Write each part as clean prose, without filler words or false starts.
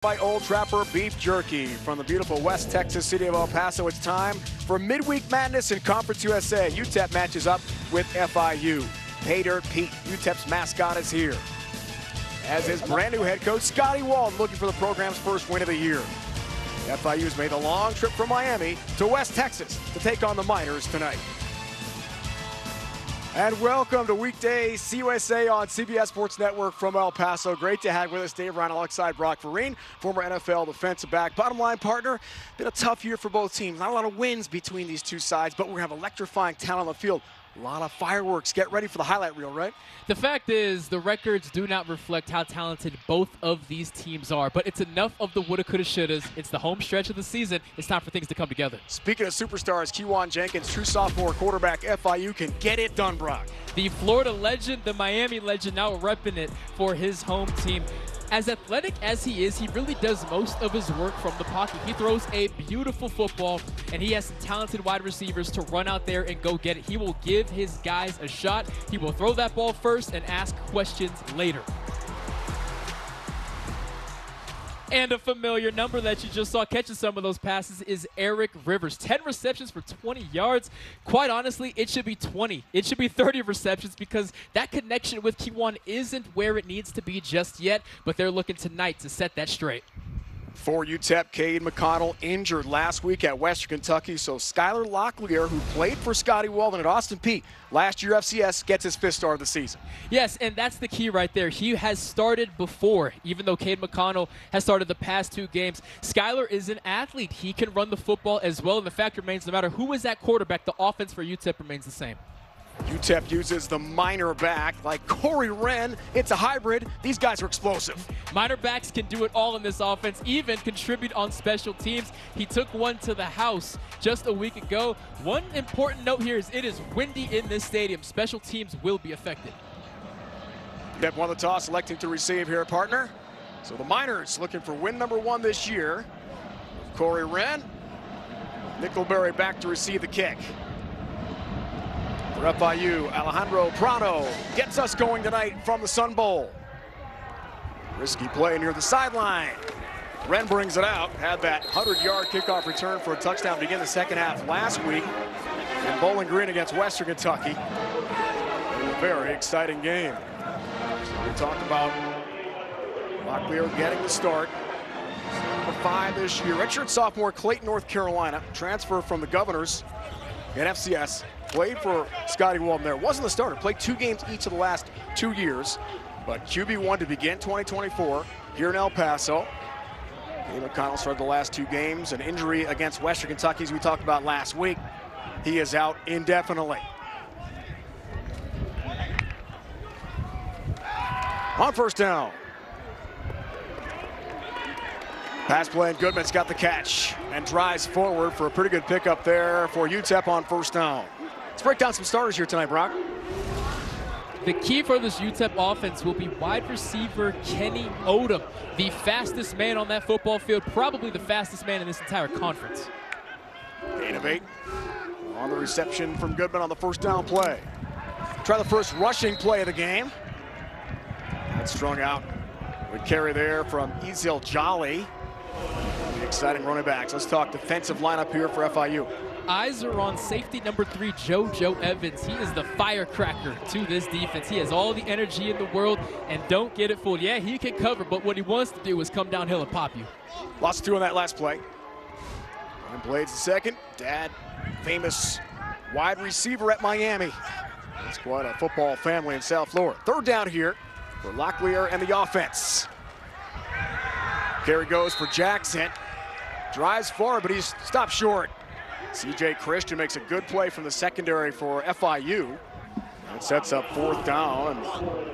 By Old Trapper Beef Jerky from the beautiful West Texas city of El Paso. It's time for midweek madness in Conference USA. UTEP matches up with FIU. Pay Dirt Pete, UTEP's mascot, is here, as is brand new head coach Scotty Walden, looking for the program's first win of the year. FIU's made the long trip from Miami to West Texas to take on the Miners tonight. And welcome to Weekday CUSA on CBS Sports Network from El Paso. Great to have with us Dave Ryan alongside Brock Vereen, former NFL defensive back. Bottom line, partner, been a tough year for both teams. Not a lot of wins between these two sides, but we have electrifying talent on the field. A lot of fireworks. Get ready for the highlight reel, right? The fact is, the records do not reflect how talented both of these teams are, but it's enough of the woulda, coulda, shouldas. It's the home stretch of the season. It's time for things to come together. Speaking of superstars, Kewan Jenkins, true sophomore quarterback, FIU can get it done, Brock. The Florida legend, the Miami legend, now repping it for his home team. As athletic as he is, he really does most of his work from the pocket. He throws a beautiful football, and he has some talented wide receivers to run out there and go get it. He will give his guys a shot. He will throw that ball first and ask questions later. And a familiar number that you just saw catching some of those passes is Eric Rivers. 10 receptions for 20 yards. Quite honestly, it should be 20. It should be 30 receptions because that connection with Kewan isn't where it needs to be just yet, but they're looking tonight to set that straight. For UTEP, Cade McConnell injured last week at Western Kentucky, so Skylar Locklear, who played for Scotty Walden at Austin Peay last year FCS, gets his fifth start of the season. Yes, and that's the key right there. He has started before, even though Cade McConnell has started the past two games. Skylar is an athlete. He can run the football as well, and the fact remains, no matter who is at quarterback, the offense for UTEP remains the same. UTEP uses the minor back like Corey Wren. It's a hybrid. These guys are explosive. Minor backs can do it all in this offense, even contribute on special teams. He took one to the house just a week ago. One important note here is it is windy in this stadium. Special teams will be affected. UTEP won the toss, electing to receive here, partner. So the Miners looking for win number one this year. Corey Wren. Nickelberry back to receive the kick. For FIU, Alejandro Prado gets us going tonight from the Sun Bowl. Risky play near the sideline. Wren brings it out. Had that 100-yard kickoff return for a touchdown to begin the second half last week in Bowling Green against Western Kentucky. A very exciting game. So we talked about Locklear getting the start. Number 5 this year. Redshirt sophomore Clayton, North Carolina. Transfer from the Governors in FCS. Played for Scotty Walden there. Wasn't the starter. Played 2 games each of the last 2 years. But QB1 to begin 2024 here in El Paso. Cade McConnell started the last 2 games. An injury against Western Kentucky, as we talked about last week. He is out indefinitely. On first down. Pass play, and Goodman's got the catch and drives forward for a pretty good pickup there for UTEP on first down. Let's break down some starters here tonight, Brock. The key for this UTEP offense will be wide receiver Kenny Odom, the fastest man on that football field, probably the fastest man in this entire conference. 8 of 8 on the reception from Goodman on the first down play. Try the first rushing play of the game. That's strung out. Good carry there from Ezil Jolly. The exciting running backs. Let's talk defensive lineup here for FIU. Eyes are on safety number 3, JoJo Evans. He is the firecracker to this defense. He has all the energy in the world, and don't get it fooled. Yeah, he can cover, but what he wants to do is come downhill and pop you. Lots to do on that last play. And Blades the second. Dad, famous wide receiver at Miami. It's quite a football family in South Florida. Third down here for Locklear and the offense. Carry goes for Jackson. Drives forward, but he's stopped short. CJ Christian makes a good play from the secondary for FIU. It sets up fourth down, and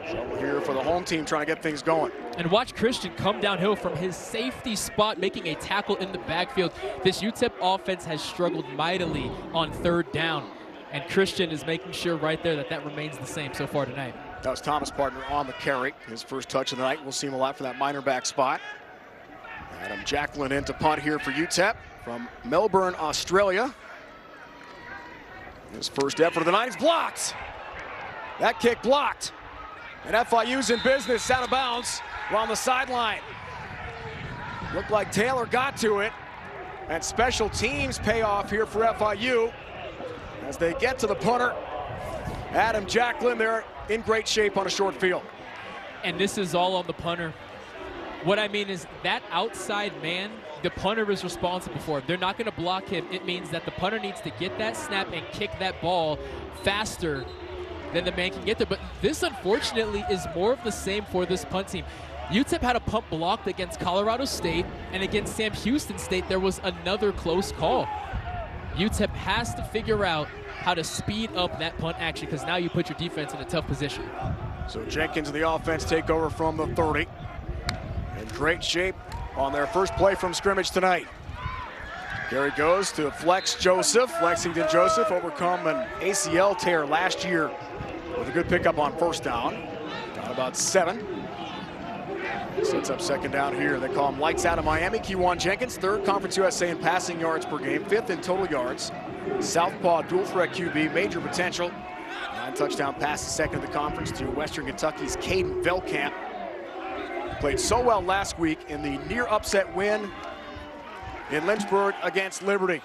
trouble here for the home team trying to get things going. And watch Christian come downhill from his safety spot, making a tackle in the backfield. This UTEP offense has struggled mightily on third down, and Christian is making sure right there that that remains the same so far tonight. That was Thomas' partner on the carry. His first touch of the night. We'll see him a lot for that minor back spot. Adam Jacklin in to punt here for UTEP from Melbourne, Australia. His first effort of the night is blocked. That kick blocked. And FIU's in business, out of bounds, on the sideline. Looked like Taylor got to it. And special teams pay off here for FIU as they get to the punter. Adam Jacklin, they're in great shape on a short field. And this is all on the punter. What I mean is that outside man, the punter is responsible for. They're not going to block him. It means that the punter needs to get that snap and kick that ball faster than the man can get there. But this, unfortunately, is more of the same for this punt team. UTEP had a punt blocked against Colorado State, and against Sam Houston State, there was another close call. UTEP has to figure out how to speed up that punt action, because now you put your defense in a tough position. So Jenkins and the offense take over from the 30. In great shape on their first play from scrimmage tonight. Here he goes to flex Joseph. Lexington Joseph overcome an ACL tear last year with a good pickup on first down. Got about 7. Sets up second down here. They call him lights out of Miami. Kewan Jenkins, 3rd Conference USA in passing yards per game, 5th in total yards. Southpaw dual threat QB, major potential. 9 touchdown passes, 2nd in the conference to Western Kentucky's Caden Velkamp. Played so well last week in the near upset win in Lynchburg against Liberty.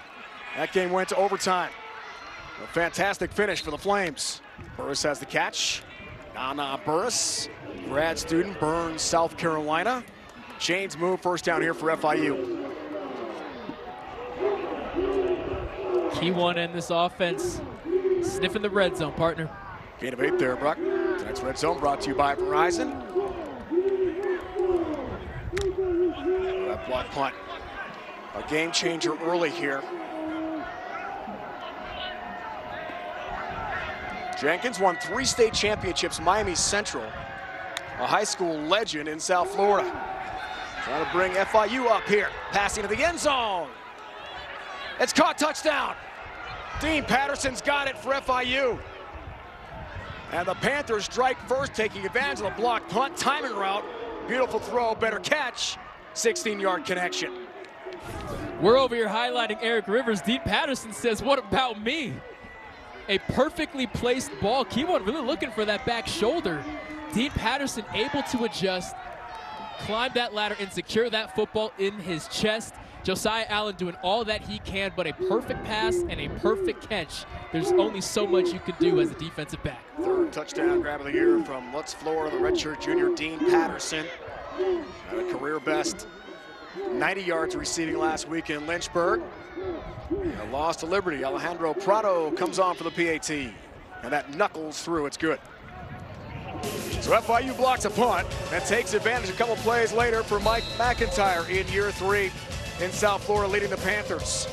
That game went to overtime. A fantastic finish for the Flames. Burris has the catch. Nana Burris, grad student, Burns, South Carolina. Chains move, first down here for FIU. Key one in this offense, sniffing the red zone, partner. Gain of 8 there, Bruck. Tonight's red zone brought to you by Verizon. That block punt. A game changer early here. Jenkins won 3 state championships, Miami Central, a high school legend in South Florida. Trying to bring FIU up here, passing to the end zone. It's caught, touchdown. Dean Patterson's got it for FIU. And the Panthers strike first, taking advantage of the block punt, timing route. Beautiful throw, better catch, 16-yard connection. We're over here highlighting Eric Rivers. Dean Patterson says, what about me? A perfectly placed ball. Keywon really looking for that back shoulder. Dean Patterson able to adjust, climb that ladder, and secure that football in his chest. Josiah Allen doing all that he can, but a perfect pass and a perfect catch. There's only so much you can do as a defensive back. 3rd touchdown grab of the year from Lutz, Florida, the redshirt junior Dean Patterson. Had a career best 90 yards receiving last week in Lynchburg. A loss to Liberty. Alejandro Prado comes on for the PAT. And that knuckles through, it's good. So FIU blocks a punt and takes advantage a couple plays later for Mike McIntyre in year 3 in South Florida, leading the Panthers.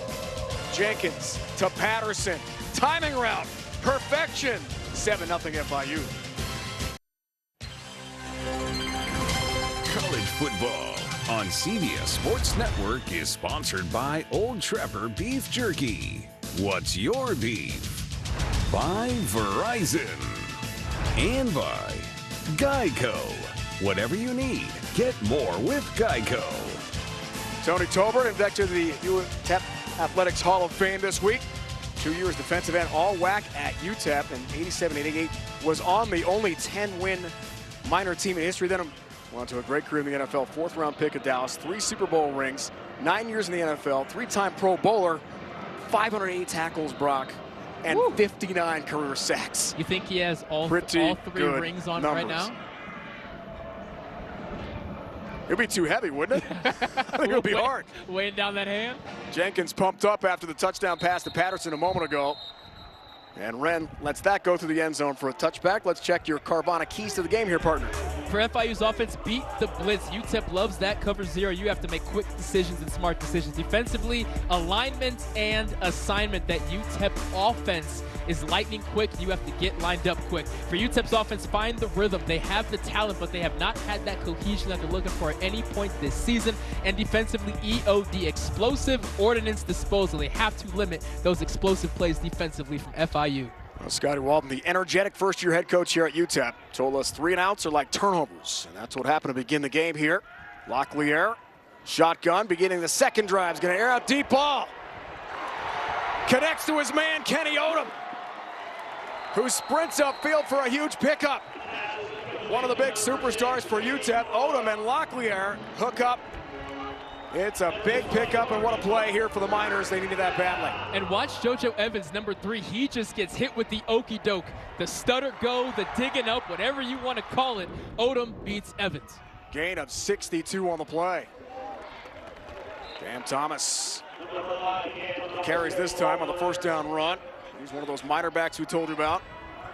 Jenkins to Patterson. Timing route, perfection. 7-0 FIU. College football on CBS Sports Network is sponsored by Old Trapper Beef Jerky. What's your beef? By Verizon. And by Geico. Whatever you need, get more with Geico. Tony Tolbert inducted to the UTEP Athletics Hall of Fame this week. 2 years defensive end, all WAC at UTEP, and 87-88 was on the only 10-win minor team in history. Then went on to a great career in the NFL, 4th-round pick of Dallas, 3 Super Bowl rings, 9 years in the NFL, 3-time Pro Bowler, 508 tackles, Brock, and 59 career sacks. You think he has all 3 rings on right now? It'd be too heavy, wouldn't it? I think it'll be hard. Weighing down that hand. Jenkins pumped up after the touchdown pass to Patterson a moment ago. And Wren lets that go through the end zone for a touchback. Let's check your Carvana keys to the game here, partner. For FIU's offense, beat the blitz. UTEP loves that cover 0. You have to make quick decisions and smart decisions. Defensively, alignment and assignment. That UTEP offense is lightning quick. You have to get lined up quick. For UTEP's offense, find the rhythm. They have the talent, but they have not had that cohesion that they're looking for at any point this season. And defensively, EOD, explosive ordnance disposal. They have to limit those explosive plays defensively from FIU. Well, Scotty Walton, the energetic first-year head coach here at UTEP, told us 3 and outs are like turnovers, and that's what happened to begin the game here. Locklear, shotgun, beginning the second drive, is going to air out deep ball. Connects to his man, Kenny Odom, who sprints upfield for a huge pickup. One of the big superstars for UTEP, Odom and Locklear hook up It's a big pickup, and what a play here for the Miners. They needed that badly. And watch JoJo Evans, number 3. He just gets hit with the okey doke. The stutter go, the digging up, whatever you want to call it. Odom beats Evans. Gain of 62 on the play. Cam Thomas carries this time on the first down run. He's one of those Miner backs we told you about.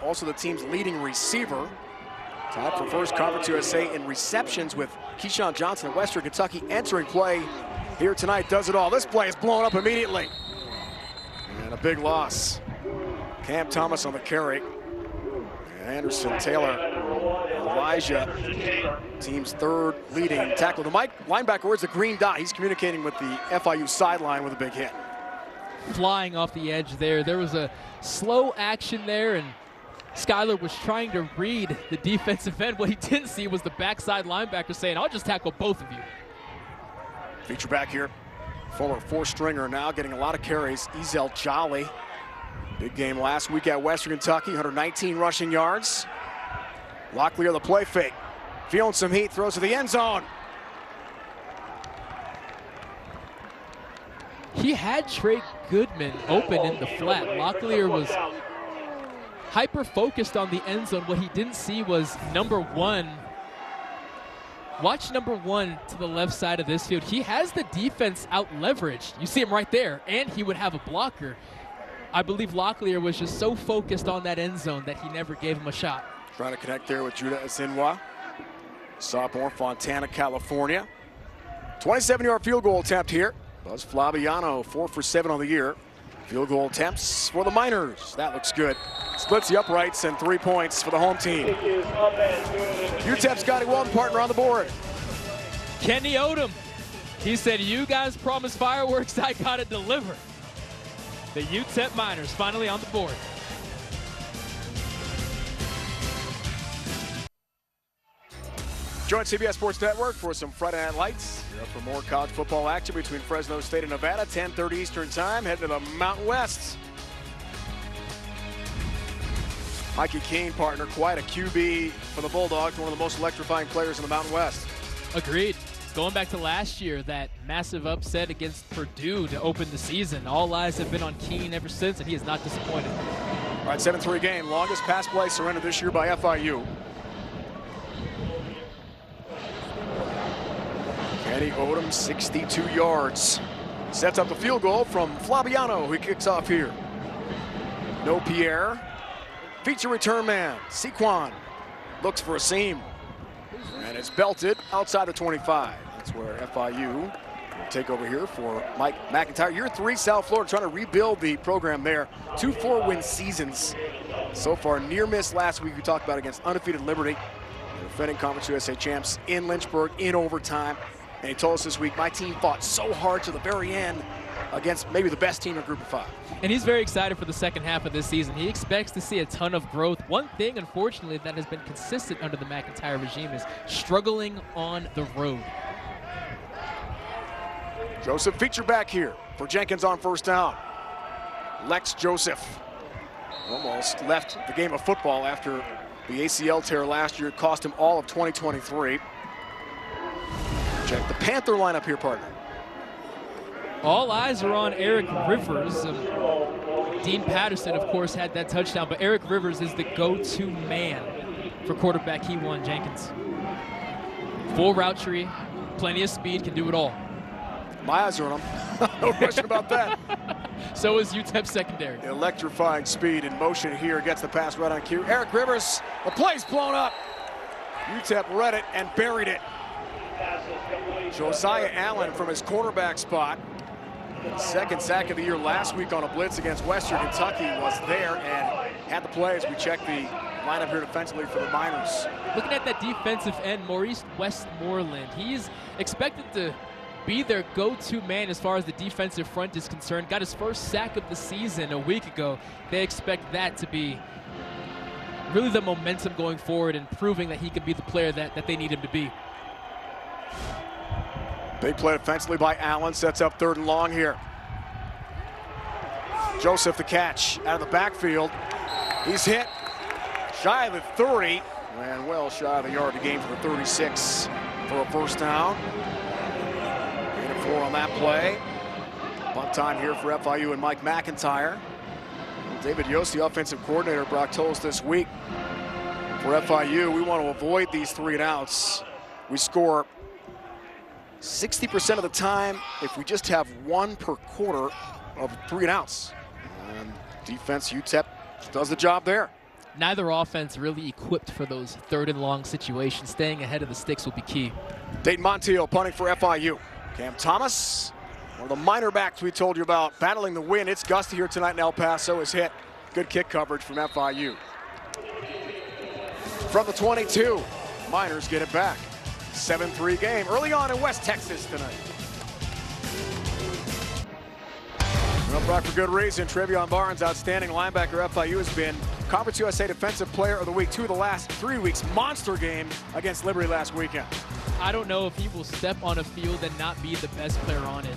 Also the team's leading receiver. Tied for first Conference USA in receptions with Keyshawn Johnson of Western Kentucky entering play here tonight. Does it all. This play is blown up immediately. And a big loss. Cam Thomas on the carry. Anderson, Taylor, Elijah, team's third leading tackle. The linebacker wears the green dot. He's communicating with the FIU sideline with a big hit. Flying off the edge there. There was a slow action there, and Skyler was trying to read the defensive end. What he didn't see was the backside linebacker saying, I'll just tackle both of you. Feature back here. Former four-stringer now getting a lot of carries. Ezel Jolly. Big game last week at Western Kentucky. 119 rushing yards. Locklear the play fake. Feeling some heat. Throws to the end zone. He had Trey Goodman open in the flat. Locklear was hyper-focused on the end zone. What he didn't see was number 1. Watch number 1 to the left side of this field. He has the defense out-leveraged. You see him right there, and he would have a blocker. I believe Locklear was just so focused on that end zone that he never gave him a shot. Trying to connect there with Judah Azinwa. Sophomore, Fontana, California. 27-yard field goal attempt here. Buzz Flabiano, 4 for 7 on the year. Field goal attempts for the Miners. That looks good. Splits the uprights and 3 points for the home team. UTEP Scotty Walton, partner on the board. Kenny Odom. He said, you guys promised fireworks, I gotta deliver. The UTEP Miners finally on the board. Join CBS Sports Network for some Friday Night Lights. You're up for more college football action between Fresno State and Nevada, 10:30 Eastern Time. Heading to the Mountain West. Mikey Keene, partner, quite a QB for the Bulldogs, one of the most electrifying players in the Mountain West. Agreed. Going back to last year, that massive upset against Purdue to open the season. All eyes have been on Keene ever since, and he is not disappointed. All right, 7-3 game. Longest pass play surrender this year by FIU. Kenny Odom, 62 yards. Sets up the field goal from Flabiano, who kicks off here. No Pierre. Feature return man, Sequan, looks for a seam. And it's belted outside the 25. That's where FIU will take over here for Mike McIntyre. Year 3, South Florida, trying to rebuild the program there. 2 4-win seasons so far. Near miss last week we talked about against undefeated Liberty. The defending Conference USA champs in Lynchburg in overtime. And he told us this week, my team fought so hard to the very end against maybe the best team in Group of 5. And he's very excited for the second half of this season. He expects to see a ton of growth. One thing, unfortunately, that has been consistent under the McIntyre regime is struggling on the road. Joseph feature back here for Jenkins on first down. Lex Joseph almost left the game of football after the ACL tear last year. It cost him all of 2023. Check the Panther lineup here, partner. All eyes are on Eric Rivers. Dean Patterson, of course, had that touchdown, but Eric Rivers is the go-to man for quarterback Keywan Jenkins. Full route tree, plenty of speed, can do it all. My eyes are on him. No question about that. So is UTEP secondary. Electrifying speed in motion here. Gets the pass right on cue. Eric Rivers, the play's blown up. UTEP read it and buried it. Josiah Allen from his cornerback spot. Second sack of the year last week on a blitz against Western Kentucky was there and had the play as we check the lineup here defensively for the Miners. Looking at that defensive end, Maurice Westmoreland, he's expected to be their go-to man as far as the defensive front is concerned. Got his first sack of the season a week ago. They expect that to be really the momentum going forward and proving that he could be the player that they need him to be. Big play defensively by Allen, sets up 3rd and long here. Joseph the catch out of the backfield. He's hit shy of the 30 and well shy of the yard to gain for the 36 for a first down. Gain of that play. Bunt time here for FIU and Mike McIntyre. David Yost, the offensive coordinator, Brock told us this week, for FIU, we want to avoid these 3 and outs. We score 60% of the time if we just have 1 per quarter of 3 and outs. And defense, UTEP does the job there. Neither offense really equipped for those 3rd and long situations. Staying ahead of the sticks will be key. Dayton Montiel punting for FIU. Cam Thomas, one of the minor backs we told you about, battling the wind. It's gusty here tonight in El Paso, is hit. Good kick coverage from FIU. From the 22, Miners get it back. 7-3 game early on in West Texas tonight. Well, Brock, for good reason. Trevion Barnes, outstanding linebacker. FIU has been Conference USA Defensive Player of the Week 2 of the last 3 weeks. Monster game against Liberty last weekend. I don't know if he will step on a field and not be the best player on it.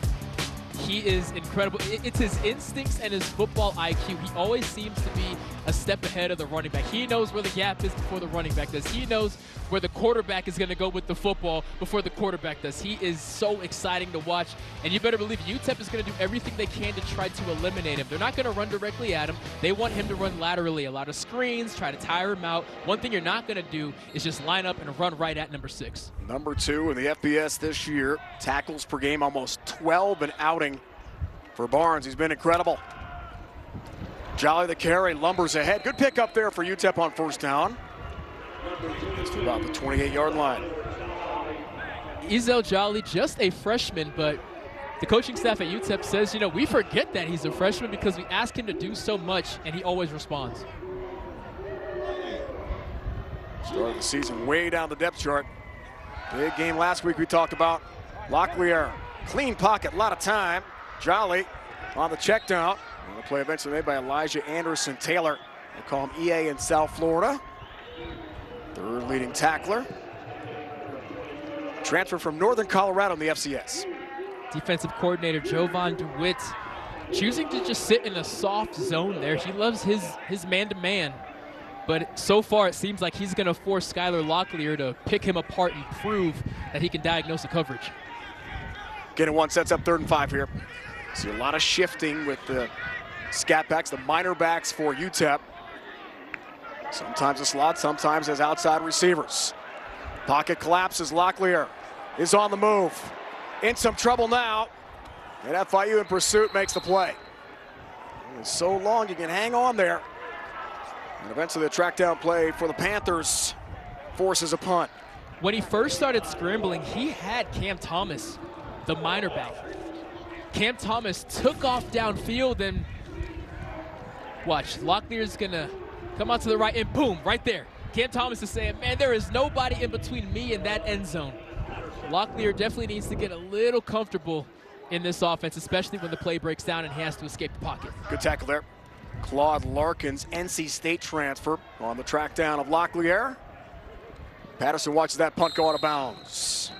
He is incredible. It's his instincts and his football IQ. He always seems to be a step ahead of the running back. He knows where the gap is before the running back does. He knows where the quarterback is going to go with the football before the quarterback does. He is so exciting to watch, and you better believe UTEP is going to do everything they can to try to eliminate him. They're not going to run directly at him. They want him to run laterally, a lot of screens, try to tire him out. One thing you're not going to do is just line up and run right at number 6. Number 2 in the FBS this year. Tackles per game, almost 12 an outing for Barnes. He's been incredible. Jolly the carry, lumbers ahead. Good pick up there for UTEP on 1st down. It's to about the 28-yard line. Ezel Jolly, just a freshman, but the coaching staff at UTEP says, you know, we forget that he's a freshman because we ask him to do so much, and he always responds. Started the season way down the depth chart. Big game last week we talked about. Locklear, clean pocket, a lot of time. Jolly on the check down. The play eventually made by Elijah Anderson Taylor. They call him EA in South Florida. 3rd leading tackler. Transfer from Northern Colorado in the FCS. Defensive coordinator Jovan DeWitt choosing to just sit in a soft zone there. He loves his man-to-man. But so far it seems like he's going to force Skylar Locklear to pick him apart and prove that he can diagnose the coverage. Getting 1, sets up 3rd and 5 here. See a lot of shifting with the scat backs, the minor backs for UTEP. Sometimes a slot, sometimes as outside receivers. Pocket collapses, Locklear is on the move. In some trouble now, and FIU in pursuit makes the play. It's so long you can hang on there. And eventually the track down play for the Panthers forces a punt. When he first started scrambling, he had Cam Thomas, the minor back. Cam Thomas took off downfield, and watch, Locklear's gonna come out to the right, and boom, right there. Cam Thomas is saying, man, there is nobody in between me and that end zone. Locklear definitely needs to get a little comfortable in this offense, especially when the play breaks down and he has to escape the pocket. Good tackle there. Claude Larkins, NC State transfer, on the track down of Locklear. Patterson watches that punt go out of bounds.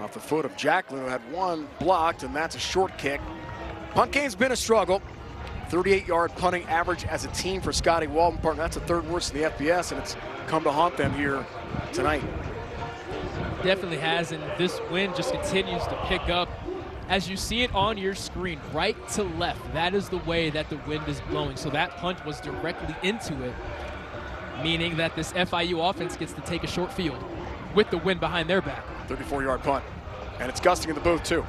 Off the foot of Jacklin, who had 1 blocked, and that's a short kick. Punt game's been a struggle. 38-yard punting average as a team for Scotty Walton. Partner, that's the 3rd worst in the FBS, and it's come to haunt them here tonight. Definitely has, and this wind just continues to pick up. As you see it on your screen, right to left, that is the way that the wind is blowing. So that punt was directly into it, meaning that this FIU offense gets to take a short field with the wind behind their back. 34-yard punt. And it's gusting in the booth, too.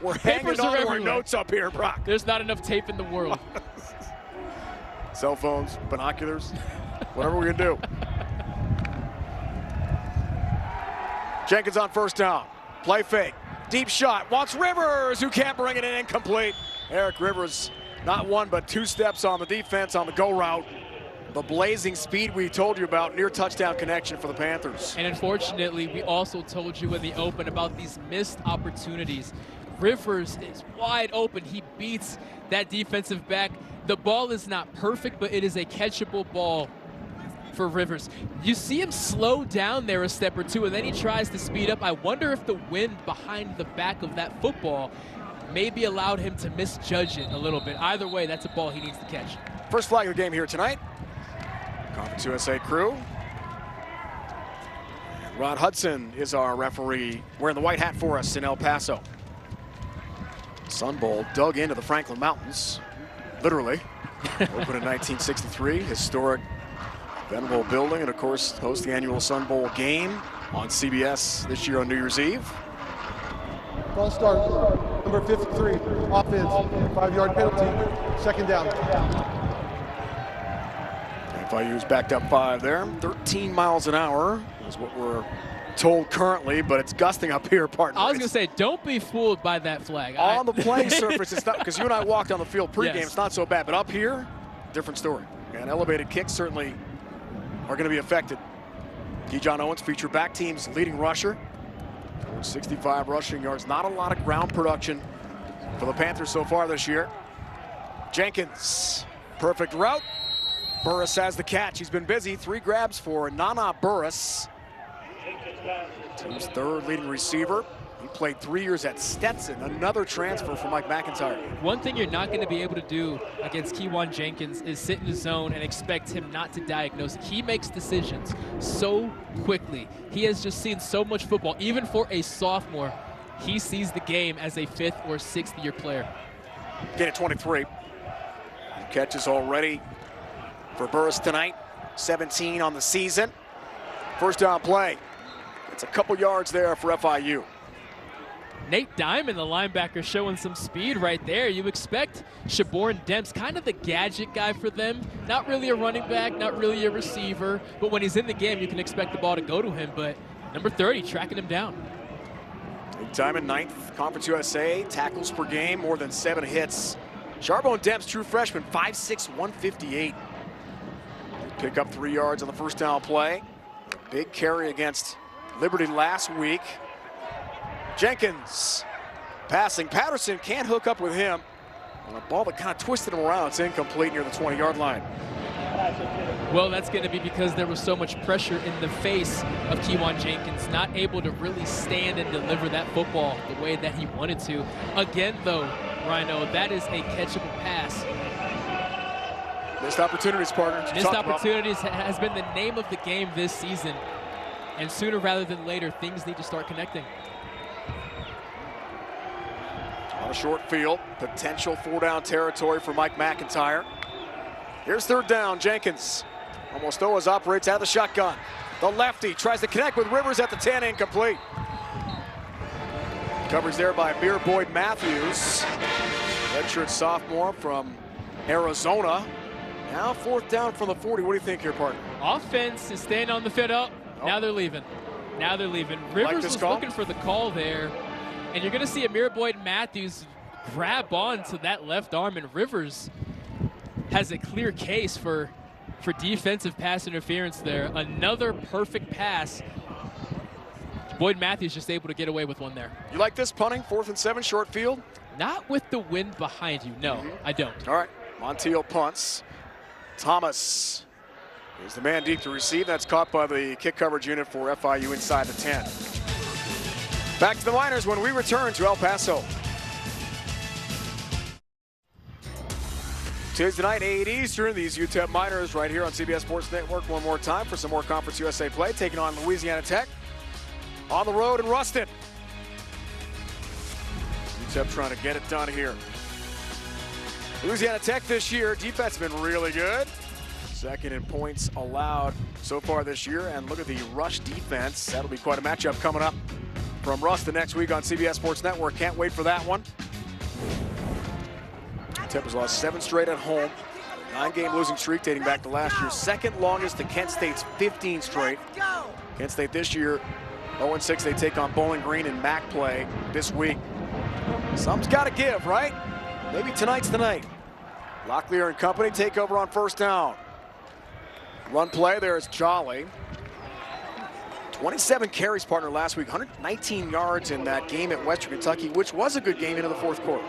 We're hanging on to our notes up here, Brock. There's not enough tape in the world. Cell phones, binoculars, whatever we can do. Jenkins on 1st down. Play fake. Deep shot. Wants Rivers, who can't bring it in. Incomplete. Eric Rivers, not 1 but 2 steps on the defense on the go route. The blazing speed we told you about, near touchdown connection for the Panthers. And unfortunately, we also told you in the open about these missed opportunities. Rivers is wide open. He beats that defensive back. The ball is not perfect, but it is a catchable ball for Rivers. You see him slow down there a step or 2, and then he tries to speed up. I wonder if the wind behind the back of that football maybe allowed him to misjudge it a little bit. Either way, that's a ball he needs to catch. First flag of the game here tonight. Conference USA crew. And Rod Hudson is our referee, wearing the white hat for us in El Paso. Sun Bowl dug into the Franklin Mountains, literally. Opened in 1963, historic venerable building, and of course host the annual Sun Bowl game on CBS this year on New Year's Eve. False start, number 53, offense, 5-yard penalty, second down. FIU's backed up 5 there. 13 miles an hour is what we're told currently, but it's gusting up here, partner. I was going to say, don't be fooled by that flag. On the playing surface, it's not, because you and I walked on the field pregame, Yes. It's not so bad, but up here, different story. And elevated kicks certainly are going to be affected. Keyshawn Owens, feature back team's leading rusher. 65 rushing yards, not a lot of ground production for the Panthers so far this year. Jenkins, perfect route. Burris has the catch. He's been busy. 3 grabs for Nana Burris. Team's 3rd leading receiver. He played 3 years at Stetson, another transfer for Mike McIntyre. One thing you're not going to be able to do against Keyshawn Jenkins is sit in the zone and expect him not to diagnose. He makes decisions so quickly. He has just seen so much football. Even for a sophomore, he sees the game as a 5th or 6th year player. Gain at 23. Catches already for Burris tonight. 17 on the season. First down play. It's a couple yards there for FIU. Nate Diamond, the linebacker, showing some speed right there. You expect Shaborn Demps, kind of the gadget guy for them. Not really a running back, not really a receiver, but when he's in the game, you can expect the ball to go to him. But number 30, tracking him down. Nate Diamond, 9th Conference USA, tackles per game, more than 7 hits. Charbonne Demps, true freshman, 5'6", 158. Pick up 3 yards on the first down play. Big carry against Liberty last week. Jenkins passing. Patterson can't hook up with him on a ball that kind of twisted him around. It's incomplete near the 20-yard line. Well, that's going to be because there was so much pressure in the face of Keyshawn Jenkins, not able to really stand and deliver that football the way that he wanted to. Again, though, Rhino, that is a catchable pass. Missed opportunities, partner. Missed opportunities has been the name of the game this season. And sooner rather than later, things need to start connecting. On a short field, potential 4-down territory for Mike McIntyre. Here's 3rd down, Jenkins. Almost always operates out of the shotgun. The lefty tries to connect with Rivers at the 10, incomplete. Coverage there by Amir Boyd Matthews. Redshirt sophomore from Arizona. Now 4th down from the 40. What do you think here, partner? Offense is staying on the field. Up. Now they're leaving. Now they're leaving. Rivers was looking for the call there. And you're going to see Amir Boyd Matthews grab on to that left arm, and Rivers has a clear case for defensive pass interference there. Another perfect pass. Boyd Matthews just able to get away with one there. You like this punting, 4th and 7, short field? Not with the wind behind you. No, I don't. All right, Montiel punts. Thomas is the man deep to receive. That's caught by the kick coverage unit for FIU inside the 10. Back to the Miners when we return to El Paso. Tuesday night, 8 Eastern, these UTEP Miners right here on CBS Sports Network one more time for some more Conference USA play, taking on Louisiana Tech on the road in Ruston. UTEP trying to get it done here. Louisiana Tech this year, defense has been really good. 2nd in points allowed so far this year, and look at the rush defense. That'll be quite a matchup coming up from Ruston next week on CBS Sports Network. Can't wait for that one. UTEP has lost 7 straight at home. 9-game losing streak dating back to last year. 2nd longest to Kent State's 15 straight. Kent State this year, 0-6. They take on Bowling Green and MAC play this week. Something's got to give, right? Maybe tonight's the night. Locklear and company take over on 1st down. Run play, there's Jolly. 27 carries, partner, last week. 119 yards in that game at Western Kentucky, which was a good game into the 4th quarter.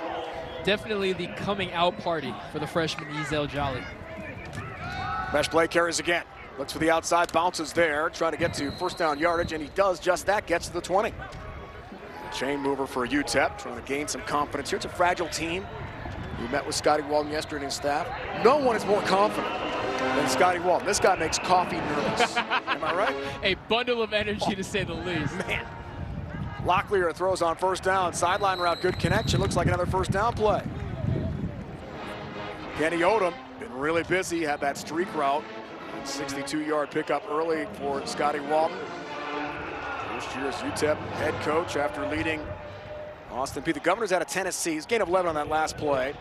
Definitely the coming out party for the freshman Ezel Jolly. Mesh play, carries again. Looks for the outside, bounces there, trying to get to 1st down yardage, and he does just that, gets to the 20. Chain mover for UTEP, trying to gain some confidence here. It's a fragile team. We met with Scotty Walden yesterday and his staff. No one is more confident than Scotty Walton. This guy makes coffee nervous. Am I right? A bundle of energy, to say the least. Man. Locklear throws on first down. Sideline route, good connection. Looks like another first down play. Kenny Odom, been really busy, had that streak route. 62-yard pickup early for Scotty Walton. First year as UTEP head coach after leading Austin Peay. The Governors out of Tennessee. He's gain of 11 on that last play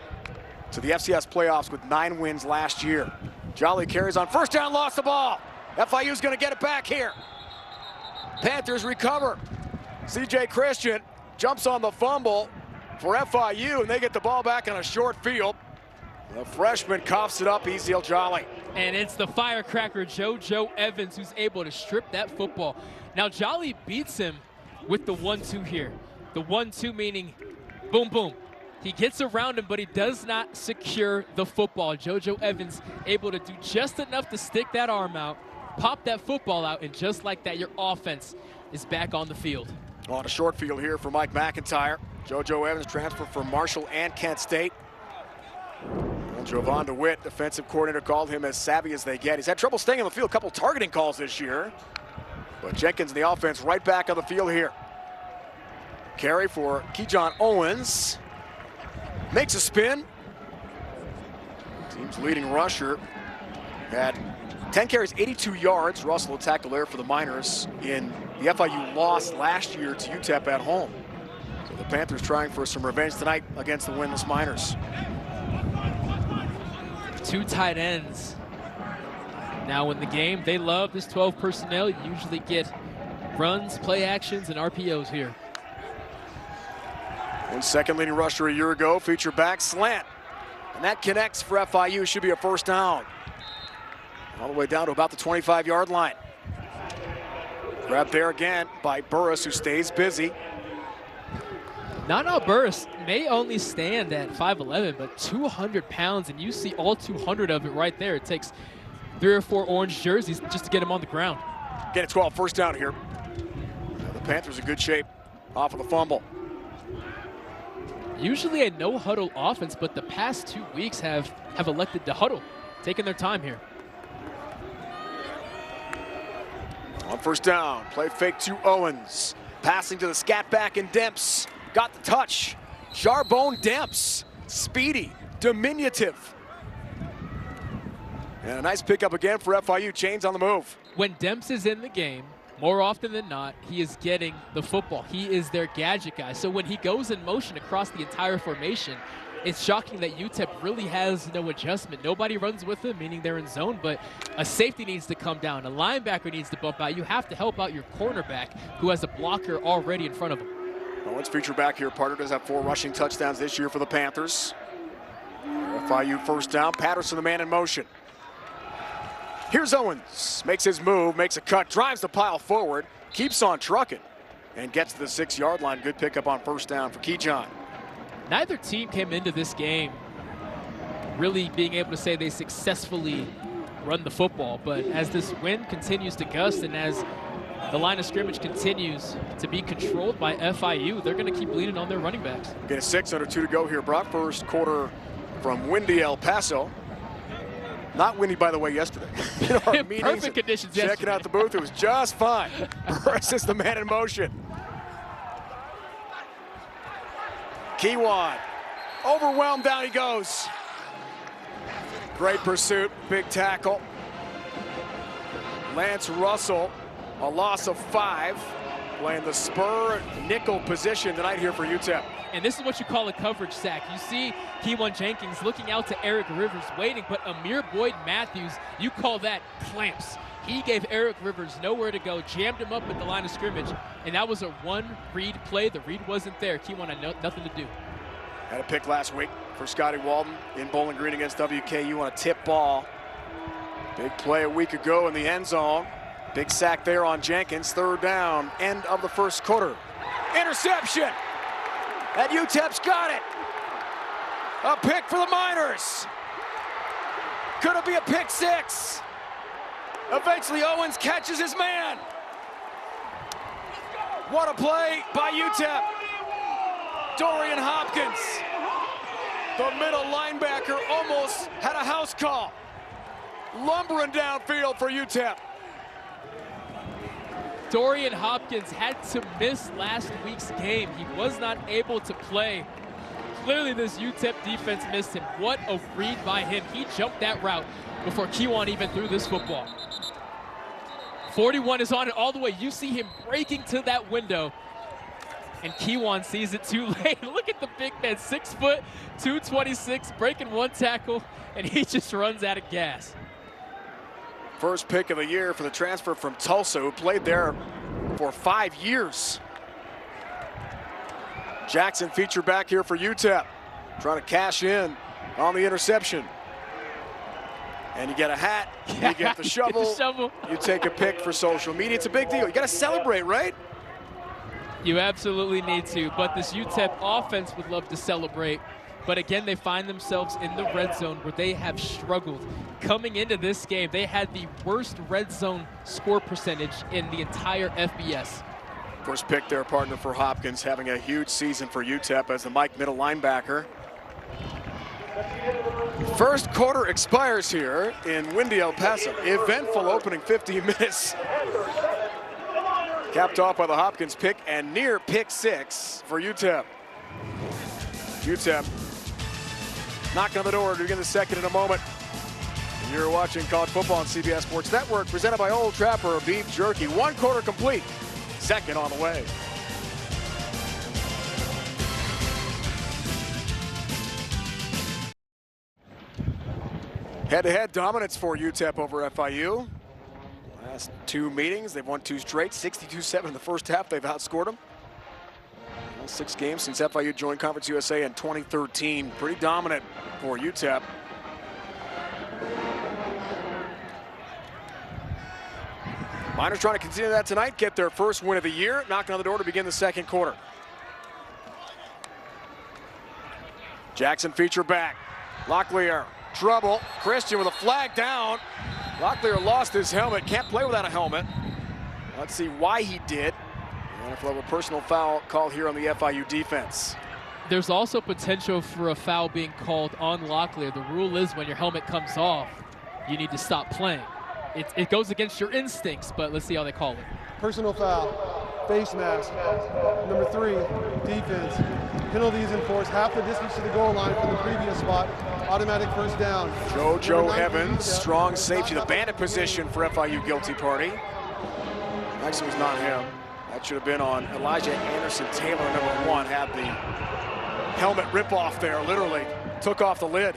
to the FCS playoffs with 9 wins last year. Jolly carries on first down, lost the ball. FIU's going to get it back here. Panthers recover. CJ Christian jumps on the fumble for FIU, and they get the ball back on a short field. The freshman coughs it up, Ezeal Jolly. And it's the firecracker JoJo Evans who's able to strip that football. Now Jolly beats him with the 1-2 here. The 1-2 meaning boom, boom. He gets around him, but he does not secure the football. JoJo Evans able to do just enough to stick that arm out, pop that football out, and just like that, your offense is back on the field. On a short field here for Mike McIntyre. JoJo Evans transferred from Marshall and Kent State. And Jovan DeWitt, defensive coordinator, called him as savvy as they get. He's had trouble staying on the field, a couple targeting calls this year. But Jenkins and the offense right back on the field here. Carry for Kejon Owens. Makes a spin. Team's leading rusher had 10 carries, 82 yards. Russell will tackle there for the Miners in the FIU loss last year to UTEP at home. So the Panthers trying for some revenge tonight against the winless Miners. 2 tight ends now in the game. They love this 12 personnel. You usually get runs, play actions, and RPOs here. One second leading rusher a year ago, feature back slant. And that connects for FIU, should be a first down. All the way down to about the 25-yard line. Grabbed there again by Burris, who stays busy. Nana Burris may only stand at 5'11", but 200 pounds, and you see all 200 of it right there. It takes 3 or 4 orange jerseys just to get him on the ground. Get it 12, first down here. The Panthers in good shape off of the fumble. Usually a no-huddle offense, but the past 2 weeks have elected to huddle, taking their time here. On first down, play fake to Owens. Passing to the scat back and Demps. Got the touch. Charbonne Demps. Speedy, diminutive. And a nice pickup again for FIU. Chains on the move. When Demps is in the game, more often than not, he is getting the football. He is their gadget guy. So when he goes in motion across the entire formation, it's shocking that UTEP really has no adjustment. Nobody runs with him, meaning they're in zone, but a safety needs to come down. A linebacker needs to bump out. You have to help out your cornerback, who has a blocker already in front of him. Owens feature back here. Partner does have 4 rushing touchdowns this year for the Panthers. FIU first down. Patterson, the man in motion. Here's Owens. Makes his move, makes a cut, drives the pile forward, keeps on trucking, and gets to the 6-yard line. Good pickup on first down for Kejon. Neither team came into this game really being able to say they successfully run the football, but as this wind continues to gust and as the line of scrimmage continues to be controlled by FIU, they're going to keep leaning on their running backs. Get a 6 under 2 to go here, Brock. First quarter from windy El Paso. Not windy, by the way, yesterday. In our meetings, perfect conditions checking yesterday. out the booth, it was just fine. Burris is the man in motion. Kiwan, overwhelmed, down he goes. Great pursuit, big tackle. Lance Russell, a loss of 5, playing the spur nickel position tonight here for UTEP. And this is what you call a coverage sack. You see Kewan Jenkins looking out to Eric Rivers waiting, but Amir Boyd Matthews, you call that clamps. He gave Eric Rivers nowhere to go, jammed him up at the line of scrimmage, and that was a one-read play. The read wasn't there. Kewan had nothing to do. Had a pick last week for Scotty Walton in Bowling Green against WKU on a tip ball. Big play a week ago in the end zone. Big sack there on Jenkins. Third down, end of the first quarter. Interception! And UTEP's got it. A pick for the Miners. Could it be a pick 6? Eventually Owens catches his man. What a play by UTEP. Dorian Hopkins, the middle linebacker, almost had a house call. lumbering downfield for UTEP. Dorian Hopkins had to miss last week's game. He was not able to play. Clearly this UTEP defense missed him. What a read by him. He jumped that route before Kiwan even threw this football. 41 is on it all the way. You see him breaking to that window. And Kiwan sees it too late. Look at the big man, 6 foot, 226, breaking 1 tackle, and he just runs out of gas. First pick of the year for the transfer from Tulsa, who played there for 5 years. Jackson feature back here for UTEP, trying to cash in on the interception. And you get a hat, you get the shovel, you take a pic for social media. It's a big deal. You got to celebrate, right? You absolutely need to, but this UTEP offense would love to celebrate. But again, they find themselves in the red zone where they have struggled. Coming into this game, they had the worst red zone score percentage in the entire FBS. First pick there, partner for Hopkins, having a huge season for UTEP as the Mike middle linebacker. First quarter expires here in windy El Paso. Eventful opening 15 minutes. Capped off by the Hopkins pick and near pick 6 for UTEP. UTEP knocking on the door to begin the second in a moment. And you're watching college football on CBS Sports Network, presented by Old Trapper Beef Jerky. 1 quarter complete, second on the way. Head-to-head dominance for UTEP over FIU. Last 2 meetings, they've won 2 straight, 62-7 in the first half. They've outscored them. 6 games since FIU joined Conference USA in 2013. Pretty dominant for UTEP. Miners trying to continue that tonight, get their first win of the year, knocking on the door to begin the second quarter. Jackson feature back. Locklear, trouble. Christian with a flag down. Locklear lost his helmet, can't play without a helmet. Let's see why he did. And if we have a personal foul called here on the FIU defense. There's also potential for a foul being called on Locklear. The rule is when your helmet comes off, you need to stop playing. It goes against your instincts, but let's see how they call it. Personal foul, face mask. Number 3, defense. Penalties enforced half the distance to the goal line from the previous spot. Automatic first down. JoJo Evans, strong safety, the bandit position for FIU guilty party. Actually, it was not him. That should have been on Elijah Anderson Taylor, number 1, had the helmet rip off there, literally took off the lid.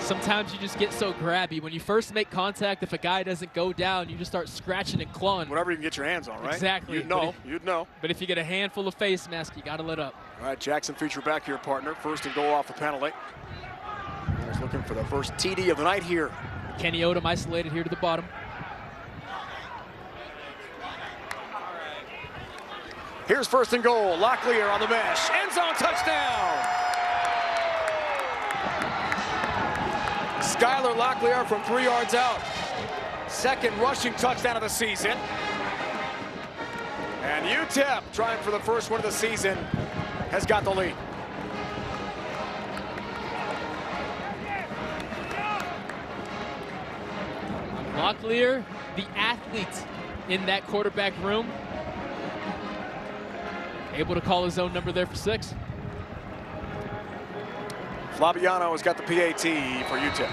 Sometimes you just get so grabby. When you first make contact, if a guy doesn't go down, you just start scratching and clawing. Whatever you can get your hands on, right? Exactly. You'd know. But if you get a handful of face mask, you got to let up. All right, Jackson feature back here, partner. First and goal off the penalty. He's looking for the first TD of the night here. Kenny Odom isolated here to the bottom. Here's first and goal. Locklear on the mesh. End zone touchdown. Skylar Locklear from 3 yards out. Second rushing touchdown of the season. And UTEP, trying for the first one of the season, has got the lead. Locklear, the athlete in that quarterback room, able to call his own number there for 6. Flaviano has got the PAT for UTEP.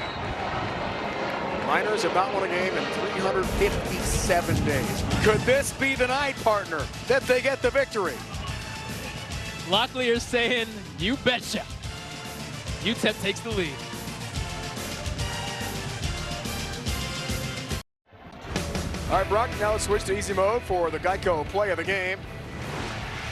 Miners have not won a game in 357 days. Could this be the night, partner, that they get the victory? Locklear saying, you betcha. UTEP takes the lead. All right, Brock, now let's switch to easy mode for the Geico play of the game.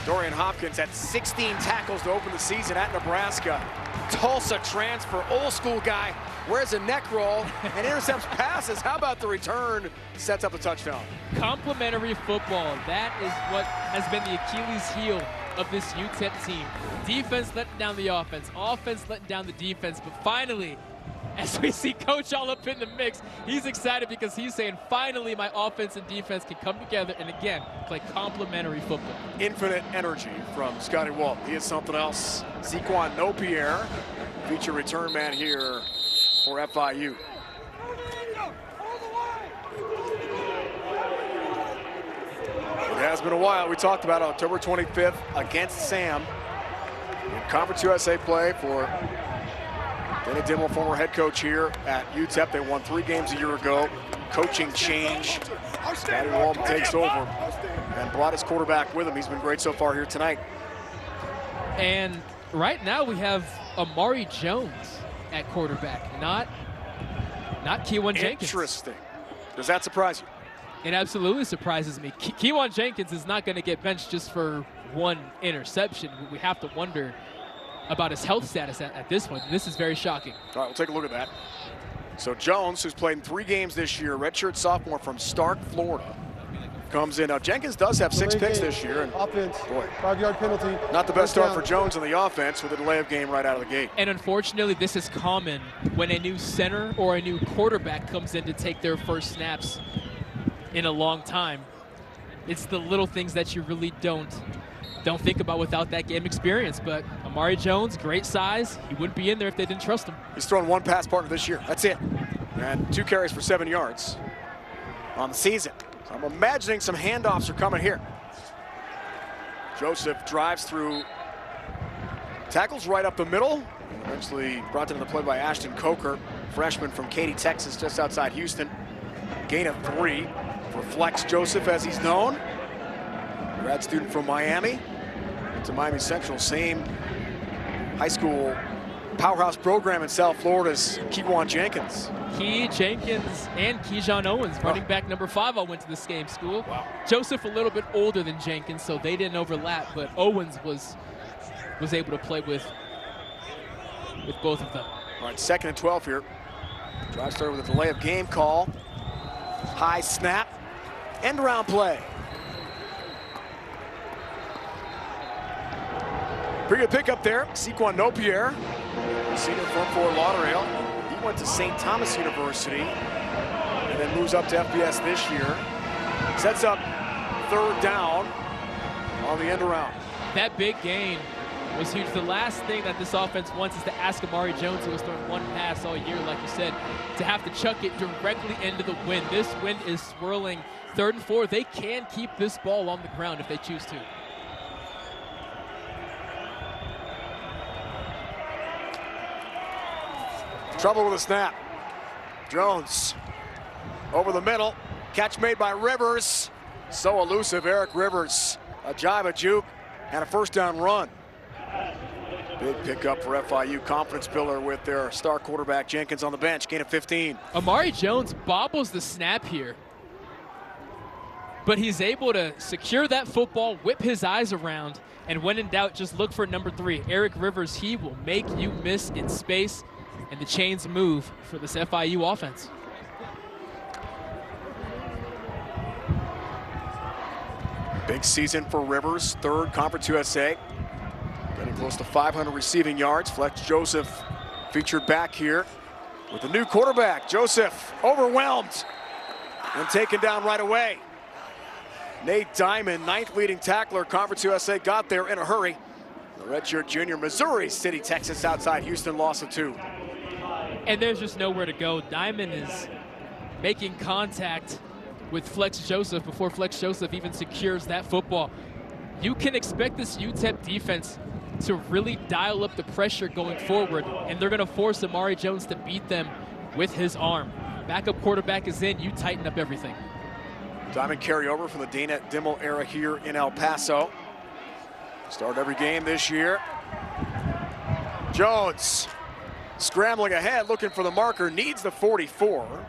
Dorian Hopkins had 16 tackles to open the season at Nebraska. Tulsa transfer, old school guy, wears a neck roll and intercepts passes. How about the return? Sets up a touchdown. Complementary football. That is what has been the Achilles heel of this UTEP team. Defense letting down the offense letting down the defense, but finally, as we see Coach all up in the mix, he's excited because he's saying, finally, my offense and defense can come together and, again, play complementary football. Infinite energy from Scotty Walton. He is something else. Zequan Nopierre, feature return man here for FIU. It has been a while. We talked about October 25th against Sam in Conference USA play for Danny Dimmel, former head coach here at UTEP. They won 3 games a year ago. Coaching change. Scotty Walton takes over and brought his quarterback with him. He's been great so far here tonight. And right now we have Amari Jones at quarterback, not Kewan Jenkins. Interesting. Does that surprise you? It absolutely surprises me. Kewan Jenkins is not going to get benched just for 1 interception. We have to wonder about his health status at this point. This is very shocking. All right, we'll take a look at that. So Jones, who's played in 3 games this year, redshirt sophomore from Stark, Florida, comes in. Now Jenkins does have 6 picks this year. And offense, boy, 5-yard penalty. Not the best start for Jones in the offense with a delay of game right out of the gate. And unfortunately, this is common when a new center or a new quarterback comes in to take their first snaps in a long time. It's the little things that you really don't think about without that game experience. But Amari Jones, great size. He wouldn't be in there if they didn't trust him. He's thrown 1 pass partner this year. That's it. And 2 carries for 7 yards on the season. So I'm imagining some handoffs are coming here. Joseph drives through, tackles right up the middle. Eventually brought into the play by Ashton Coker, freshman from Katy, Texas, just outside Houston. Gain of 3 for Flex Joseph, as he's known. Grad student from Miami. To Miami Central, same high school powerhouse program in South Florida's Kewan Jenkins. Key Jenkins and Keyshawn Owens, running back number 5, all went to the same school. Wow. Joseph a little bit older than Jenkins, so they didn't overlap, but Owens was able to play with both of them. All right, 2nd and 12 here. Drive started with a delay of game call. High snap, end around play. Pretty good pickup there. Sequan Nopierre, senior from Fort Lauderdale. He went to St. Thomas University and then moves up to FBS this year. Sets up 3rd down on the end around. That big gain was huge. The last thing that this offense wants is to ask Amari Jones, who has thrown 1 pass all year, like you said, to have to chuck it directly into the wind. This wind is swirling. 3rd and 4. They can keep this ball on the ground if they choose to. Trouble with the snap. Jones over the middle. Catch made by Rivers. So elusive, Eric Rivers. A jive, a juke, and a 1st down run. Big pickup for FIU. Confidence builder with their star quarterback Jenkins on the bench. Gain of 15. Amari Jones bobbles the snap here, but he's able to secure that football, whip his eyes around, and when in doubt, just look for number 3, Eric Rivers. He will make you miss in space, and the chains move for this FIU offense. Big season for Rivers, 3rd Conference USA. Getting close to 500 receiving yards. Flex Joseph featured back here with the new quarterback. Joseph overwhelmed and taken down right away. Nate Diamond, 9th leading tackler, Conference USA, got there in a hurry. The redshirt junior, Missouri City, Texas, outside Houston, loss of 2. And there's just nowhere to go. Diamond is making contact with Flex Joseph before Flex Joseph even secures that football. You can expect this UTEP defense to really dial up the pressure going forward, and they're going to force Amari Jones to beat them with his arm. Backup quarterback is in. You tighten up everything. Diamond carryover from the Dana Dimmel era here in El Paso. Start every game this year. Jones scrambling ahead, looking for the marker, needs the 44.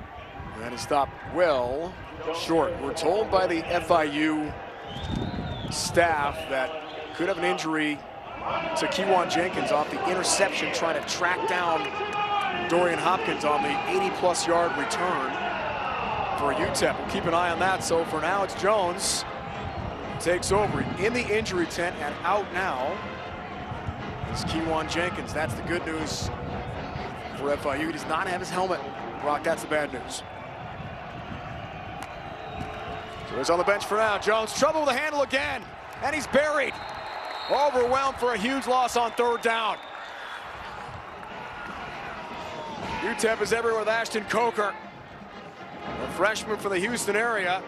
And is stopped well short. We're told by the FIU staff that could have an injury to Kewan Jenkins off the interception, trying to track down Dorian Hopkins on the 80-plus yard return for UTEP. We'll keep an eye on that. So for now, it's Jones takes over in the injury tent, and out now is Kewan Jenkins. That's the good news for FIU. He does not have his helmet. Brock, that's the bad news. So he's on the bench for now. Jones, trouble with the handle again, and he's buried. Overwhelmed for a huge loss on 3rd down. UTEP is everywhere with Ashton Coker, a freshman for the Houston area.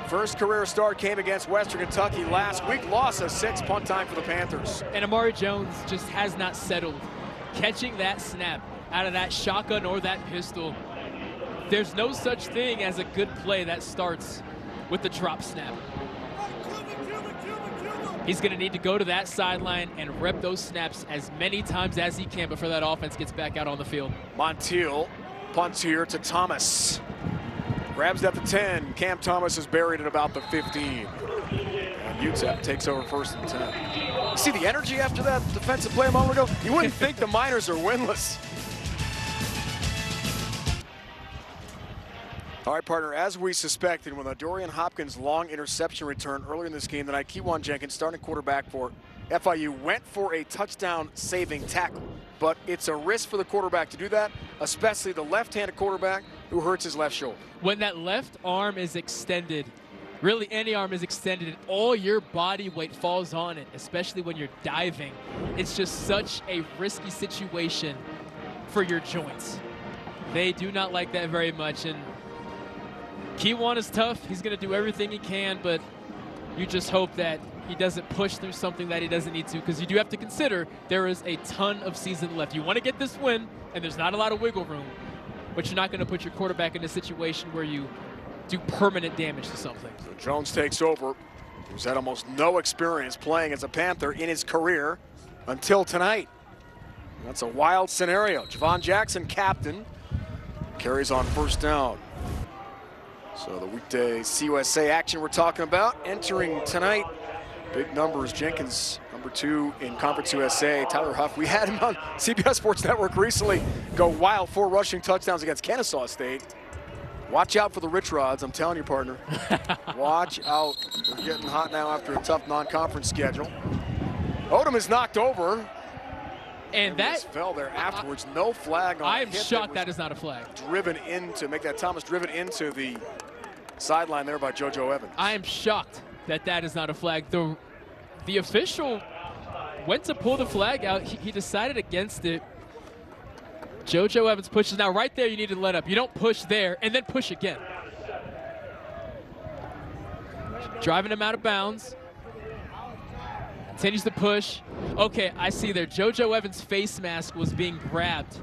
First career start came against Western Kentucky last week. Lost a 6 punt time for the Panthers. And Amari Jones just has not settled. Catching that snap out of that shotgun or that pistol, there's no such thing as a good play that starts with the drop snap. He's going to need to go to that sideline and rep those snaps as many times as he can before that offense gets back out on the field. Montiel punts here to Thomas. Grabs at the 10. Cam Thomas is buried at about the 15. And UTEP takes over first and 10. You see the energy after that defensive play a moment ago? You wouldn't think the Miners are winless. All right, partner, as we suspected, when the Dorian Hopkins long interception return earlier in this game tonight, Kewan Jenkins, starting quarterback for FIU, went for a touchdown-saving tackle. But it's a risk for the quarterback to do that, especially the left-handed quarterback who hurts his left shoulder. When that left arm is extended, really any arm is extended, and all your body weight falls on it, especially when you're diving, it's just such a risky situation for your joints. They do not like that very much, and Kewan is tough. He's going to do everything he can, but you just hope that he doesn't push through something that he doesn't need to, because you do have to consider there is a ton of season left. You want to get this win, and there's not a lot of wiggle room, but you're not going to put your quarterback in a situation where you do permanent damage to something. So Jones takes over, who's had almost no experience playing as a Panther in his career until tonight. That's a wild scenario. Javon Jackson, captain, carries on first down. So the weekday CUSA action we're talking about entering tonight. Big numbers. Jenkins, number 2 in Conference USA. Tyler Huff, we had him on CBS Sports Network recently, go wild, 4 rushing touchdowns against Kennesaw State. Watch out for the Rich Rods, I'm telling you, partner. Watch out. They're getting hot now after a tough non-conference schedule. Odom is knocked over. And that fell there afterwards. No flag on. I'm shocked that is not a flag. Driven into, make that Thomas driven into the sideline there by JoJo Evans. I am shocked that that is not a flag. The official went to pull the flag out. He decided against it. JoJo Evans pushes. Now right there you need to let up. You don't push there and then push again. Driving him out of bounds. Continues to push. Okay, I see there. JoJo Evans' face mask was being grabbed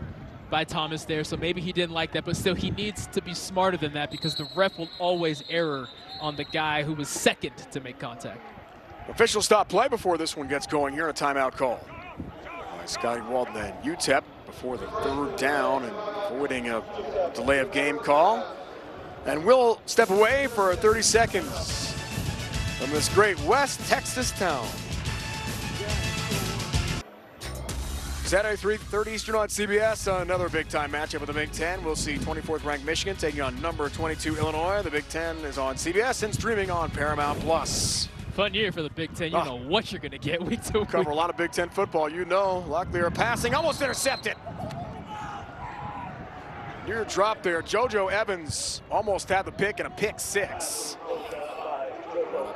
by Thomas there, so maybe he didn't like that, but still he needs to be smarter than that, because the ref will always err on the guy who was second to make contact. Officials stop play before this one gets going here, a timeout call by Scotty Walden and UTEP before the 3rd down and avoiding a delay of game call. And we'll step away for 30 seconds from this great West Texas town. Saturday, 3:30 Eastern on CBS. Another big-time matchup of the Big Ten. We'll see 24th ranked Michigan taking on number 22 Illinois. The Big Ten is on CBS and streaming on Paramount Plus. Fun year for the Big Ten. You know what you're going to get week to week. Cover a lot of Big Ten football, you know. Locklear passing, almost intercepted. Near drop there. JoJo Evans almost had the pick and a pick 6.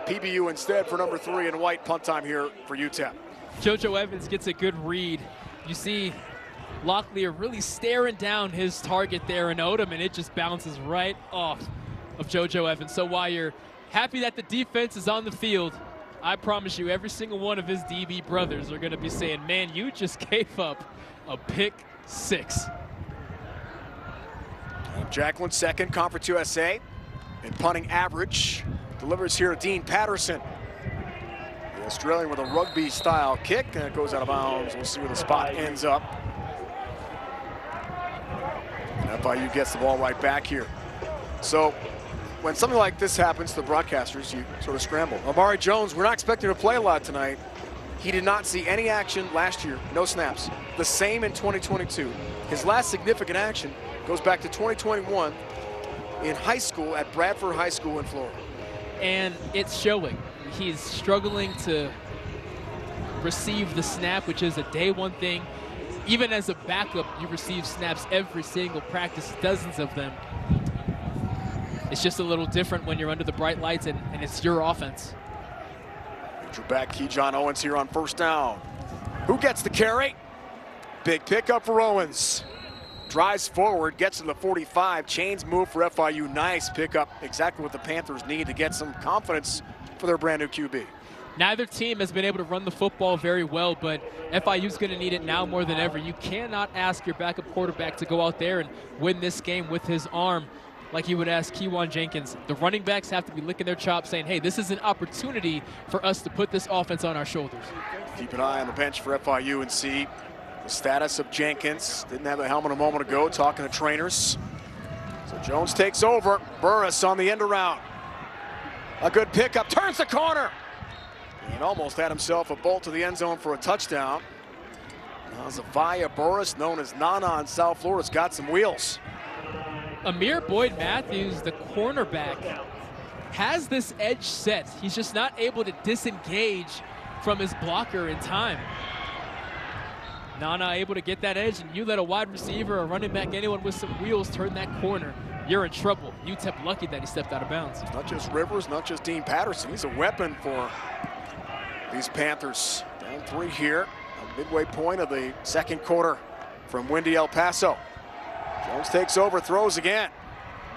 PBU instead for number 3 and white. Punt time here for UTEP. JoJo Evans gets a good read. You see Locklear really staring down his target there in Odom, and it just bounces right off of JoJo Evans. So while you're happy that the defense is on the field, I promise you every single one of his DB brothers are going to be saying, man, you just gave up a pick 6. Jacqueline, second, Conference USA in punting average. Delivers here to Dean Patterson. The Australian with a rugby-style kick, and it goes out of bounds. We'll see where the spot ends up. And FIU gets the ball right back here. So when something like this happens to the broadcasters, you sort of scramble. Amari Jones, we're not expecting to play a lot tonight. He did not see any action last year, no snaps. The same in 2022. His last significant action goes back to 2021 in high school at Bradford High School in Florida. And it's showing. He's struggling to receive the snap, which is a day one thing. Even as a backup, you receive snaps every single practice, dozens of them. It's just a little different when you're under the bright lights and it's your offense. Drew back, Kejon Owens here on first down. Who gets the carry? Big pickup for Owens. drives forward, gets to the 45, chains move for FIU. Nice pickup, exactly what the Panthers need to get some confidence for their brand new QB. Neither team has been able to run the football very well, but FIU's going to need it now more than ever. You cannot ask your backup quarterback to go out there and win this game with his arm like you would ask Kewan Jenkins. The running backs have to be licking their chops saying, hey, this is an opportunity for us to put this offense on our shoulders. Keep an eye on the bench for FIU and see the status of Jenkins. Didn't have a helmet a moment ago, talking to trainers. So Jones takes over. Burris on the end around. A good pickup, turns the corner. And almost had himself a bolt to the end zone for a touchdown. Now Zavia Burris, known as Nana in South Florida, has got some wheels. Amir Boyd-Matthews, the cornerback, has this edge set. He's just not able to disengage from his blocker in time. Nana able to get that edge, and you let a wide receiver, a running back, anyone with some wheels turn that corner, you're in trouble. UTEP lucky that he stepped out of bounds. Not just Rivers, not just Dean Patterson. He's a weapon for these Panthers. Down 3 here, a midway point of the second quarter from windy El Paso. Jones takes over, throws again.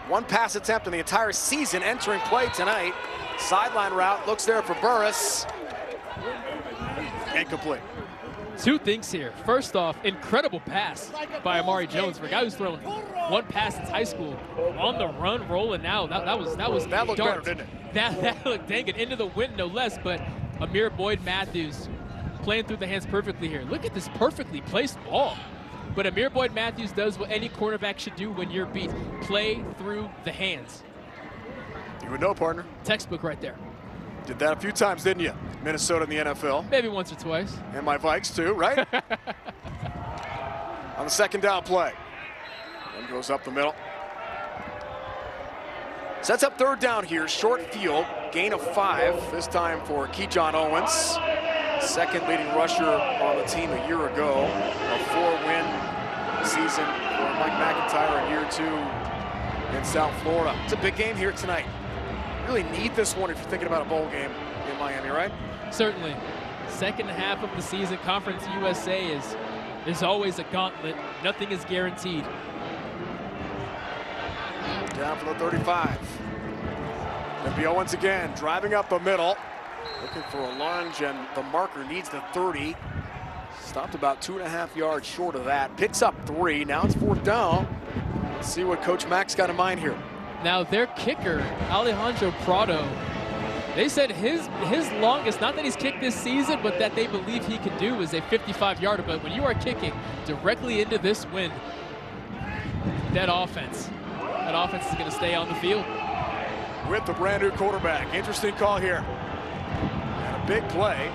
One pass attempt in the entire season entering play tonight. Sideline route, looks there for Burris. Incomplete. 2 things here. First off, incredible pass by Amari Jones for a guy who's thrown 1 pass since high school. On the run, rolling out. That was that looked dark. better, didn't it? That looked dang it, into the wind no less, but Amir Boyd-Matthews playing through the hands perfectly here. Look at this perfectly placed ball. But Amir Boyd-Matthews does what any cornerback should do when you're beat. Play through the hands. You would know, partner. Textbook right there. Did that a few times, didn't you? Minnesota in the NFL. Maybe once or twice. And my Vikes too, right? On the second down play. Then goes up the middle. Sets up third down here, short field, gain of 5, this time for Kejon Owens. Second leading rusher on the team a year ago. A 4-win season for Mike McIntyre in year 2 in South Florida. It's a big game here tonight. Really need this one if you're thinking about a bowl game in Miami, right? Certainly. Second half of the season, Conference USA is always a gauntlet. Nothing is guaranteed. Down for the 35. It'll be Owens again, driving up the middle. Looking for a lunge, and the marker needs the 30. Stopped about 2.5 yards short of that. Picks up 3. Now it's 4th down. Let's see what Coach Mack's got in mind here. Now their kicker, Alejandro Prado, they said his longest, not that he's kicked this season, but that they believe he can do is a 55-yarder. But when you are kicking directly into this wind, that offense is going to stay on the field. With the brand new quarterback. Interesting call here. And a big play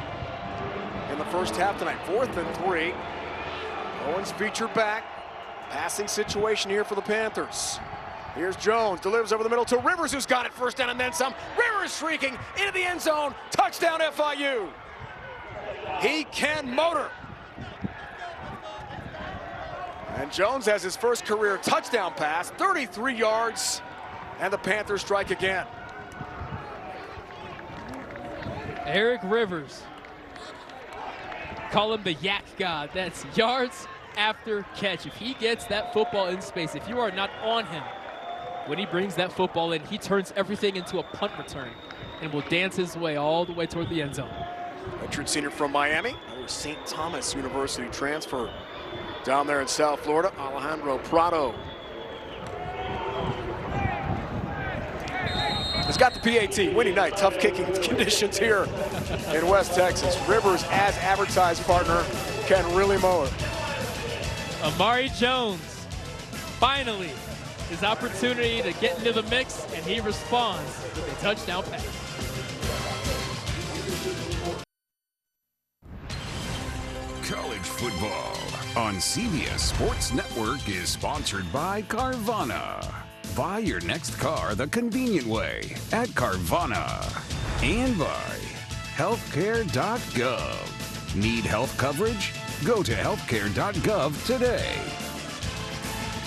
in the first half tonight. 4th and 3. Owens featured back. Passing situation here for the Panthers. Here's Jones, delivers over the middle to Rivers, who's got it, first down and then some. Rivers shrieking into the end zone. Touchdown FIU. He can motor. And Jones has his first career touchdown pass, 33 yards, and the Panthers strike again. Eric Rivers. Call him the yak god. That's yards after catch. If he gets that football in space, if you are not on him, when he brings that football in, he turns everything into a punt return and will dance his way all the way toward the end zone. Veteran senior from Miami, another St. Thomas University transfer down there in South Florida, Alejandro Prado. He's got the PAT, winning night, tough kicking conditions here in West Texas. Rivers, as advertised, partner, can really mow it. Amari Jones, finally, his opportunity to get into the mix, and he responds with a touchdown pass. College football on CBS Sports Network is sponsored by Carvana. Buy your next car the convenient way at Carvana. And by healthcare.gov. Need health coverage? Go to healthcare.gov today.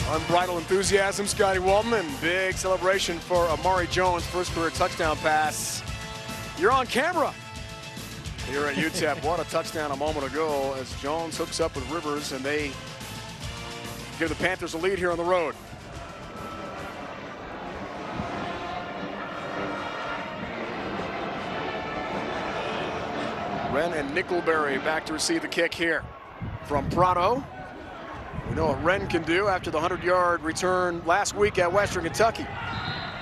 Unbridled enthusiasm, Scotty Walton, and big celebration for Amari Jones' first career touchdown pass. You're on camera here at UTEP. What a touchdown a moment ago as Jones hooks up with Rivers, and they give the Panthers a lead here on the road. Wren and Nickelberry back to receive the kick here from Prado. We know what Wren can do after the 100-yard return last week at Western Kentucky.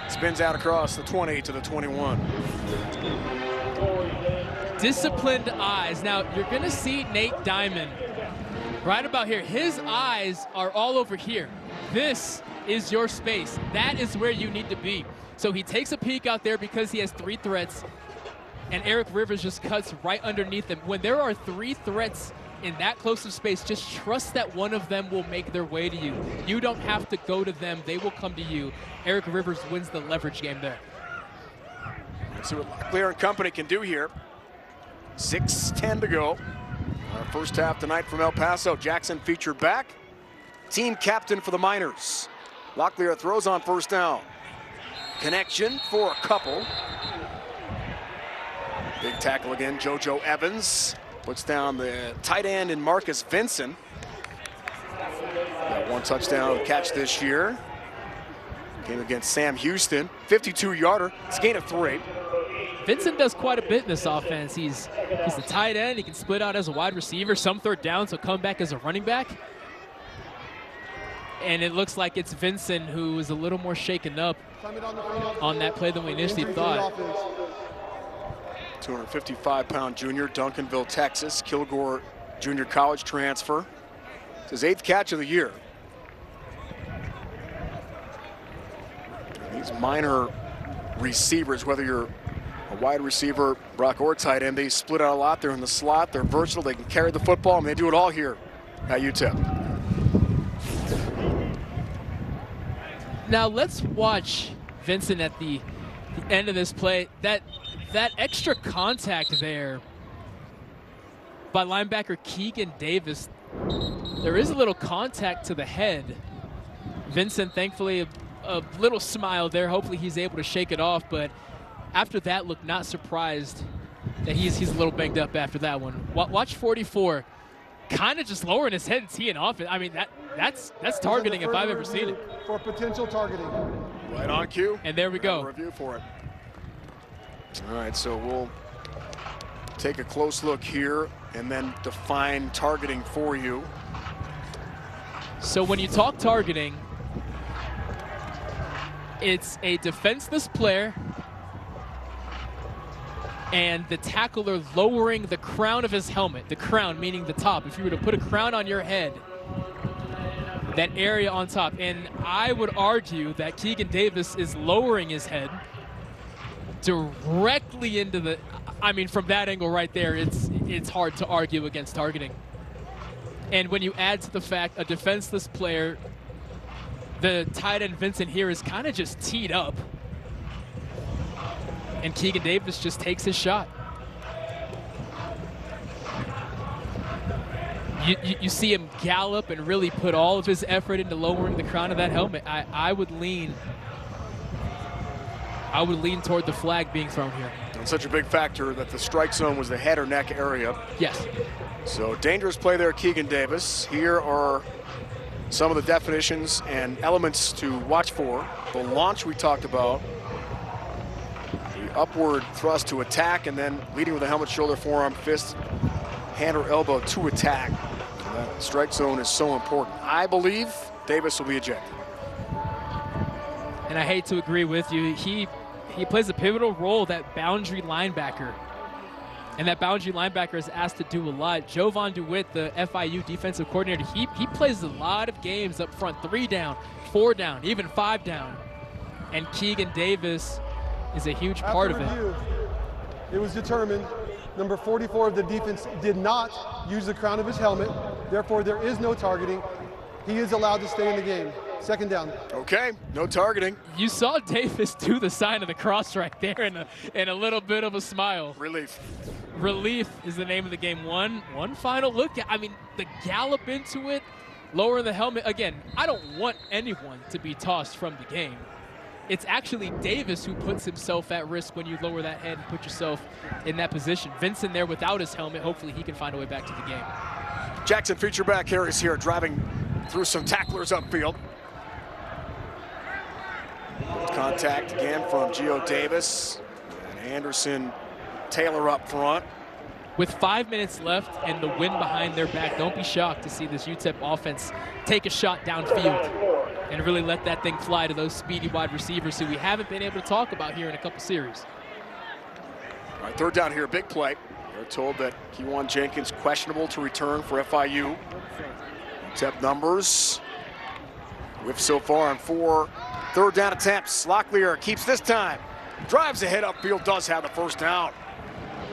Spins out across the 20 to the 21. Disciplined eyes. Now, you're going to see Nate Diamond right about here. His eyes are all over here. This is your space. That is where you need to be. So he takes a peek out there because he has 3 threats, and Eric Rivers just cuts right underneath them. When there are 3 threats in that close of space, just trust that one of them will make their way to you. You don't have to go to them. They will come to you. Eric Rivers wins the leverage game there. Let's see what Locklear and company can do here. 6:10 to go. Our first half tonight from El Paso. Jackson featured back. Team captain for the Miners. Locklear throws on first down. Connection for a couple. Big tackle again, JoJo Evans. Puts down the tight end in Marcus Vinson. Got 1 touchdown catch this year. Came against Sam Houston. 52-yarder. It's a gain of 3. Vincent does quite a bit in this offense. He's the tight end. He can split out as a wide receiver. Some third downs, so come back as a running back. And it looks like it's Vincent who is a little more shaken up on that play than we initially thought. 255-pound junior, Duncanville, Texas. Kilgore junior college transfer. It's his 8th catch of the year. These Miner receivers, whether you're a wide receiver, Brock, or tight end, they split out a lot. They're in the slot. They're versatile. They can carry the football, and they do it all here at UTEP. Now let's watch Vincent at the end of this play. That extra contact there by linebacker Keegan Davis, there is a little contact to the head. Vincent, thankfully, a little smile there. Hopefully he's able to shake it off, but after that, look, not surprised that he's a little banged up after that one. Watch 44 kind of just lowering his head and teeing off it. I mean, that's targeting if I've ever seen it. For potential targeting. Right on cue. And there we go. Review for it. All right, so we'll take a close look here and then define targeting for you. So when you talk targeting, it's a defenseless player and the tackler lowering the crown of his helmet. The crown meaning the top. If you were to put a crown on your head, that area on top. And I would argue that Keegan Davis is lowering his head directly into the, I mean, from that angle right there, it's hard to argue against targeting. And when you add to the fact a defenseless player, the tight end Vincent here is kind of just teed up. And Keegan Davis just takes his shot. You see him gallop and really put all of his effort into lowering the crown of that helmet. I would lean toward the flag being thrown here. And such a big factor that the strike zone was the head or neck area. Yes. So dangerous play there, Keegan Davis. Here are some of the definitions and elements to watch for. The launch we talked about. The upward thrust to attack, and then leading with a helmet, shoulder, forearm, fist, hand or elbow to attack. So that strike zone is so important. I believe Davis will be ejected. And I hate to agree with you. He plays a pivotal role, that boundary linebacker. And that boundary linebacker is asked to do a lot. Jovan DeWitt, the FIU defensive coordinator, he plays a lot of games up front. 3 down, 4 down, even 5 down. And Keegan Davis is a huge part of it. It was determined number 44 of the defense did not use the crown of his helmet. Therefore, there is no targeting. He is allowed to stay in the game. 2nd down. Okay, no targeting. You saw Davis do the sign of the cross right there and a little bit of a smile. Relief. Relief is the name of the game. One final look. I mean, the gallop into it, lowering the helmet. Again, I don't want anyone to be tossed from the game. It's actually Davis who puts himself at risk when you lower that head and put yourself in that position. Vincent there without his helmet. Hopefully he can find a way back to the game. Jackson feature back Harris here driving through some tacklers upfield. Contact again from Gio Davis and Anderson Taylor up front. With 5 minutes left and the wind behind their back, don't be shocked to see this UTEP offense take a shot downfield and really let that thing fly to those speedy wide receivers who we haven't been able to talk about here in a couple series. All right, third down here, big play. They're told that Keywan Jenkins questionable to return for FIU. UTEP numbers with so far on 4 third down attempts. Locklear keeps this time. Drives ahead upfield, does have the first down.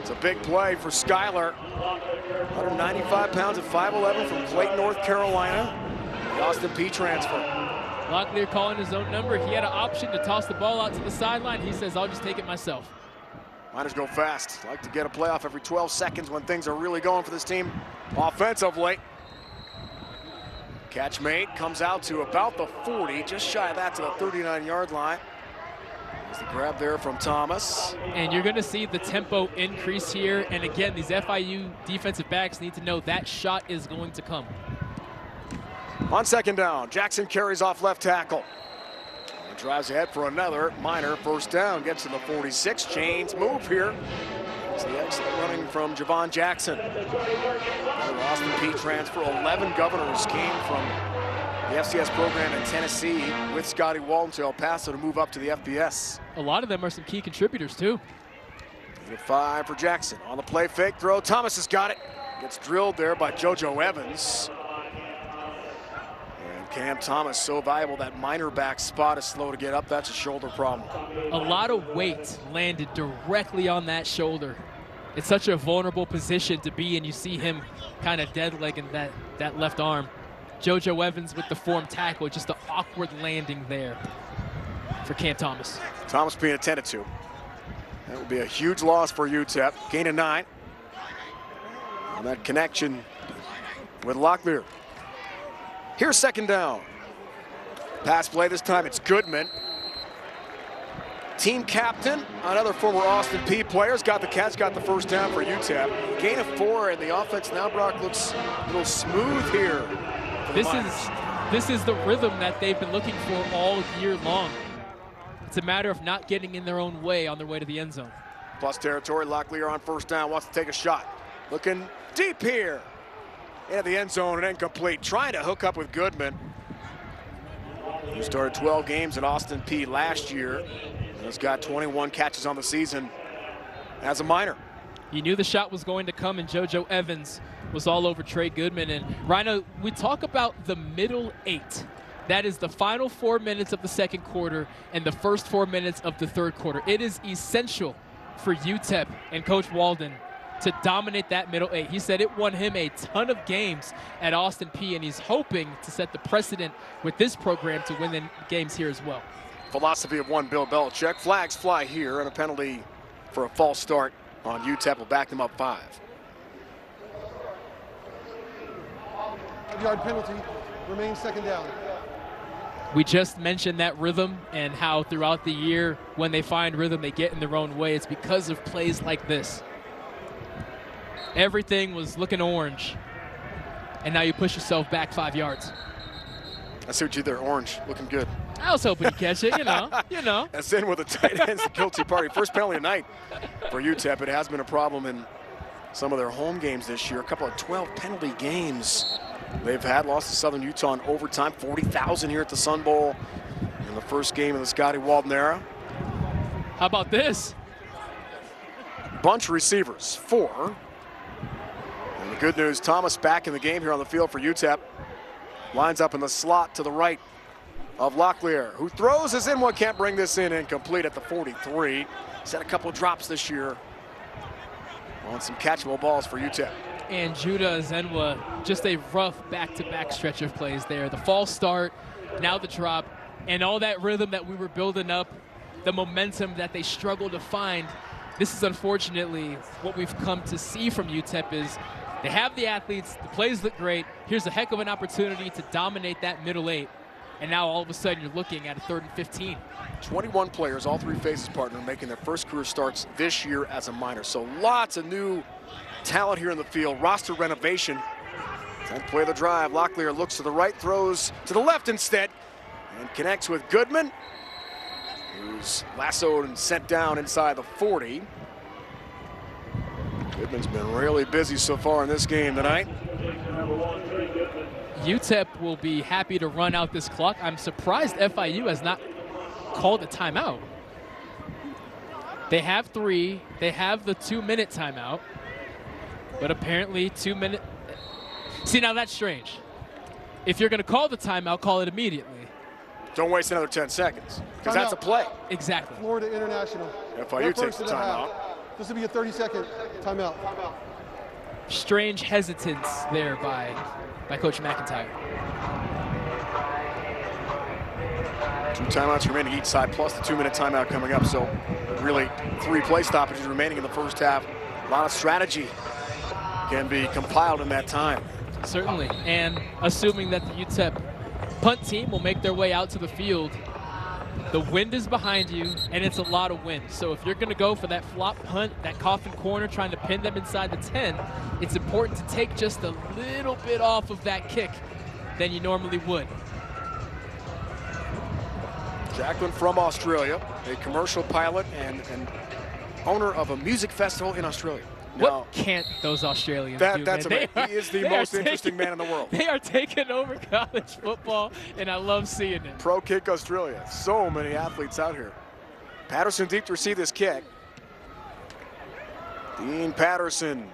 It's a big play for Skyler. 195 pounds at 5'11" from Clayton, North Carolina. The Austin Peay transfer. Locklear calling his own number. He had an option to toss the ball out to the sideline. He says, I'll just take it myself. Miners go fast. Like to get a playoff every 12 seconds when things are really going for this team offensively. Catch made, comes out to about the 40, just shy of that to the 39-yard line. There's the grab there from Thomas. And you're going to see the tempo increase here. And again, these FIU defensive backs need to know that shot is going to come. On second down, Jackson carries off left tackle. And drives ahead for another Miner first down. Gets to the 46. Chains move here. It's the excellent running from Javon Jackson. Another Austin Peay transfer. 11 governors came from the FCS program in Tennessee with Scotty Walton to El Paso to move up to the FBS. A lot of them are some key contributors too. 5 for Jackson. On the play fake throw, Thomas has got it. Gets drilled there by JoJo Evans. And Cam Thomas, so valuable. That minor back spot is slow to get up. That's a shoulder problem. A lot of weight landed directly on that shoulder. It's such a vulnerable position to be in. You see him kind of dead legging that left arm. JoJo Evans with the form tackle, just an awkward landing there for Cam Thomas. Thomas being attended to. That would be a huge loss for UTEP. Gain of 9. On that connection with Locklear. Here's second down. Pass play, this time it's Goodman. Team captain, another former Austin Peay player, got the catch, got the first down for UTEP. Gain of 4, and the offense now, Brock, looks a little smooth here. This is the rhythm that they've been looking for all year long. It's a matter of not getting in their own way on their way to the end zone. Plus territory, Locklear on first down, wants to take a shot. Looking deep here. Into the end zone and incomplete. Trying to hook up with Goodman, who started 12 games at Austin Peay last year. And has got 21 catches on the season as a minor. You knew the shot was going to come, and JoJo Evans was all over Trey Goodman. And Rhino, we talk about the middle 8. That is the final 4 minutes of the second quarter and the first 4 minutes of the third quarter. It is essential for UTEP and Coach Walden to dominate that middle 8. He said it won him a ton of games at Austin Peay, and he's hoping to set the precedent with this program to win the games here as well. Philosophy of one, Bill Belichick. Flags fly here, and a penalty for a false start on UTEP will back them up 5. 5-yard penalty, remains second down. We just mentioned that rhythm and how throughout the year when they find rhythm, they get in their own way. It's because of plays like this. Everything was looking orange, and now you push yourself back 5 yards. I see what you did there, orange, looking good. I was hoping to catch it, you know. That's in with the tight ends, the guilty party. First penalty of the night for UTEP. It has been a problem in some of their home games this year. A couple of 12 penalty games they've had. Lost to Southern Utah in overtime. 40,000 here at the Sun Bowl in the first game of the Scotty Walden era. How about this? Bunch receivers, 4. And the good news, Thomas back in the game here on the field for UTEP. Lines up in the slot to the right of Locklear, who throws as in one, can't bring this in, incomplete at the 43. He's had a couple of drops this year on some catchable balls for UTEP. And Judah Zenwa, just a rough back-to-back stretch of plays there. The false start, now the drop, and all that rhythm that we were building up, the momentum that they struggle to find. This is unfortunately what we've come to see from UTEP is they have the athletes, the plays look great. Here's a heck of an opportunity to dominate that middle 8. And now all of a sudden you're looking at a 3rd and 15. 21 players, all 3 phases partner, making their first career starts this year as a minor. So lots of new talent here in the field. Roster renovation 10th play of the drive. Locklear looks to the right, throws to the left instead, and connects with Goodman, who's lassoed and sent down inside the 40. Goodman's been really busy so far in this game tonight. UTEP will be happy to run out this clock. I'm surprised FIU has not called a timeout. They have 3. They have the 2-minute timeout. But apparently 2-minute. See, now that's strange. If you're going to call the timeout, call it immediately. Don't waste another 10 seconds, because that's a play. Exactly. Florida International. FIU takes the timeout. This will be a 30-second timeout. Strange hesitance there by Coach McIntyre. 2 timeouts remaining each side, plus the 2-minute timeout coming up. So really 3 play stoppages remaining in the first half. A lot of strategy can be compiled in that time. Certainly, and assuming that the UTEP punt team will make their way out to the field, the wind is behind you, and it's a lot of wind. So if you're going to go for that flop punt, that coffin corner, trying to pin them inside the 10, it's important to take just a little bit off of that kick than you normally would. Jacqueline from Australia, a commercial pilot and owner of a music festival in Australia. What can't those Australians do? That's amazing. He is the most interesting man in the world. They are taking over college football, and I love seeing it. Pro Kick Australia. So many athletes out here. Patterson deep to receive this kick. Dean Patterson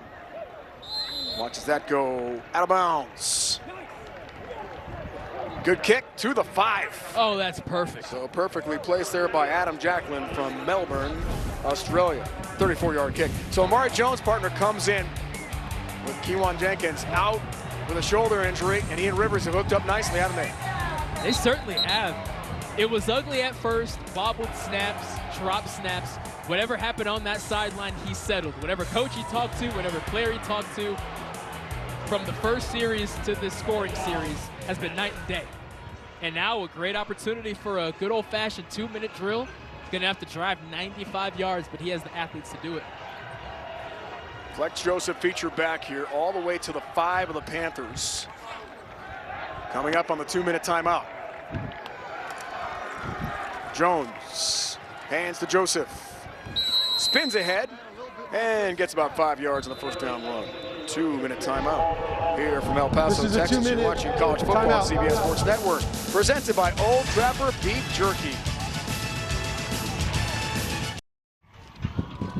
watches that go out of bounds. Good kick to the 5. Oh, that's perfect. So perfectly placed there by Adam Jacqueline from Melbourne, Australia. 34-yard kick. So Amari Jones' partner comes in with Keewan Jenkins out with a shoulder injury, and Ian Rivers have hooked up nicely, haven't they? They certainly have. It was ugly at first, bobbled snaps, drop snaps. Whatever happened on that sideline, he settled. Whatever coach he talked to, whatever player he talked to, from the first series to this scoring series has been night and day. And now a great opportunity for a good old-fashioned 2-minute drill. He's going to have to drive 95 yards, but he has the athletes to do it. Flex Joseph featured back here all the way to the 5 of the Panthers. Coming up on the 2-minute timeout. Jones hands to Joseph. Spins ahead and gets about 5 yards on the first down run. 2-minute timeout here from El Paso, Texas. You're watching college football on CBS Sports Network. Presented by Old Trapper Beef Jerky.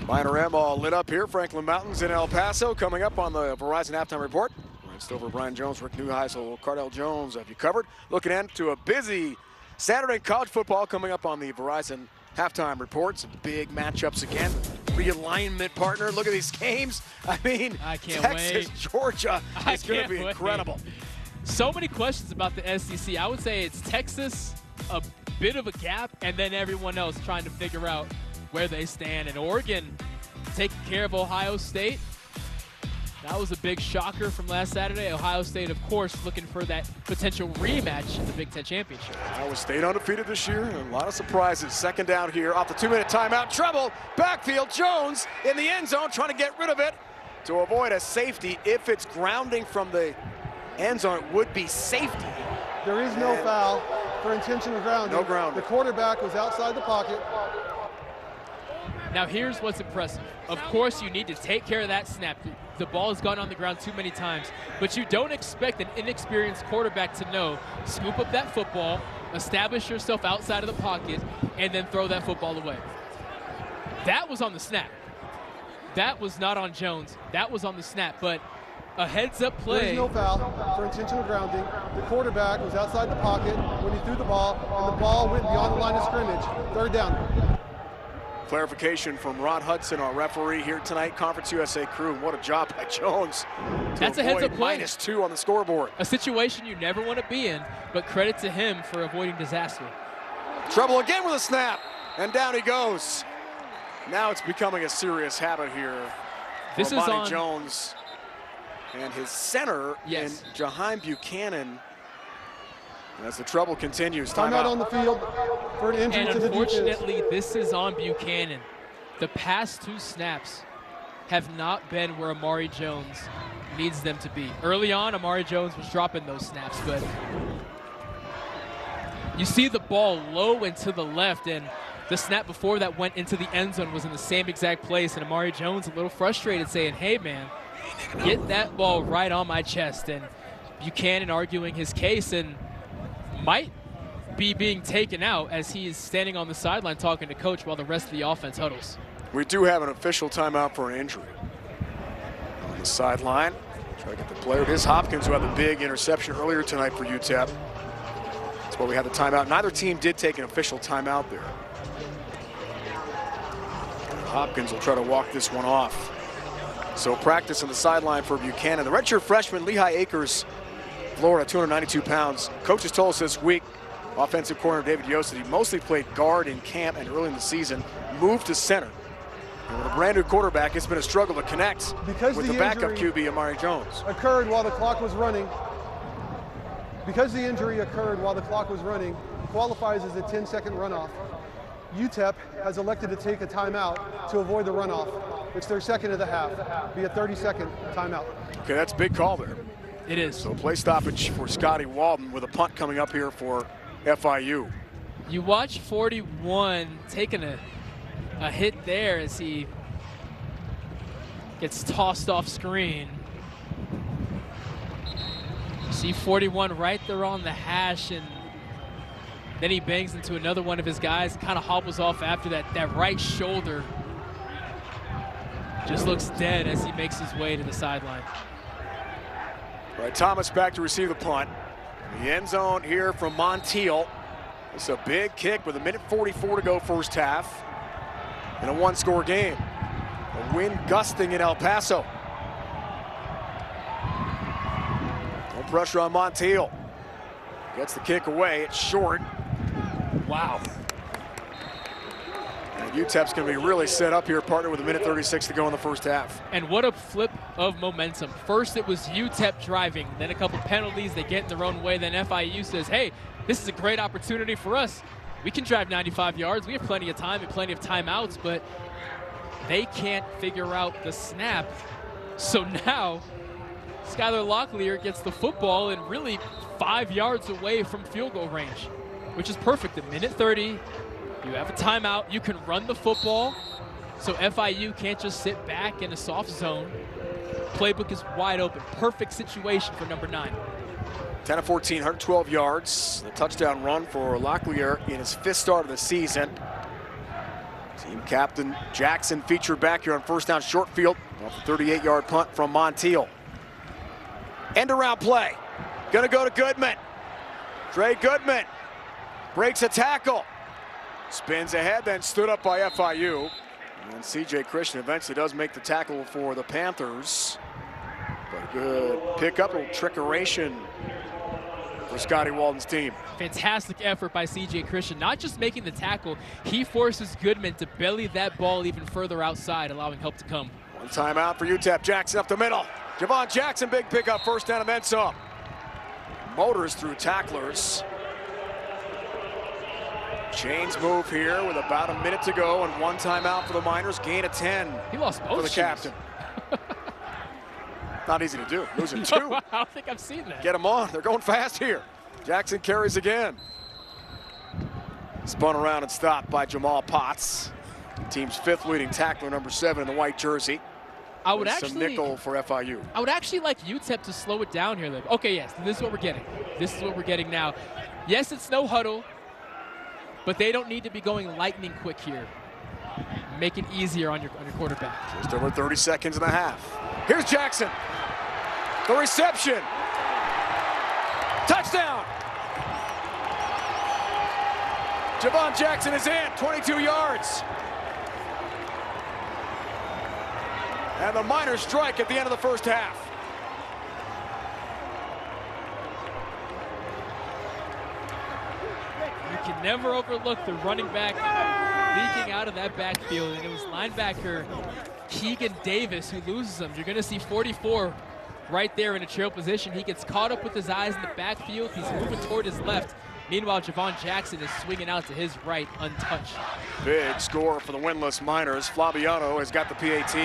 Minor M all lit up here. Franklin Mountains in El Paso. Coming up on the Verizon Halftime Report. Ryan Stover, Brian Jones, Rick Neuheisel, Cardell Jones have you covered. Looking into a busy Saturday college football coming up on the Verizon Halftime Report. Some big matchups again. Realignment partner. Look at these games. I mean, I can't Texas, wait. Georgia is going to be incredible. So many questions about the SEC. I would say it's Texas, a bit of a gap, and then everyone else trying to figure out where they stand. And Oregon taking care of Ohio State. That was a big shocker from last Saturday. Ohio State, of course, looking for that potential rematch in the Big Ten Championship. Iowa State undefeated this year. A lot of surprises. Second down here off the 2-minute timeout. Trouble. Backfield. Jones in the end zone trying to get rid of it to avoid a safety. If it's grounding from the end zone, it would be safety. There is no foul for intentional grounding. No grounding. The quarterback was outside the pocket. Now here's what's impressive. Of course you need to take care of that snap. The ball has gone on the ground too many times, but you don't expect an inexperienced quarterback to know, scoop up that football, establish yourself outside of the pocket, and then throw that football away. That was on the snap. That was not on Jones. That was on the snap, but a heads-up play. There is no foul for intentional grounding. The quarterback was outside the pocket when he threw the ball, and the ball went beyond the line of scrimmage. Third down. Clarification from Rod Hudson, our referee here tonight. Conference USA crew. What a job by Jones. That's a heads-up play. -2 on the scoreboard. A situation you never want to be in, but credit to him for avoiding disaster. Trouble again with a snap, and down he goes. Now it's becoming a serious habit here. This is on Jones and his center in Jaheim Buchanan. As the trouble continues. Timeout on the field for an injury to the defense. And unfortunately, this is on Buchanan. The past 2 snaps have not been where Amari Jones needs them to be. Early on, Amari Jones was dropping those snaps, but you see the ball low and to the left, and the snap before that went into the end zone was in the same exact place, and Amari Jones a little frustrated saying, hey man, get that ball right on my chest. And Buchanan arguing his case and might be being taken out as he is standing on the sideline talking to coach while the rest of the offense huddles. We do have an official timeout for an injury. On the sideline, try to get the player. It is Hopkins who had the big interception earlier tonight for UTEP. That's why we had the timeout. Neither team did take an official timeout there. Hopkins will try to walk this one off. So practice on the sideline for Buchanan. The redshirt freshman, Lehigh Acres, Florida, 292 pounds. Coaches told us this week, offensive corner David Yost, he mostly played guard in camp and early in the season, moved to center. And with a brand new quarterback, it's been a struggle to connect with the backup QB, Amari Jones. Occurred while the clock was running. Because the injury occurred while the clock was running, qualifies as a 10-second runoff. UTEP has elected to take a timeout to avoid the runoff. It's their second of the half, be a 30-second timeout. Okay, that's a big call there. It is. So play stoppage for Scotty Walden with a punt coming up here for FIU. You watch 41 taking a hit there as he gets tossed off screen. See 41 right there on the hash, and then he bangs into another one of his guys, kind of hobbles off after that. That right shoulder just looks dead as he makes his way to the sideline. All right, Thomas back to receive the punt. The end zone here from Montiel. It's a big kick with 1:44 to go first half in a one-score game. A wind gusting in El Paso. No pressure on Montiel. Gets the kick away. It's short. Wow. And UTEP's going to be really set up here, partner with 1:36 to go in the first half. And what a flip of momentum. First it was UTEP driving, then a couple penalties, they get in their own way, then FIU says, hey, this is a great opportunity for us. We can drive 95 yards, we have plenty of time and plenty of timeouts, but they can't figure out the snap. So now, Skylar Locklear gets the football and really 5 yards away from field goal range, which is perfect. A 1:30, you have a timeout, you can run the football, so FIU can't just sit back in a soft zone. Playbook is wide open. Perfect situation for number 9. 10 of 14, 112 yards. The touchdown run for Locklear in his 5th start of the season. Team captain Jackson featured back here on first down short field off the 38-yard punt from Montiel. End around play. Gonna go to Goodman. Trey Goodman breaks a tackle. Spins ahead, then stood up by FIU. And CJ Christian eventually does make the tackle for the Panthers. But a good pickup, a little trickeration for Scotty Walden's team. Fantastic effort by CJ Christian. Not just making the tackle, he forces Goodman to belly that ball even further outside, allowing help to come. One timeout for UTEP. Jackson up the middle. Javon Jackson, big pickup, first down and then some. Motors through tacklers. Chains move here with about a minute to go and one timeout for the Miners. Gain of 10. He lost both for the shoes. captain. Not easy to do. Losing 2. I don't think I've seen that. Get them on. They're going fast here. Jackson carries again. Spun around and stopped by Jamal Potts. Team's 5th leading tackler, number 7 in the white jersey. I would some nickel for FIU. I would actually like UTEP to slow it down here. Okay, yes, this is what we're getting. This is what we're getting now. Yes, it's no huddle, but they don't need to be going lightning quick here. Make it easier on your quarterback. Just over 30 seconds and a half. Here's Jackson. The reception. Touchdown. Javon Jackson is in, 22 yards. And the Miners strike at the end of the first half. You can never overlook the running back leaking out of that backfield, and it was linebacker Keegan Davis who loses him. You're going to see 44 right there in a trail position. He gets caught up with his eyes in the backfield. He's moving toward his left. Meanwhile, Javon Jackson is swinging out to his right, untouched. Big score for the winless Miners. Flabiano has got the PAT.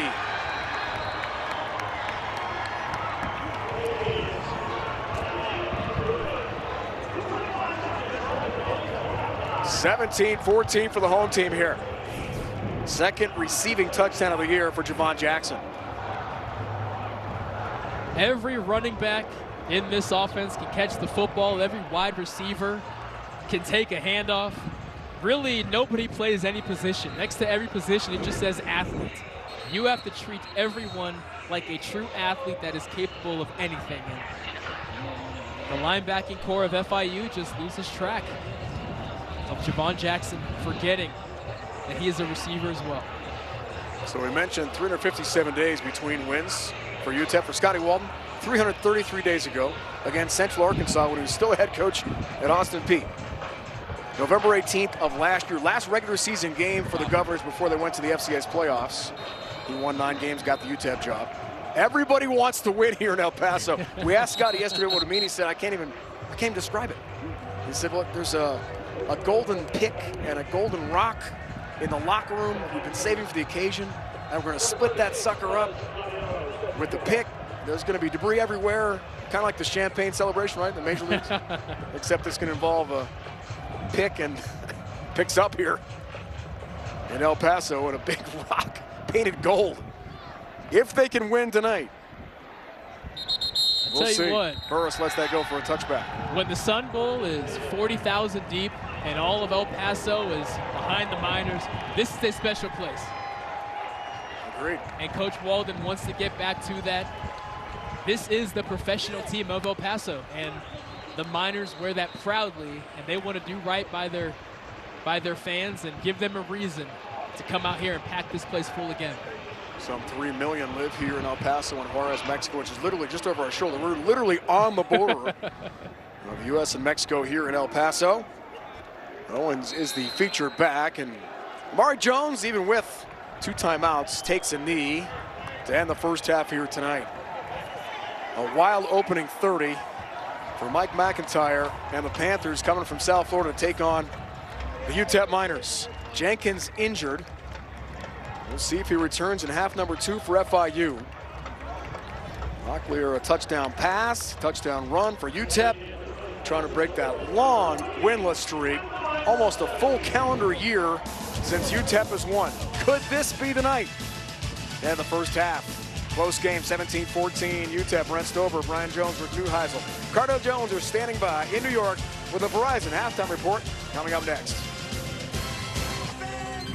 17-14 for the home team here. Second receiving touchdown of the year for Javon Jackson. Every running back in this offense can catch the football. Every wide receiver can take a handoff. Really, nobody plays any position. Next to every position, it just says athlete. You have to treat everyone like a true athlete that is capable of anything. And the linebacking core of FIU just loses track of Javon Jackson, forgetting that he is a receiver as well. So we mentioned 357 days between wins for UTEP. For Scotty Walton, 333 days ago against Central Arkansas when he was still a head coach at Austin Peay. November 18th of last year, last regular season game for the Governors before they went to the FCS playoffs. He won 9 games, got the UTEP job. Everybody wants to win here in El Paso. We asked Scotty yesterday what it means. He said, I can't describe it. He said, look, there's a golden pick and a golden rock in the locker room we've been saving for the occasion, and we're going to split that sucker up with the pick. There's going to be debris everywhere, kind of like the champagne celebration, right, in the major leagues, except it's going to involve a pick and picks up here in El Paso and a big rock painted gold. If they can win tonight, we'll see. Burris lets that go for a touchback. When the Sun Bowl is 40,000 deep and all of El Paso is behind the Miners, this is a special place. Agreed. And Coach Walden wants to get back to that. This is the professional team of El Paso, and the Miners wear that proudly, and they want to do right by their fans and give them a reason to come out here and pack this place full again. Some 3 million live here in El Paso and Juarez, Mexico, which is literally just over our shoulder. We're literally on the border of the U.S. and Mexico here in El Paso. Owens is the feature back, and Amari Jones, even with 2 timeouts, takes a knee to end the first half here tonight. A wild opening 30 for Mike McIntyre and the Panthers coming from South Florida to take on the UTEP Miners. Jenkins injured. We'll see if he returns in half number 2 for FIU. Locklear a touchdown pass, touchdown run for UTEP. Trying to break that long winless streak. Almost a full calendar year since UTEP has won. Could this be the night? And the first half. Close game, 17-14. UTEP, Brent Stover, Brian Jones, Rick Neuheisel. Cardell Jones are standing by in New York with a Verizon halftime report coming up next.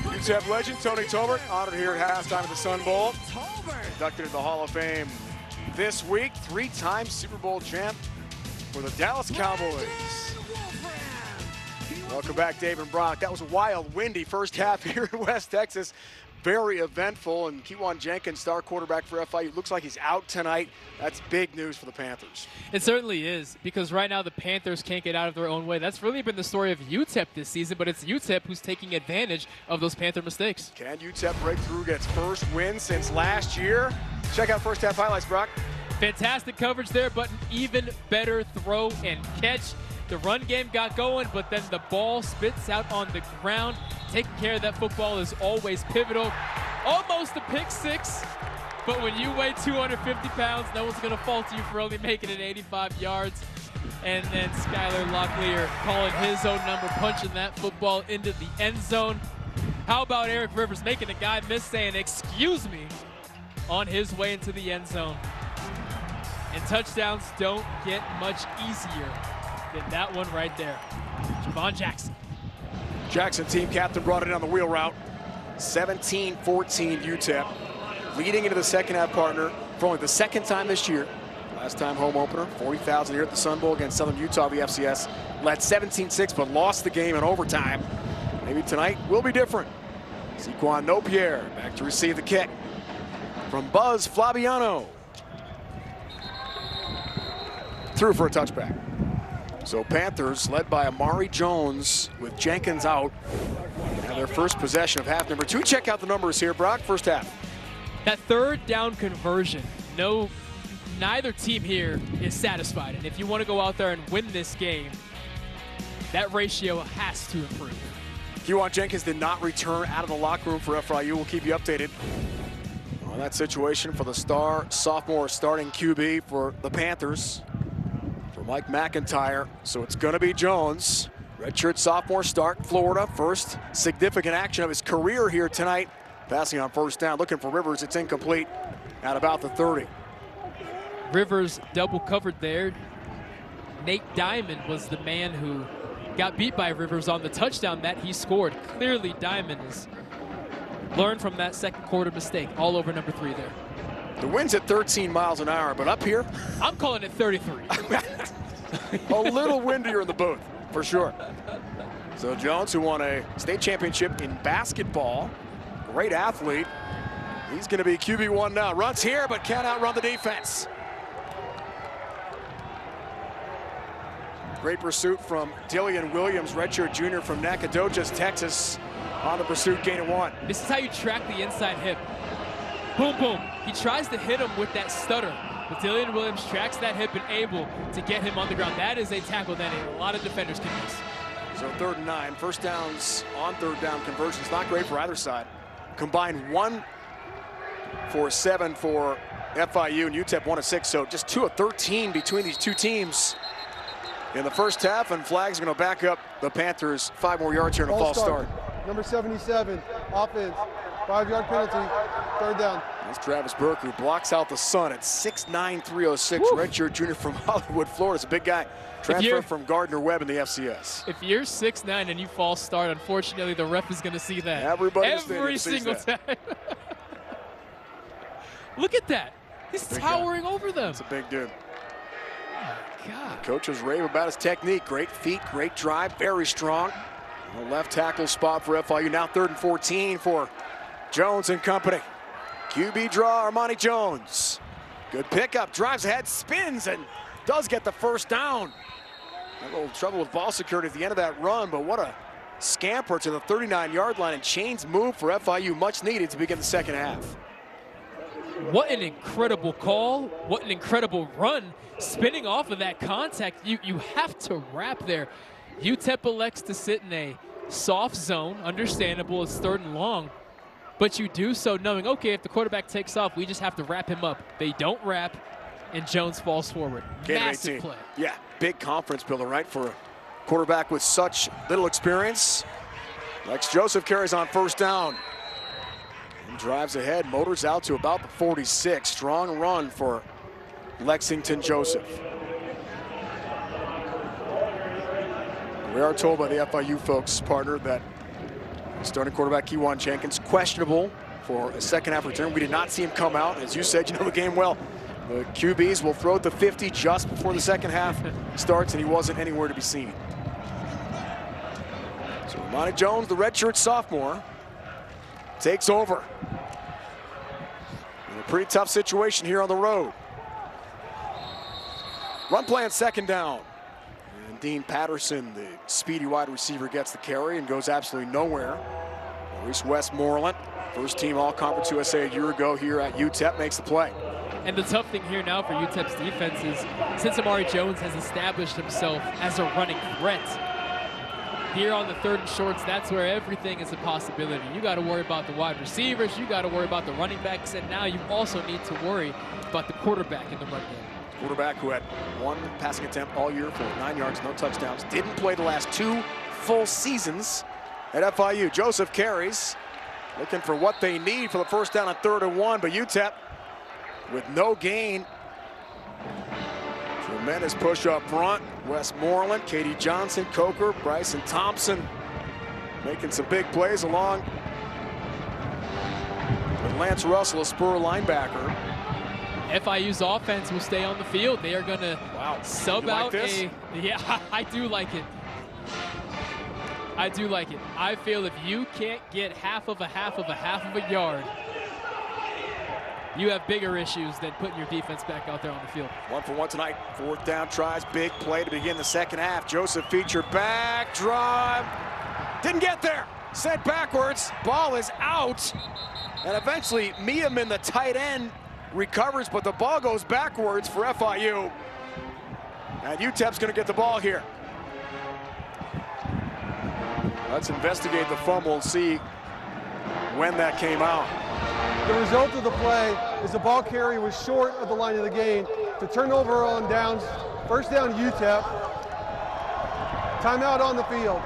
UTEP legend Tony Tolbert honored here at halftime of the Sun Bowl. Inducted into the Hall of Fame this week. 3-time Super Bowl champ for the Dallas Cowboys. Welcome back, Dave and Brock. That was a wild, windy first half here in West Texas. Very eventful, and Kewan Jenkins, star quarterback for FIU, looks like he's out tonight. That's big news for the Panthers. It certainly is, because right now the Panthers can't get out of their own way. That's really been the story of UTEP this season, but it's UTEP who's taking advantage of those Panther mistakes. Can UTEP break through, get its first win since last year? Check out first half highlights, Brock. Fantastic coverage there, but an even better throw and catch. The run game got going, but then the ball spits out on the ground. Taking care of that football is always pivotal. Almost a pick 6, but when you weigh 250 pounds, no one's going to fault you for only making it 85 yards. And then Skylar Locklear calling his own number, punching that football into the end zone. How about Eric Rivers making a guy miss, saying, "Excuse me," on his way into the end zone. And touchdowns don't get much easier than that one right there. Javon Jackson. Jackson, team captain, brought it on the wheel route. 17-14 UTEP. Leading into the second half, partner, for only the second time this year. Last time home opener, 40,000 here at the Sun Bowl against Southern Utah, the FCS. Led 17-6, but lost the game in overtime. Maybe tonight will be different. Sequan Nopierre back to receive the kick from Buzz Flabiano. Through for a touchback. So Panthers, led by Amari Jones with Jenkins out, have their first possession of half number 2. Check out the numbers here, Brock, first half. That third down conversion, neither team here is satisfied. And if you want to go out there and win this game, that ratio has to improve. Kewan Jenkins did not return out of the locker room for FIU. We'll keep you updated on that situation for the star sophomore starting QB for the Panthers. For Mike McIntyre, so it's going to be Jones. Redshirt sophomore start, Florida. First significant action of his career here tonight. Passing on first down, looking for Rivers. It's incomplete at about the 30. Rivers double covered there. Nate Diamond was the man who got beat by Rivers on the touchdown that he scored. Clearly, Diamond has learned from that second quarter mistake all over number 3 there. The wind's at 13 miles an hour, but up here, I'm calling it 33. a little windier in the booth, for sure. So Jones, who won a state championship in basketball, great athlete. He's going to be QB1 now. Runs here, but can't outrun the defense. Great pursuit from Dillian Williams, redshirt junior from Nacogdoches, Texas. On the pursuit, gain of 1. This is how you track the inside hip. Boom, boom. He tries to hit him with that stutter, but Dillian Williams tracks that hip and able to get him on the ground. That is a tackle that a lot of defenders can miss. So 3rd and 9. First downs on 3rd down conversions. Not great for either side. Combined 1 for 7 for FIU, and UTEP 1 of 6. So just 2 of 13 between these two teams in the first half, and Flag's going to back up the Panthers 5 more yards here in a false start. Number 77, offense, 5-yard penalty, 3rd down. That's Travis Burke, who blocks out the sun at 6'9", 306, redshirt junior from Hollywood, Florida. It's a big guy. Transfer from Gardner-Webb in the FCS. If you're 6'9" and you false start, unfortunately, the ref is going to see that. Every single time. Look at that. He's towering over them. It's a big dude. Oh, God. Coaches rave about his technique. Great feet, great drive, very strong. The left tackle spot for FIU. Now 3rd and 14 for Jones and company. QB draw, Armani Jones. Good pickup, drives ahead, spins, and does get the first down. A little trouble with ball security at the end of that run, but what a scamper to the 39-yard line, and chains move for FIU, much needed to begin the second half. What an incredible call. What an incredible run. Spinning off of that contact, you have to wrap there. UTEP elects to sit in a soft zone. Understandable, it's 3rd and long. But you do so knowing, okay, if the quarterback takes off, we just have to wrap him up. They don't wrap, and Jones falls forward. Massive play. Yeah, big confidence builder, right, for a quarterback with such little experience. Lex Joseph carries on first down. And drives ahead, motors out to about the 46. Strong run for Lexington Joseph. We are told by the FIU folks, partner, that starting quarterback Kewan Jenkins questionable for a second half return. We did not see him come out. As you said, you know the game well. The QBs will throw at the 50 just before the second half starts, and he wasn't anywhere to be seen. So Armani Jones, the redshirt sophomore, takes over. In a pretty tough situation here on the road. Run play on 2nd down. And Dean Patterson, the speedy wide receiver, gets the carry and goes absolutely nowhere. Maurice Westmoreland, first team All-Conference USA a year ago here at UTEP, makes the play. And the tough thing here now for UTEP's defense is, since Amari Jones has established himself as a running threat, here on the 3rd and shorts, that's where everything is a possibility. You got to worry about the wide receivers, you got to worry about the running backs, and now you also need to worry about the quarterback in the run game. Quarterback who had 1 passing attempt all year for 9 yards, no touchdowns. Didn't play the last 2 full seasons at FIU. Joseph carries, looking for what they need for the first down on 3rd and 1, but UTEP with no gain. Tremendous push up front. Westmoreland, Katie Johnson, Coker, Bryson Thompson making some big plays along with Lance Russell, a Spur linebacker. FIU's offense will stay on the field. They are going to sub out this? Yeah, I do like it. I do like it. I feel if you can't get half of a yard, you have bigger issues than putting your defense back out there on the field. 1 for 1 tonight. 4th down tries, big play to begin the second half. Joseph feature back, drive. Didn't get there. Sent backwards. Ball is out. And eventually, Meehan, the tight end, recovers, but the ball goes backwards for FIU. And UTEP's going to get the ball here. Let's investigate the fumble and see when that came out. The result of the play is the ball carrier was short of the line of the gain to turn over on downs. First down UTEP. Timeout on the field.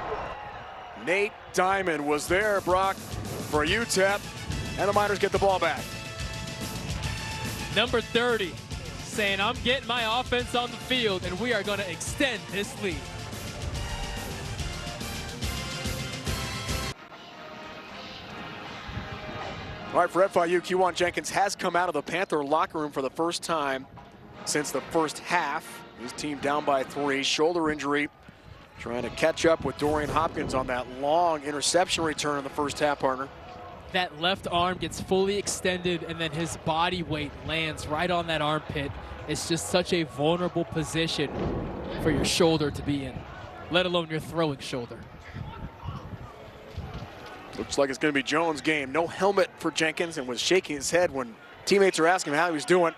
Nate Diamond was there, Brock, for UTEP, and the Miners get the ball back. Number 30 saying, I'm getting my offense on the field, and we are going to extend this lead. All right, for FIU, Q1 Jenkins has come out of the Panther locker room for the first time since the first half. His team down by 3, shoulder injury. Trying to catch up with Dorian Hopkins on that long interception return in the first half, partner. That left arm gets fully extended, and then his body weight lands right on that armpit. It's just such a vulnerable position for your shoulder to be in, let alone your throwing shoulder. Looks like it's going to be Jones' game. No helmet for Jenkins, and was shaking his head when teammates are asking him how he was doing.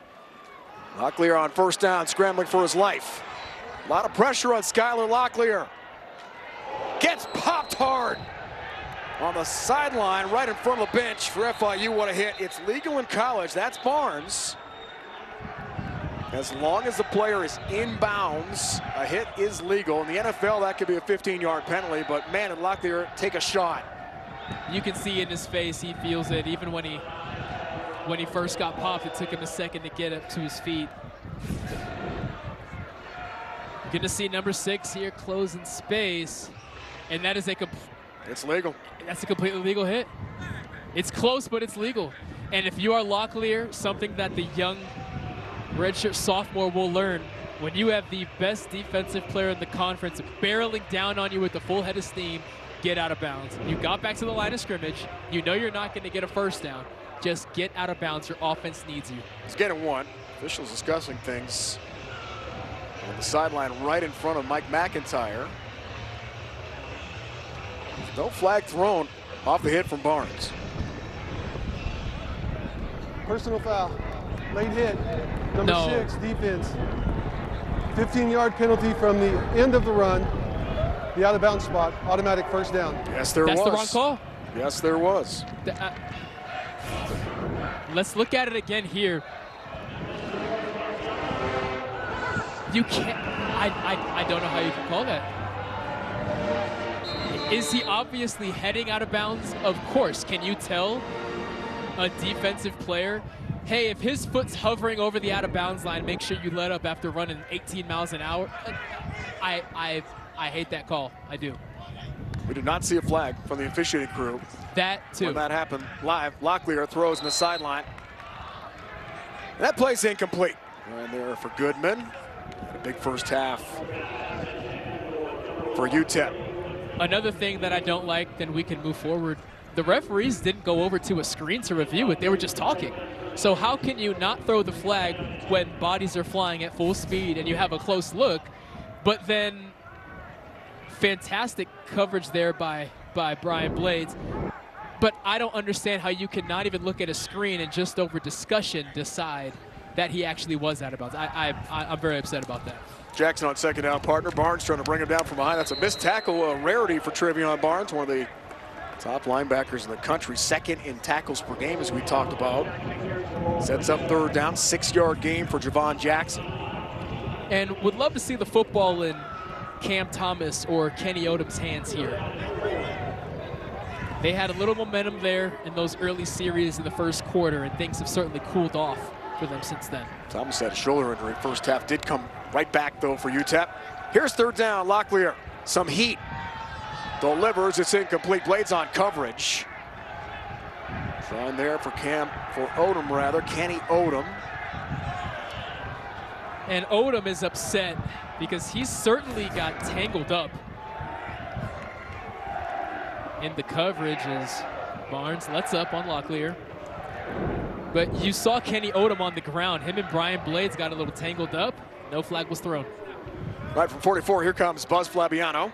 Locklear on first down, scrambling for his life. A lot of pressure on Skylar Locklear. Gets popped hard on the sideline right in front of the bench for FIU. What a hit. It's legal in college. That's Barnes. As long as the player is inbounds, a hit is legal. In the NFL, that could be a 15-yard penalty, but man, did Locklear take a shot. You can see in his face he feels it. Even when he first got popped, it took him a second to get up to his feet. You're going to see number 6 here closing space, and that is it's legal. That's a completely legal hit. It's close, but it's legal. And if you are Locklear, something that the young redshirt sophomore will learn, when you have the best defensive player in the conference barreling down on you with a full head of steam, get out of bounds. You got back to the line of scrimmage. You know you're not going to get a first down. Just get out of bounds. Your offense needs you. He's getting one. Officials discussing things on the sideline right in front of Mike McIntyre. No flag thrown off the hit from Barnes. Personal foul. Late hit. Number 6, defense. 15-yard penalty from the end of the run. The out-of-bounds spot, automatic first down. Yes, there was. That's the wrong call? Yes, there was. Let's look at it again here. You can't, I don't know how you can call that. Is he obviously heading out of bounds? Of course. Can you tell a defensive player, hey, if his foot's hovering over the out-of-bounds line, make sure you let up after running 18 miles an hour? I hate that call. I do. We did not see a flag from the officiating crew. That too. When that happened live, Locklear throws in the sideline. And that play's incomplete. And there for Goodman. A big first half for UTEP. Another thing that I don't like, then we can move forward. The referees didn't go over to a screen to review it. They were just talking. So how can you not throw the flag when bodies are flying at full speed and you have a close look, but then fantastic coverage there by Brian Blades. But I don't understand how you can not even look at a screen and just over discussion decide that he actually was out of bounds. I'm very upset about that. Jackson on second down, partner. Barnes trying to bring him down from behind. That's a missed tackle, a rarity for Trevion Barnes, one of the top linebackers in the country, second in tackles per game, as we talked about. Sets up third down, 6-yard gain for Javon Jackson. And would love to see the football in Cam Thomas or Kenny Odom's hands here. They had a little momentum there in those early series in the first quarter, and things have certainly cooled off for them since then. Thomas had a shoulder injury. First half did come right back, though, for UTEP. Here's third down, Locklear. Some heat. Delivers, it's incomplete. Blades on coverage. Trying there for Odom, rather. Kenny Odom. And Odom is upset because he's certainly got tangled up in the coverage as Barnes lets up on Locklear. But you saw Kenny Odom on the ground. Him and Brian Blades got a little tangled up. No flag was thrown. Right from 44, here comes Buzz Flabiano.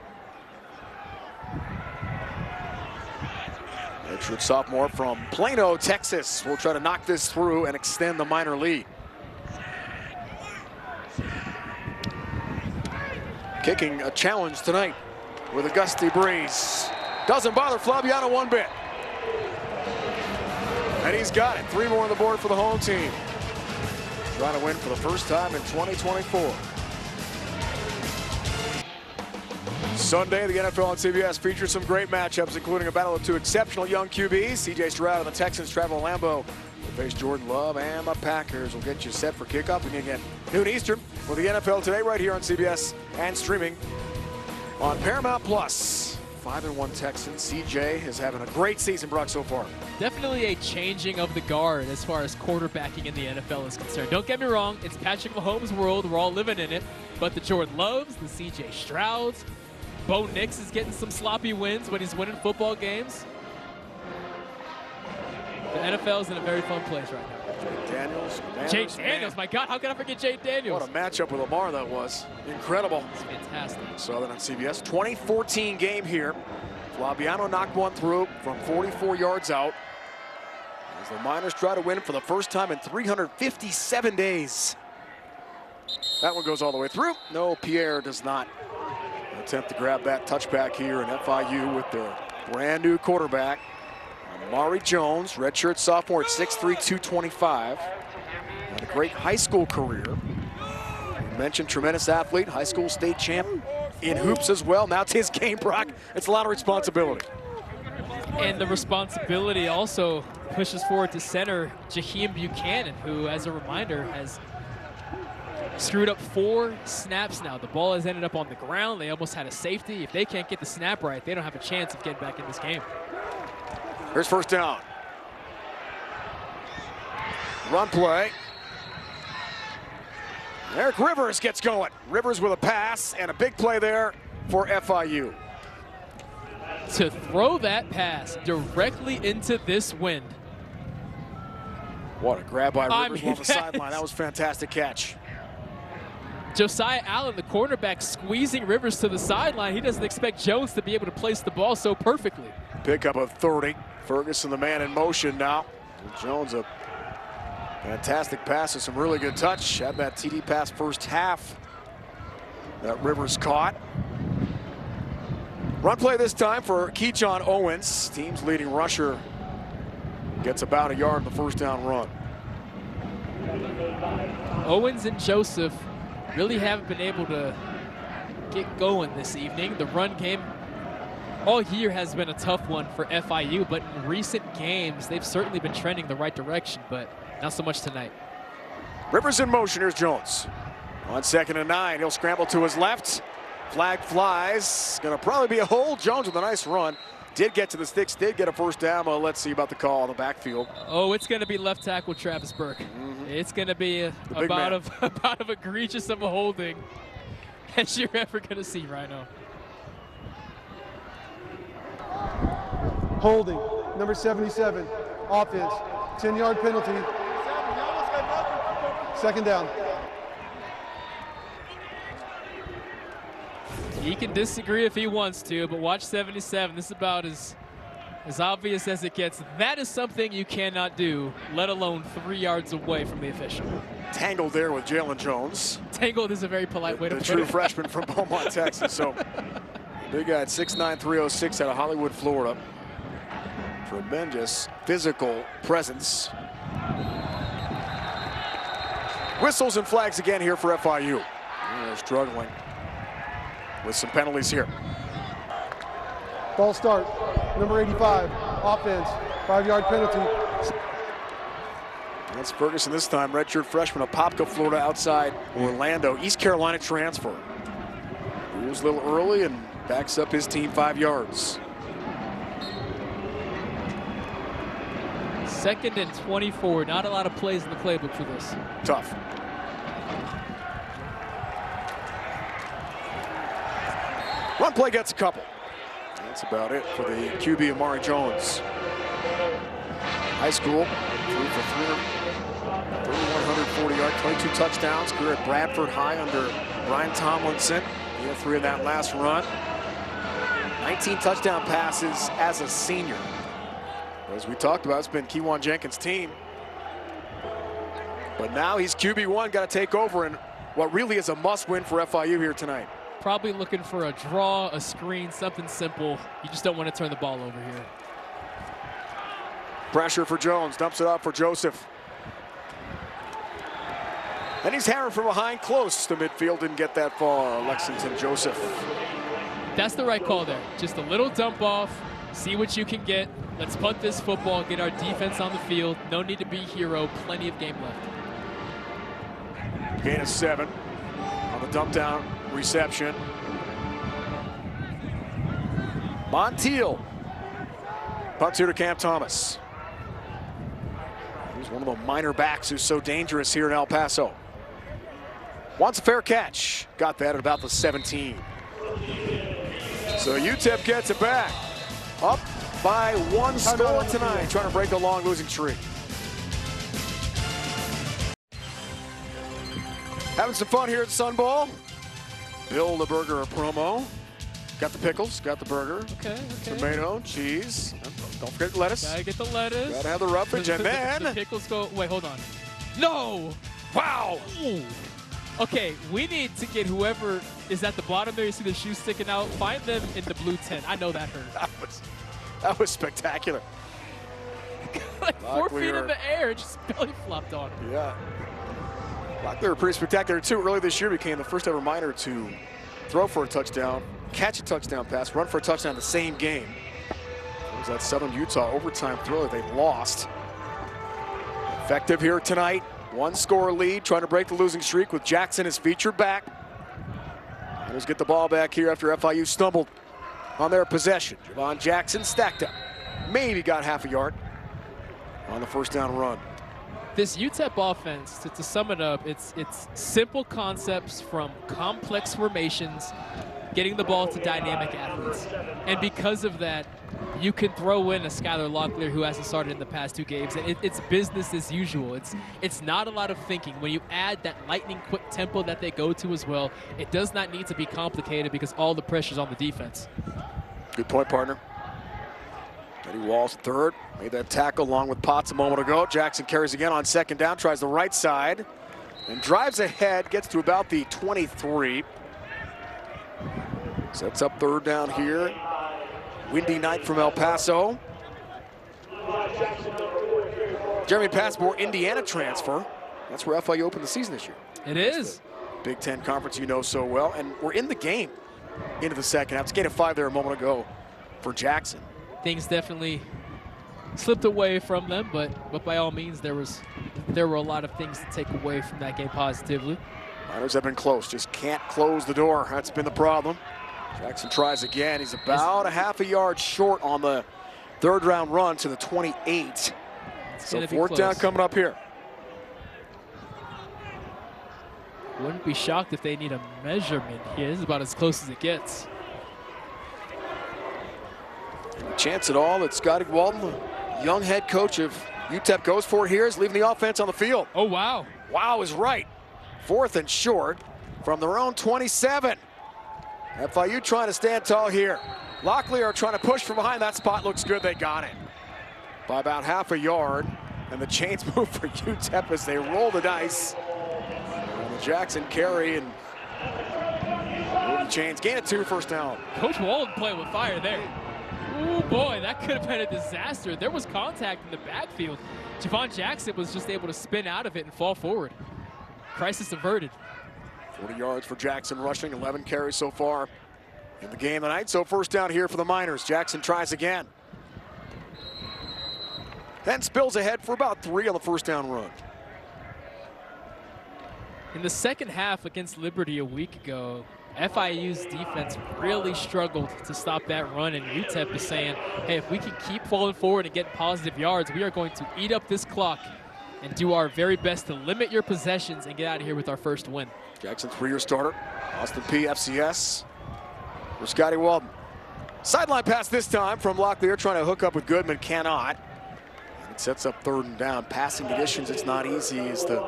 Redshirt sophomore from Plano, Texas. Will try to knock this through and extend the Miner lead. Kicking a challenge tonight with a gusty breeze. Doesn't bother Flabiano one bit. And he's got it. 3 more on the board for the home team. Trying to win for the first time in 2024. Sunday, the NFL on CBS features some great matchups, including a battle of two exceptional young QBs. C.J. Stroud and the Texans travel to Lambeau. We'll face Jordan Love and the Packers. We'll get you set for kickoff again at noon Eastern for the NFL Today right here on CBS and streaming on Paramount Plus. 5-1 Texans. C.J. is having a great season, Brock, so far. Definitely a changing of the guard as far as quarterbacking in the NFL is concerned. Don't get me wrong, it's Patrick Mahomes' world. We're all living in it. But the Jordan Loves, the C.J. Strouds, Bo Nix is getting some sloppy wins when he's winning football games. The NFL is in a very fun place right now. Jay Daniels, my God, how can I forget Jay Daniels? What a matchup with Lamar that was. Incredible. It's fantastic. Southern on CBS. 2014 game here. Flabiano knocked one through from 44 yards out. As the Miners try to win for the first time in 357 days. That one goes all the way through. No, Pierre does not attempt to grab that touchback here in FIU with their brand new quarterback, Amari Jones, redshirt sophomore at 6'3", 225. Had a great high school career. We mentioned tremendous athlete, high school state champ in hoops as well. Now it's his game, Brock. It's a lot of responsibility. And the responsibility also pushes forward to center Jaheim Buchanan, who, as a reminder, has screwed up 4 snaps now. The ball has ended up on the ground. They almost had a safety. If they can't get the snap right, they don't have a chance of getting back in this game. Here's first down. Run play. Eric Rivers gets going. Rivers with a pass and a big play there for FIU. To throw that pass directly into this wind. What a grab by Rivers on the sideline. That was a fantastic catch. Josiah Allen, the cornerback, squeezing Rivers to the sideline. He doesn't expect Jones to be able to place the ball so perfectly. Pickup of 30. Ferguson, the man in motion now. Jones, a fantastic pass with some really good touch. Had that TD pass first half that Rivers caught. Run play this time for Keyshawn Owens. Team's leading rusher gets about a yard in the first down run. Owens and Joseph really haven't been able to get going this evening. The run game all year has been a tough one for FIU, but in recent games, they've certainly been trending the right direction, but not so much tonight. Rivers in motion. Here's Jones. On 2nd and 9, he'll scramble to his left. Flag flies. Gonna probably be a hold. Jones with a nice run. Did get to the sticks, did get a first down. Well, let's see about the call on the backfield. Oh, it's going to be left tackle Travis Burke. It's going to be about of egregious of a holding as you're ever going to see, Rhino. Holding, number 77, offense, 10-yard penalty. 2nd down. He can disagree if he wants to, but watch 77. This is about as obvious as it gets. That is something you cannot do, let alone 3 yards away from the official. Tangled there with Jalen Jones. Tangled is a very polite way to put it. The true freshman from Beaumont, Texas. So, big guy at 6'9", 306 out of Hollywood, Florida. Tremendous physical presence. Whistles and flags again here for FIU. They're struggling with some penalties here. Ball start, number 85, offense, 5-yard penalty. That's Ferguson this time, redshirt freshman, Apopka, Florida, outside Orlando. East Carolina transfer. He was a little early and backs up his team 5 yards. 2nd and 24. Not a lot of plays in the playbook for this. Tough. Run play gets a couple. That's about it for the QB, Amari Jones. High school, threw for 3,140 yards, 22 touchdowns. Career at Bradford High under Brian Tomlinson. He had 3 in that last run. 19 touchdown passes as a senior. As we talked about, it's been Keywan Jenkins' team. But now he's QB1, got to take over in what really is a must-win for FIU here tonight. Probably looking for a draw, a screen, something simple. You just don't want to turn the ball over here. Pressure for Jones, dumps it off for Joseph. And he's hammered from behind, close to midfield, didn't get that far. Lexington Joseph That's the right call there. Just a little dump off, see what you can get. Let's punt this football, get our defense on the field. No need to be hero, plenty of game left. Gain of 7 on the dump down reception. Montiel punts here to Cam Thomas. He's one of the minor backs who's so dangerous here in El Paso. Wants a fair catch. Got that at about the 17. So UTEP gets it back. Up by 1 score tonight, trying to break a long losing streak. Having some fun here at Sun Bowl. Bill the Burger promo. Got the pickles, got the burger. Okay. Tomato, cheese. Don't forget lettuce. Gotta get the lettuce. Gotta have the roughage, and then the pickles go. Wait, hold on. No! Wow! Ooh. Okay, we need to get whoever is at the bottom there. You see the shoes sticking out. Find them in the blue tent. I know that hurt. That was spectacular. Like 4 feet in the air, it just belly flopped on him. Yeah. They were pretty spectacular too. Early this year became the first ever minor to throw for a touchdown, catch a touchdown pass, run for a touchdown the same game. It was that Southern Utah overtime throw that they lost. Effective here tonight. 1 score lead, trying to break the losing streak with Jackson as featured back. Miners get the ball back here after FIU stumbled on their possession. Javon Jackson stacked up. Maybe got half a yard on the first down run. This UTEP offense, to sum it up, it's simple concepts from complex formations, getting the ball to dynamic athletes. And because of that, you can throw in a Skylar Locklear who hasn't started in the past 2 games. It's business as usual. It's not a lot of thinking. When you add that lightning quick tempo that they go to as well, it does not need to be complicated because all the pressure's on the defense. Good point, partner. Eddie Walls, third. Made that tackle along with Potts a moment ago. Jackson carries again on second down, tries the right side, and drives ahead, gets to about the 23. Sets up third down here. Windy night from El Paso. Jeremy Passmore, Indiana transfer. That's where FIU opened the season this year. It is. Big Ten Conference you know so well. And we're in the game into the second half. It's gain of 5 there a moment ago for Jackson. Things definitely slipped away from them, but by all means, there were a lot of things to take away from that game positively. Miners have been close, just can't close the door. That's been the problem. Jackson tries again. He's about a half a yard short on the third round run to the 28. So fourth down coming up here. Wouldn't be shocked if they need a measurement here. This is about as close as it gets. Chance at all that Scotty Walton, the young head coach of UTEP, goes for it here. Is leaving the offense on the field. Oh, wow. Wow is right. 4th and short from their own 27. FIU trying to stand tall here. Locklear are trying to push from behind. That spot looks good. They got it by about half a yard. And the chains move for UTEP as they roll the dice. And the Jackson carry and move the chains. Gain of 2, first down. Coach Walden playing with fire there. Oh boy, that could have been a disaster. There was contact in the backfield. Javon Jackson was just able to spin out of it and fall forward. Crisis averted. 40 yards for Jackson rushing, 11 carries so far in the game tonight. So first down here for the Miners. Jackson tries again. Then spills ahead for about 3 on the first down run. In the second half against Liberty a week ago, FIU's defense really struggled to stop that run, and UTEP is saying, hey, if we can keep falling forward and get positive yards, we are going to eat up this clock and do our very best to limit your possessions and get out of here with our first win. Jackson, 3-year starter. Austin P, FCS for Scotty Walden. Sideline pass this time from Locklear, trying to hook up with Goodman, cannot. It sets up 3rd and down. Passing conditions, it's not easy as the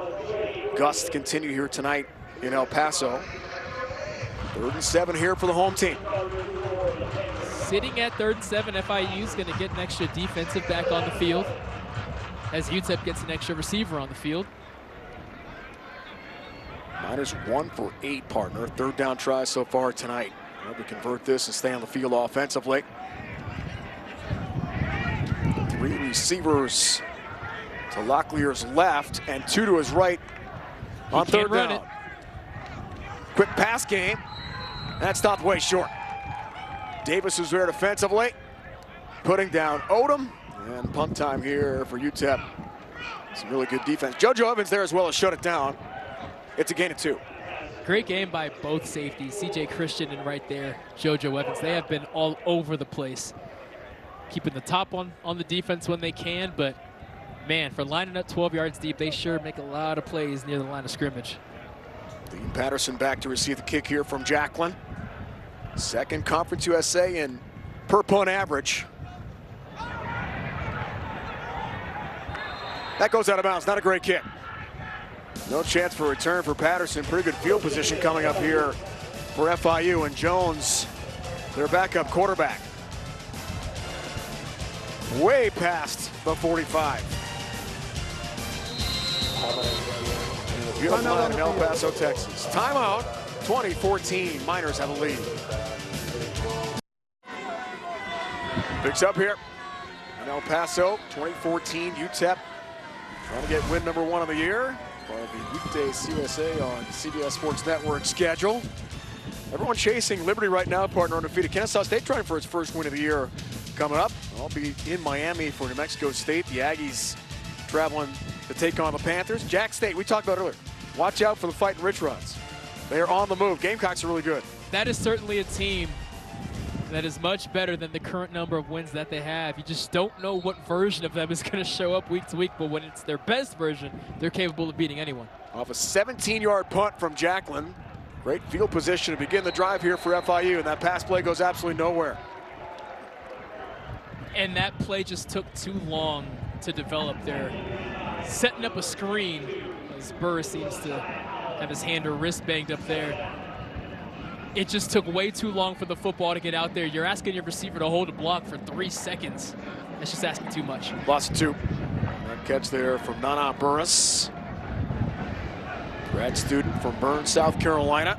gusts continue here tonight in El Paso. 3rd and 7 here for the home team. Sitting at 3rd and 7, FIU is going to get an extra defensive back on the field as UTEP gets an extra receiver on the field. Miners 1 for 8, partner. 3rd down try so far tonight. Hope to convert this and stay on the field offensively. 3 receivers to Locklear's left and 2 to his right on 3rd down. Quick pass game. That's stopped way short. Davis is there defensively, putting down Odom, and punt time here for UTEP. Some really good defense. JoJo Evans there as well as shut it down. It's a gain of 2. Great game by both safeties, CJ Christian and right there, JoJo Evans. They have been all over the place, keeping the top on the defense when they can, but man, for lining up 12 yards deep, they sure make a lot of plays near the line of scrimmage. Dean Patterson back to receive the kick here from Jacqueline. Second Conference USA in per punt average. That goes out of bounds, not a great kick. No chance for a return for Patterson. Pretty good field position coming up here for FIU, and Jones, their backup quarterback. Way past the 45. Beautiful line in El Paso, Texas. Timeout, 2014. Miners have a lead. Picks up here in El Paso, 2014 UTEP. Trying to get win number 1 of the year. Part of the Weekdays USA on CBS Sports Network schedule. Everyone chasing Liberty right now, partner undefeated. Kennesaw State trying for its first win of the year coming up. I'll be in Miami for New Mexico State. The Aggies traveling to take on the Panthers. Jack State, we talked about earlier. Watch out for the Fighting Rich Rods. They are on the move. Gamecocks are really good. That is certainly a team that is much better than the current number of wins that they have. You just don't know what version of them is going to show up week to week, but when it's their best version, they're capable of beating anyone. Off a 17-yard punt from Jacqueline. Great field position to begin the drive here for FIU, and that pass play goes absolutely nowhere. And that play just took too long to develop there. Setting up a screen, as Burr seems to have his hand or wrist banged up there. It just took way too long for the football to get out there. You're asking your receiver to hold a block for 3 seconds. That's just asking too much. Loss of 2. That catch there from Nana Burris. Grad student from Burns, South Carolina.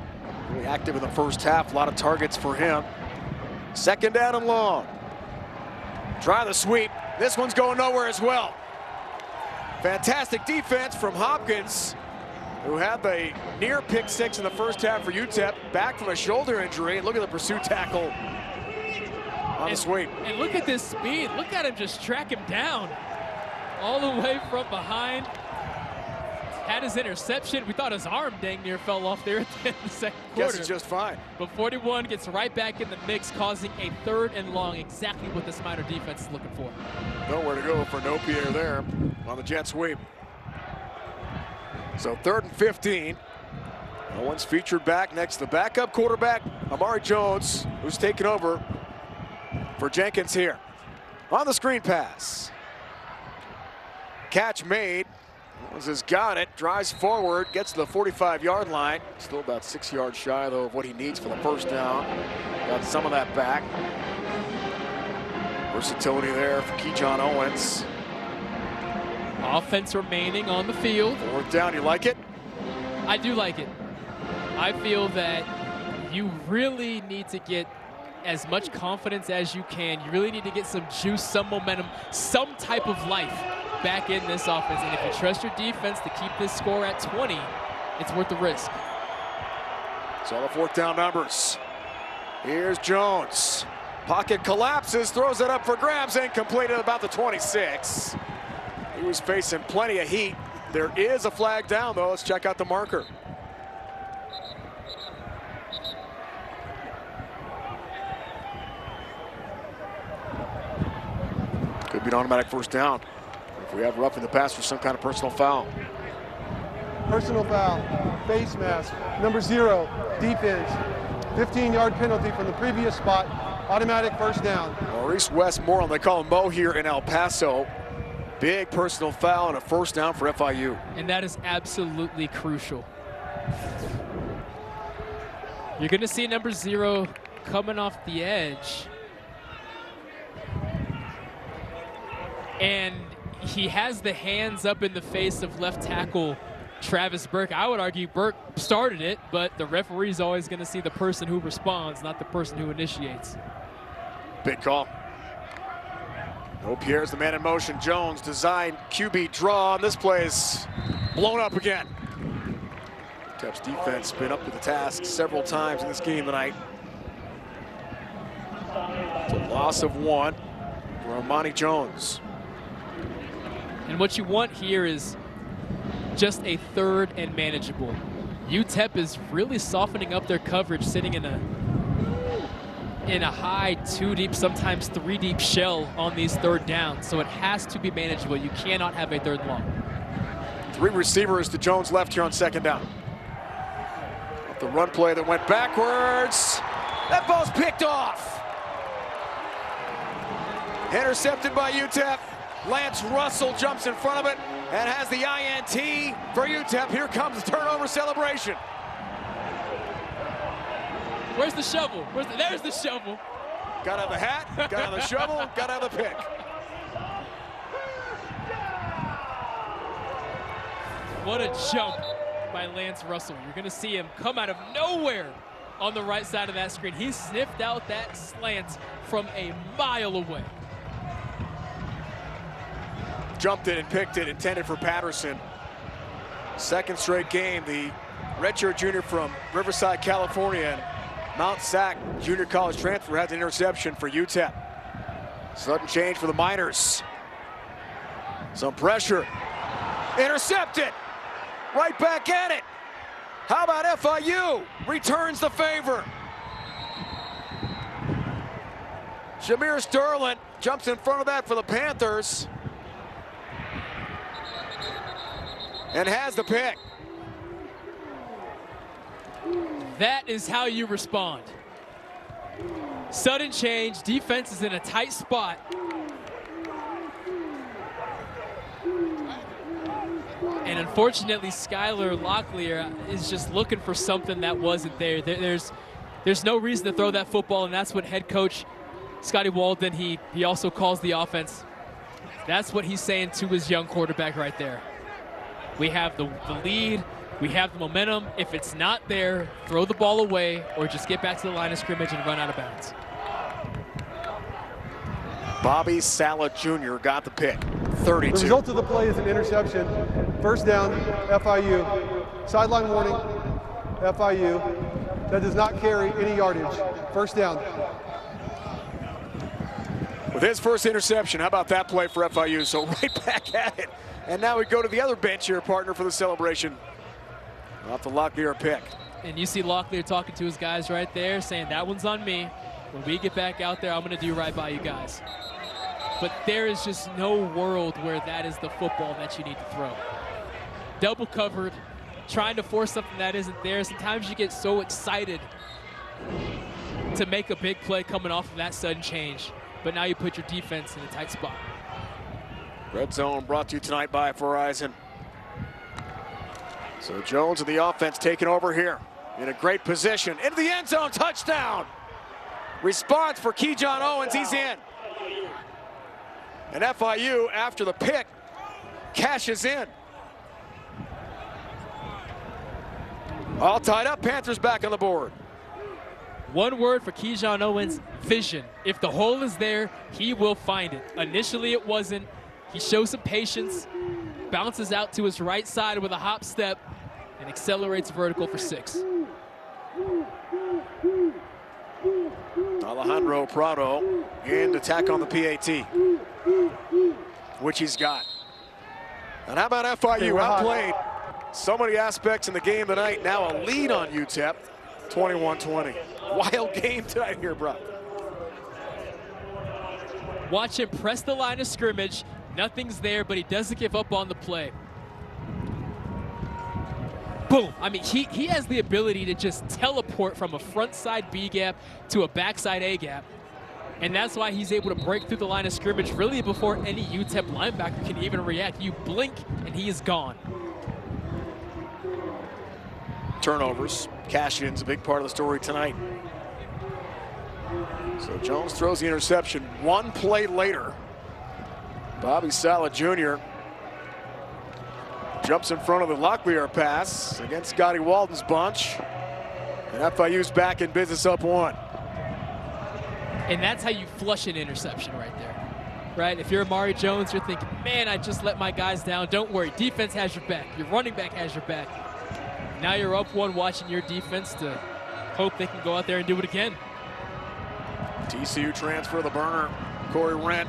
Really active in the first half. A lot of targets for him. Second down and long. Try the sweep. This one's going nowhere as well. Fantastic defense from Hopkins, who had the near pick 6 in the first half for UTEP, back from a shoulder injury. Look at the pursuit tackle on the sweep. And look at this speed. Look at him just track him down all the way from behind. Had his interception. We thought his arm dang near fell off there at the end of the second quarter. Guess it's just fine. But 41 gets right back in the mix, causing a 3rd and long, exactly what this Miner defense is looking for. Nowhere to go for Napier there on the jet sweep. So 3rd and 15. No one's featured back next to the backup quarterback, Amari Jones, who's taken over for Jenkins here. On the screen pass. Catch made. Jones has got it, drives forward, gets to the 45-yard line. Still about 6 yards shy, though, of what he needs for the first down. Got some of that back. Versatility there for Keyshawn Owens. Offense remaining on the field. 4th down, you like it? I do like it. I feel that you really need to get as much confidence as you can. You really need to get some juice, some momentum, some type of life back in this offense. And if you trust your defense to keep this score at 20, it's worth the risk. So the 4th down numbers. Here's Jones. Pocket collapses, throws it up for grabs, incomplete at about the 26. He was facing plenty of heat. There is a flag down, though. Let's check out the marker. Could be an automatic first down if we have roughing the pass for some kind of personal foul. Personal foul, face mask, number 0, defense. 15-yard penalty from the previous spot, automatic first down. Maurice Westmoreland, they call him Mo here in El Paso. Big personal foul and a first down for FIU. And that is absolutely crucial. You're going to see number 0 coming off the edge. And he has the hands up in the face of left tackle Travis Burke. I would argue Burke started it, but the referee's always going to see the person who responds, not the person who initiates. Big call. Pierre's the man in motion. Jones design QB draw, and this play is blown up again. UTEP's defense been up to the task several times in this game tonight. It's a loss of 1 for Armani Jones. And what you want here is just a 3rd and manageable. UTEP is really softening up their coverage, sitting in a high 2 deep, sometimes 3 deep shell on these 3rd downs. So it has to be manageable. You cannot have a 3rd and long. 3 receivers to Jones left here on 2nd down. The run play that went backwards. That ball's picked off. Intercepted by UTEP. Lance Russell jumps in front of it and has the INT for UTEP. Here comes the turnover celebration. Where's the shovel? There's the shovel. Gotta have the hat, gotta have the shovel, gotta have the pick. What a jump by Lance Russell. You're gonna see him come out of nowhere on the right side of that screen. He sniffed out that slant from a mile away. Jumped it and picked it, intended for Patterson. 2nd straight game, the redshirt junior from Riverside, California, and Mount Sac junior college transfer has an interception for UTEP. Sudden change for the Miners. Some pressure. Intercepted. Right back at it. How about FIU? Returns the favor. Shamir Sterling jumps in front of that for the Panthers. And has the pick. That is how you respond. Sudden change, defense is in a tight spot. And unfortunately, Skylar Locklear is just looking for something that wasn't there. There's no reason to throw that football, and that's what head coach Scotty Walden, he also calls the offense. That's what he's saying to his young quarterback right there. We have the lead. We have the momentum. If it's not there, throw the ball away or just get back to the line of scrimmage and run out of bounds. Bobby Sala Jr. got the pick. 32. The result of the play is an interception. 1st down, FIU. Sideline warning, FIU. That does not carry any yardage. 1st down. With his first interception, how about that play for FIU? So right back at it. And now we go to the other bench here, partner, for the celebration. Off the Locklear pick. And you see Locklear talking to his guys right there, saying that one's on me. When we get back out there, I'm going to do right by you guys. But there is just no world where that is the football that you need to throw. Double covered, trying to force something that isn't there. Sometimes you get so excited to make a big play coming off of that sudden change. But now you put your defense in a tight spot. Red Zone brought to you tonight by Verizon. So Jones and the offense taking over here. In a great position. Into the end zone, touchdown! Response for Keyshawn Owens, he's in. And FIU, after the pick, cashes in. All tied up, Panthers back on the board. One word for Keyshawn Owens, vision. If the hole is there, he will find it. Initially it wasn't. He shows some patience, bounces out to his right side with a hop step, and accelerates vertical for 6. Alejandro Prado in to tack on the PAT, which he's got. And how about FIU outplayed so many aspects in the game tonight. Now a lead on UTEP, 21-20. Wild game tonight here, bro. Watch him press the line of scrimmage. Nothing's there, but he doesn't give up on the play. Boom. I mean, he has the ability to just teleport from a front side B gap to a backside A gap. And that's why he's able to break through the line of scrimmage really before any UTEP linebacker can even react. You blink and he is gone. Turnovers. Cash-in's a big part of the story tonight. So Jones throws the interception. One play later, Bobby Sala Jr. jumps in front of the Locklear pass against Scotty Walden's bunch. And FIU's back in business, up 1. And that's how you flush an interception right there, right? If you're Amari Jones, you're thinking, man, I just let my guys down. Don't worry, defense has your back. Your running back has your back. Now you're up 1, watching your defense to hope they can go out there and do it again. TCU transfer, the burner, Corey Wren.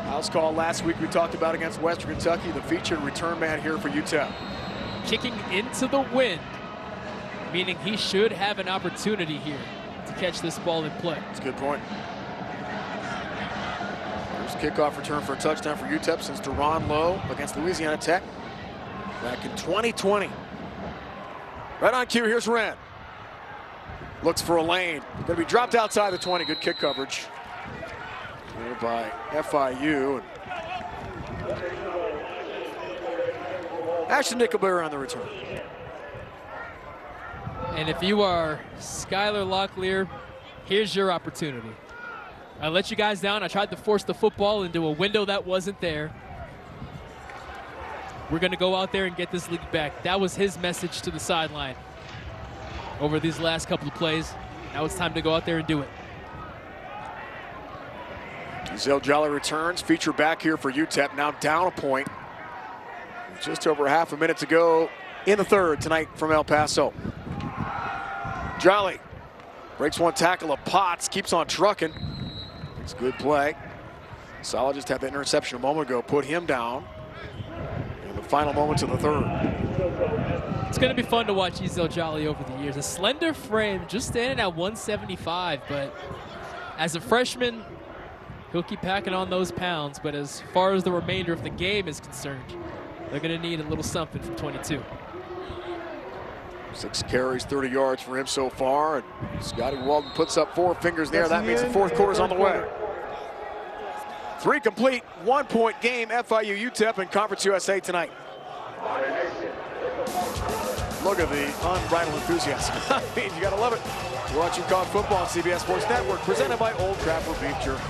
House call last week we talked about against Western Kentucky, the featured return man here for UTEP. Kicking into the wind, meaning he should have an opportunity here to catch this ball in play. That's a good point. First kickoff return for a touchdown for UTEP since Deron Lowe against Louisiana Tech back in 2020. Right on cue, here's Wren. Looks for a lane. Going to be dropped outside the 20. Good kick coverage there by FIU. Ashton Nickelberry on the return. And if you are Skylar Locklear, here's your opportunity. I let you guys down. I tried to force the football into a window that wasn't there. We're going to go out there and get this league back. That was his message to the sideline over these last couple of plays. Now it's time to go out there and do it. Ezell Jolly returns, feature back here for UTEP, now down a point. Just over half a minute to go in the third tonight from El Paso. Jolly breaks one tackle of Potts, keeps on trucking. It's a good play. Solid just had that interception a moment ago, put him down in the final moments of the third. It's going to be fun to watch Ezell Jolly over the years. A slender frame, just standing at 175, but as a freshman, he'll keep packing on those pounds. But as far as the remainder of the game is concerned, they're going to need a little something from 22. 6 carries, 30 yards for him so far. And Scotty Walden puts up 4 fingers there. That means the fourth quarter's on the way. 3 complete, 1-point game. FIU UTEP in Conference USA tonight. Look at the unbridled enthusiasm. I mean, you gotta love it. You're watching college football on CBS Sports Network, presented by Old Trapper Beef Jerky.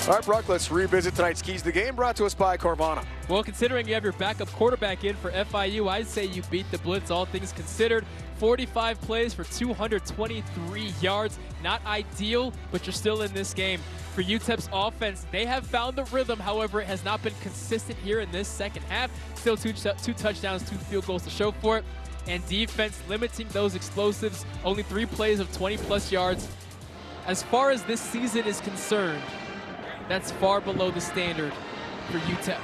All right, Brock, let's revisit tonight's Keys to the Game, brought to us by Carvana. Well, considering you have your backup quarterback in for FIU, I'd say you beat the blitz, all things considered. 45 plays for 223 yards. Not ideal, but you're still in this game. For UTEP's offense, they have found the rhythm. However, it has not been consistent here in this second half. Still two touchdowns, 2 field goals to show for it. And defense limiting those explosives. Only 3 plays of 20-plus yards. As far as this season is concerned, that's far below the standard for UTEP.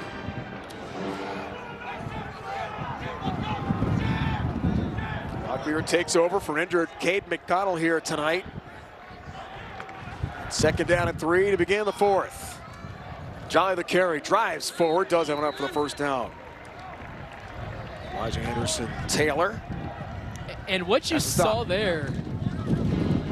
Locklear takes over for an injured Cade McConnell here tonight. 2nd down and 3 to begin the 4th. Jolly the carry, drives forward, does have enough for the first down. Elijah Anderson Taylor. And what you saw there,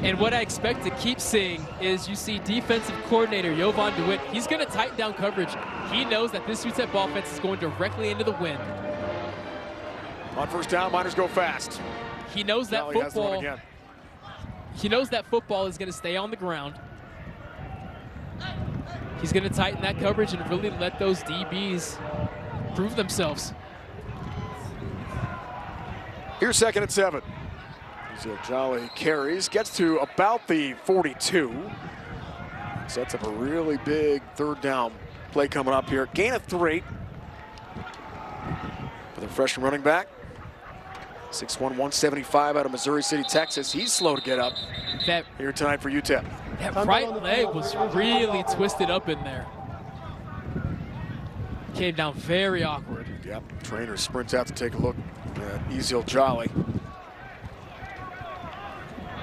and what I expect to keep seeing, is you see defensive coordinator Jovan DeWitt. He's going to tighten down coverage. He knows that this UTEP offense is going directly into the wind. On first down, Miners go fast. He knows that football. He knows that football is going to stay on the ground. He's going to tighten that coverage and really let those DBs prove themselves. Here's 2nd and 7. So Jolly carries, gets to about the 42. Sets up a really big 3rd down play coming up here. Gain of 3 for the freshman running back. 6'1", 175 out of Missouri City, Texas. He's slow to get up here tonight for UTEP. That right leg was really twisted up in there. Came down very awkward. Yep, trainer sprints out to take a look at Ezell Jolly.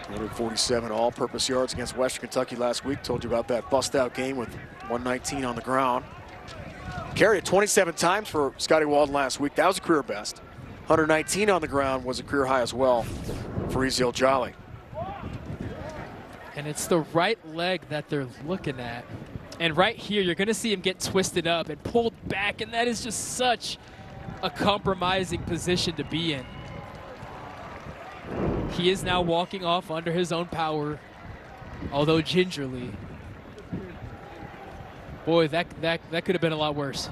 147 all-purpose yards against Western Kentucky last week. Told you about that bust-out game with 119 on the ground. Carried it 27 times for Scotty Walden last week. That was a career best. 119 on the ground was a career high as well for Ezell Jolly. And it's the right leg that they're looking at. And right here, you're going to see him get twisted up and pulled back, and that is just such a compromising position to be in. He is now walking off under his own power, although gingerly. Boy, that could have been a lot worse.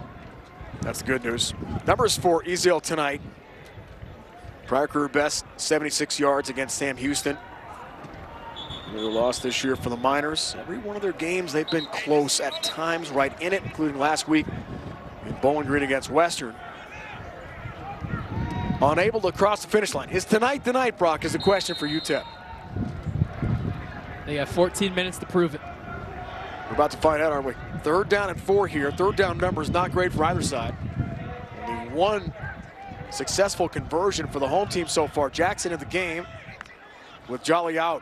That's the good news. Numbers for Ezell tonight. Prior career best, 76 yards against Sam Houston. They lost this year for the Miners. Every one of their games, they've been close at times, right in it, including last week in Bowling Green against Western. Unable to cross the finish line. Is tonight the night, Brock, is a question for UTEP. They got 14 minutes to prove it. We're about to find out, aren't we? 3rd down and 4 here. 3rd down number is not great for either side. Only one successful conversion for the home team so far. Jackson in the game with Jolly out.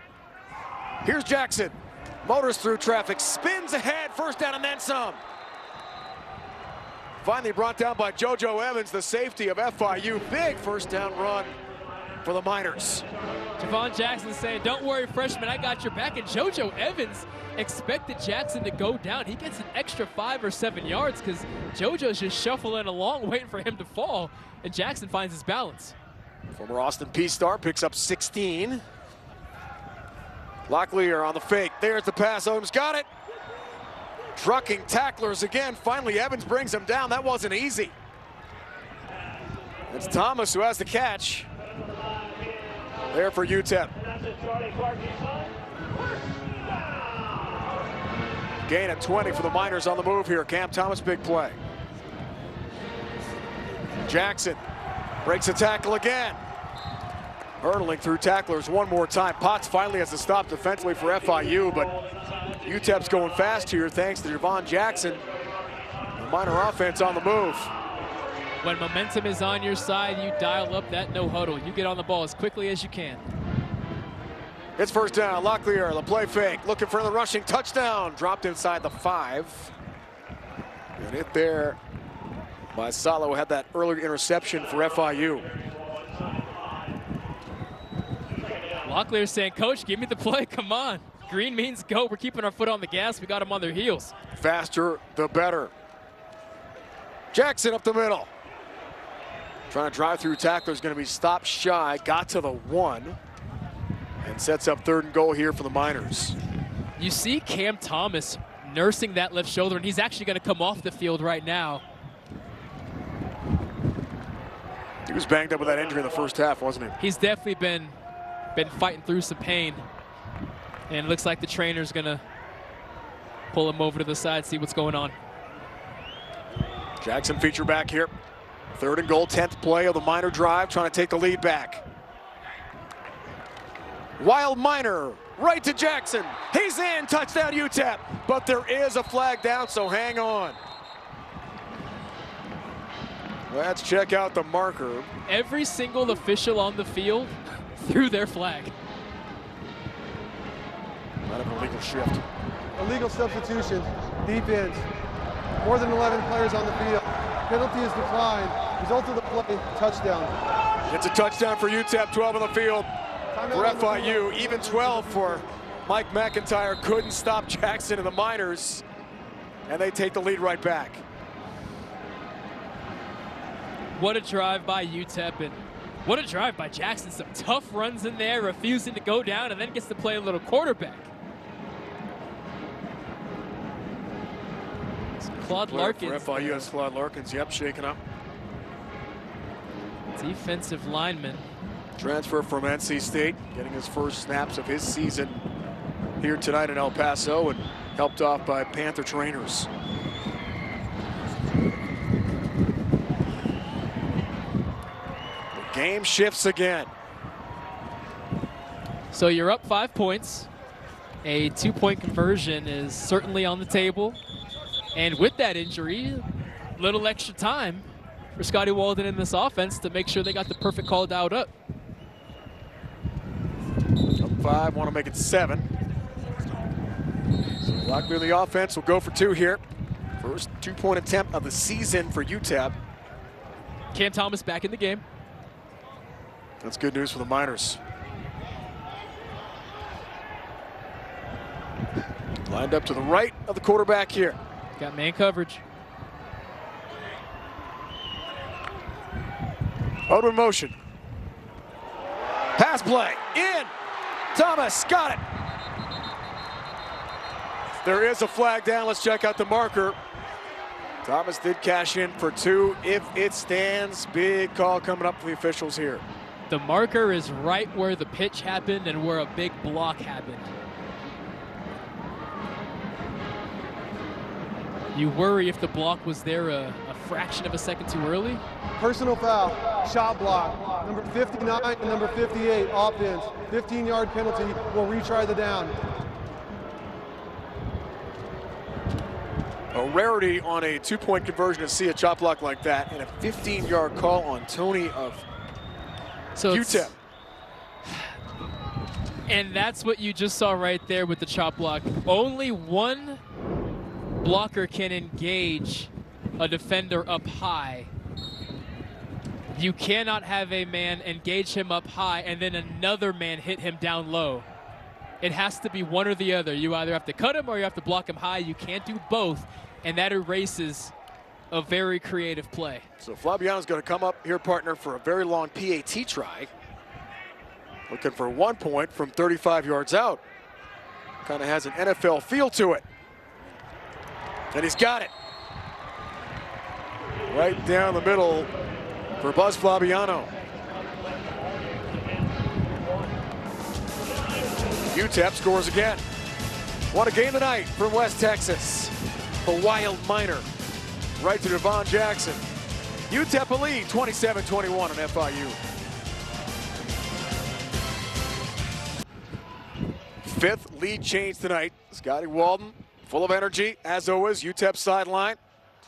Here's Jackson. Motors through traffic, spins ahead, 1st down and then some. Finally brought down by JoJo Evans, the safety of FIU. Big 1st down run for the Miners. Javon Jackson saying, don't worry, freshman, I got your back. And JoJo Evans expected Jackson to go down. He gets an extra 5 or 7 yards because JoJo's just shuffling along, waiting for him to fall, and Jackson finds his balance. Former Austin Peay star picks up 16. Locklear on the fake. There's the pass. Owens got it. Trucking tacklers again. Finally, Evans brings him down. That wasn't easy. It's Thomas who has the catch. There for UTEP. Gain of 20 for the Miners on the move here. Cam Thomas, big play. Jackson breaks a tackle again. Hurdling through tacklers one more time. Potts finally has to stop defensively for FIU, but UTEP's going fast here thanks to Javon Jackson. The Miner offense on the move. When momentum is on your side, you dial up that no huddle. You get on the ball as quickly as you can. It's 1st down. Locklear, the play fake, looking for the rushing touchdown. Dropped inside the 5. And hit there by Salo, who had that earlier interception for FIU. Locklear saying, Coach, give me the play, come on. Green means go, we're keeping our foot on the gas, we got them on their heels. Faster, the better. Jackson up the middle. Trying to drive through tacklers, going to be stopped shy, got to the 1, and sets up 3rd and goal here for the Miners. You see Cam Thomas nursing that left shoulder, and he's actually going to come off the field right now. He was banged up with that injury in the 1st half, wasn't he? He's definitely been fighting through some pain, and it looks like the trainer's going to pull him over to the side, see what's going on. Jackson feature back here. 3rd and goal, 10th play of the Miner drive, trying to take the lead back. Wild Miner, right to Jackson. He's in, touchdown UTEP. But there is a flag down, so hang on. Let's check out the marker. Every single official on the field threw their flag. Not an illegal shift. Illegal substitution, deep ends. More than 11 players on the field. Penalty is declined. Result of the play, touchdown. It's a touchdown for UTEP, 12 on the field. For FIU, even 12 for Mike McIntyre. Couldn't stop Jackson and the Miners, and they take the lead right back. What a drive by UTEP, and what a drive by Jackson. Some tough runs in there, refusing to go down, and then gets to play a little quarterback. Claude Larkins. For FIU, it's Claude Larkins, yep, shaking up. Defensive lineman. Transfer from NC State, getting his first snaps of his season here tonight in El Paso, and helped off by Panther trainers. The game shifts again. So you're up 5 points. A 2-point conversion is certainly on the table. And with that injury, little extra time for Scotty Walden in this offense to make sure they got the perfect call dialed up. Up 5, want to make it 7. So Locklear, the offense, will go for 2 here. First 2-point attempt of the season for UTEP. Cam Thomas back in the game. That's good news for the Miners. Lined up to the right of the quarterback here. Got man coverage. Odwin motion. Pass play, in. Thomas got it. There is a flag down. Let's check out the marker. Thomas did cash in for 2 if it stands. Big call coming up for the officials here. The marker is right where the pitch happened and where a big block happened. You worry if the block was there a fraction of a second too early. Personal foul, shot block. Number 59 and number 58, offense. 15-yard penalty, will retry the down. A rarity on a 2-point conversion to see a chop block like that, and a 15-yard call on Tony of UTEP. And that's what you just saw right there with the chop block. Only one blocker can engage a defender up high. You cannot have a man engage him up high and then another man hit him down low. It has to be one or the other. You either have to cut him or you have to block him high. You can't do both, and that erases a very creative play. So Flabiano's going to come up here, partner, for a very long PAT try. Looking for 1 point from 35 yards out. Kind of has an NFL feel to it. And he's got it. Right down the middle for Buzz Flabiano. UTEP scores again. What a game tonight from West Texas. The Wild Miner. Right to Devon Jackson. UTEP a lead, 27-21 on FIU. Fifth lead change tonight. Scotty Walden, full of energy, as always. UTEP sideline,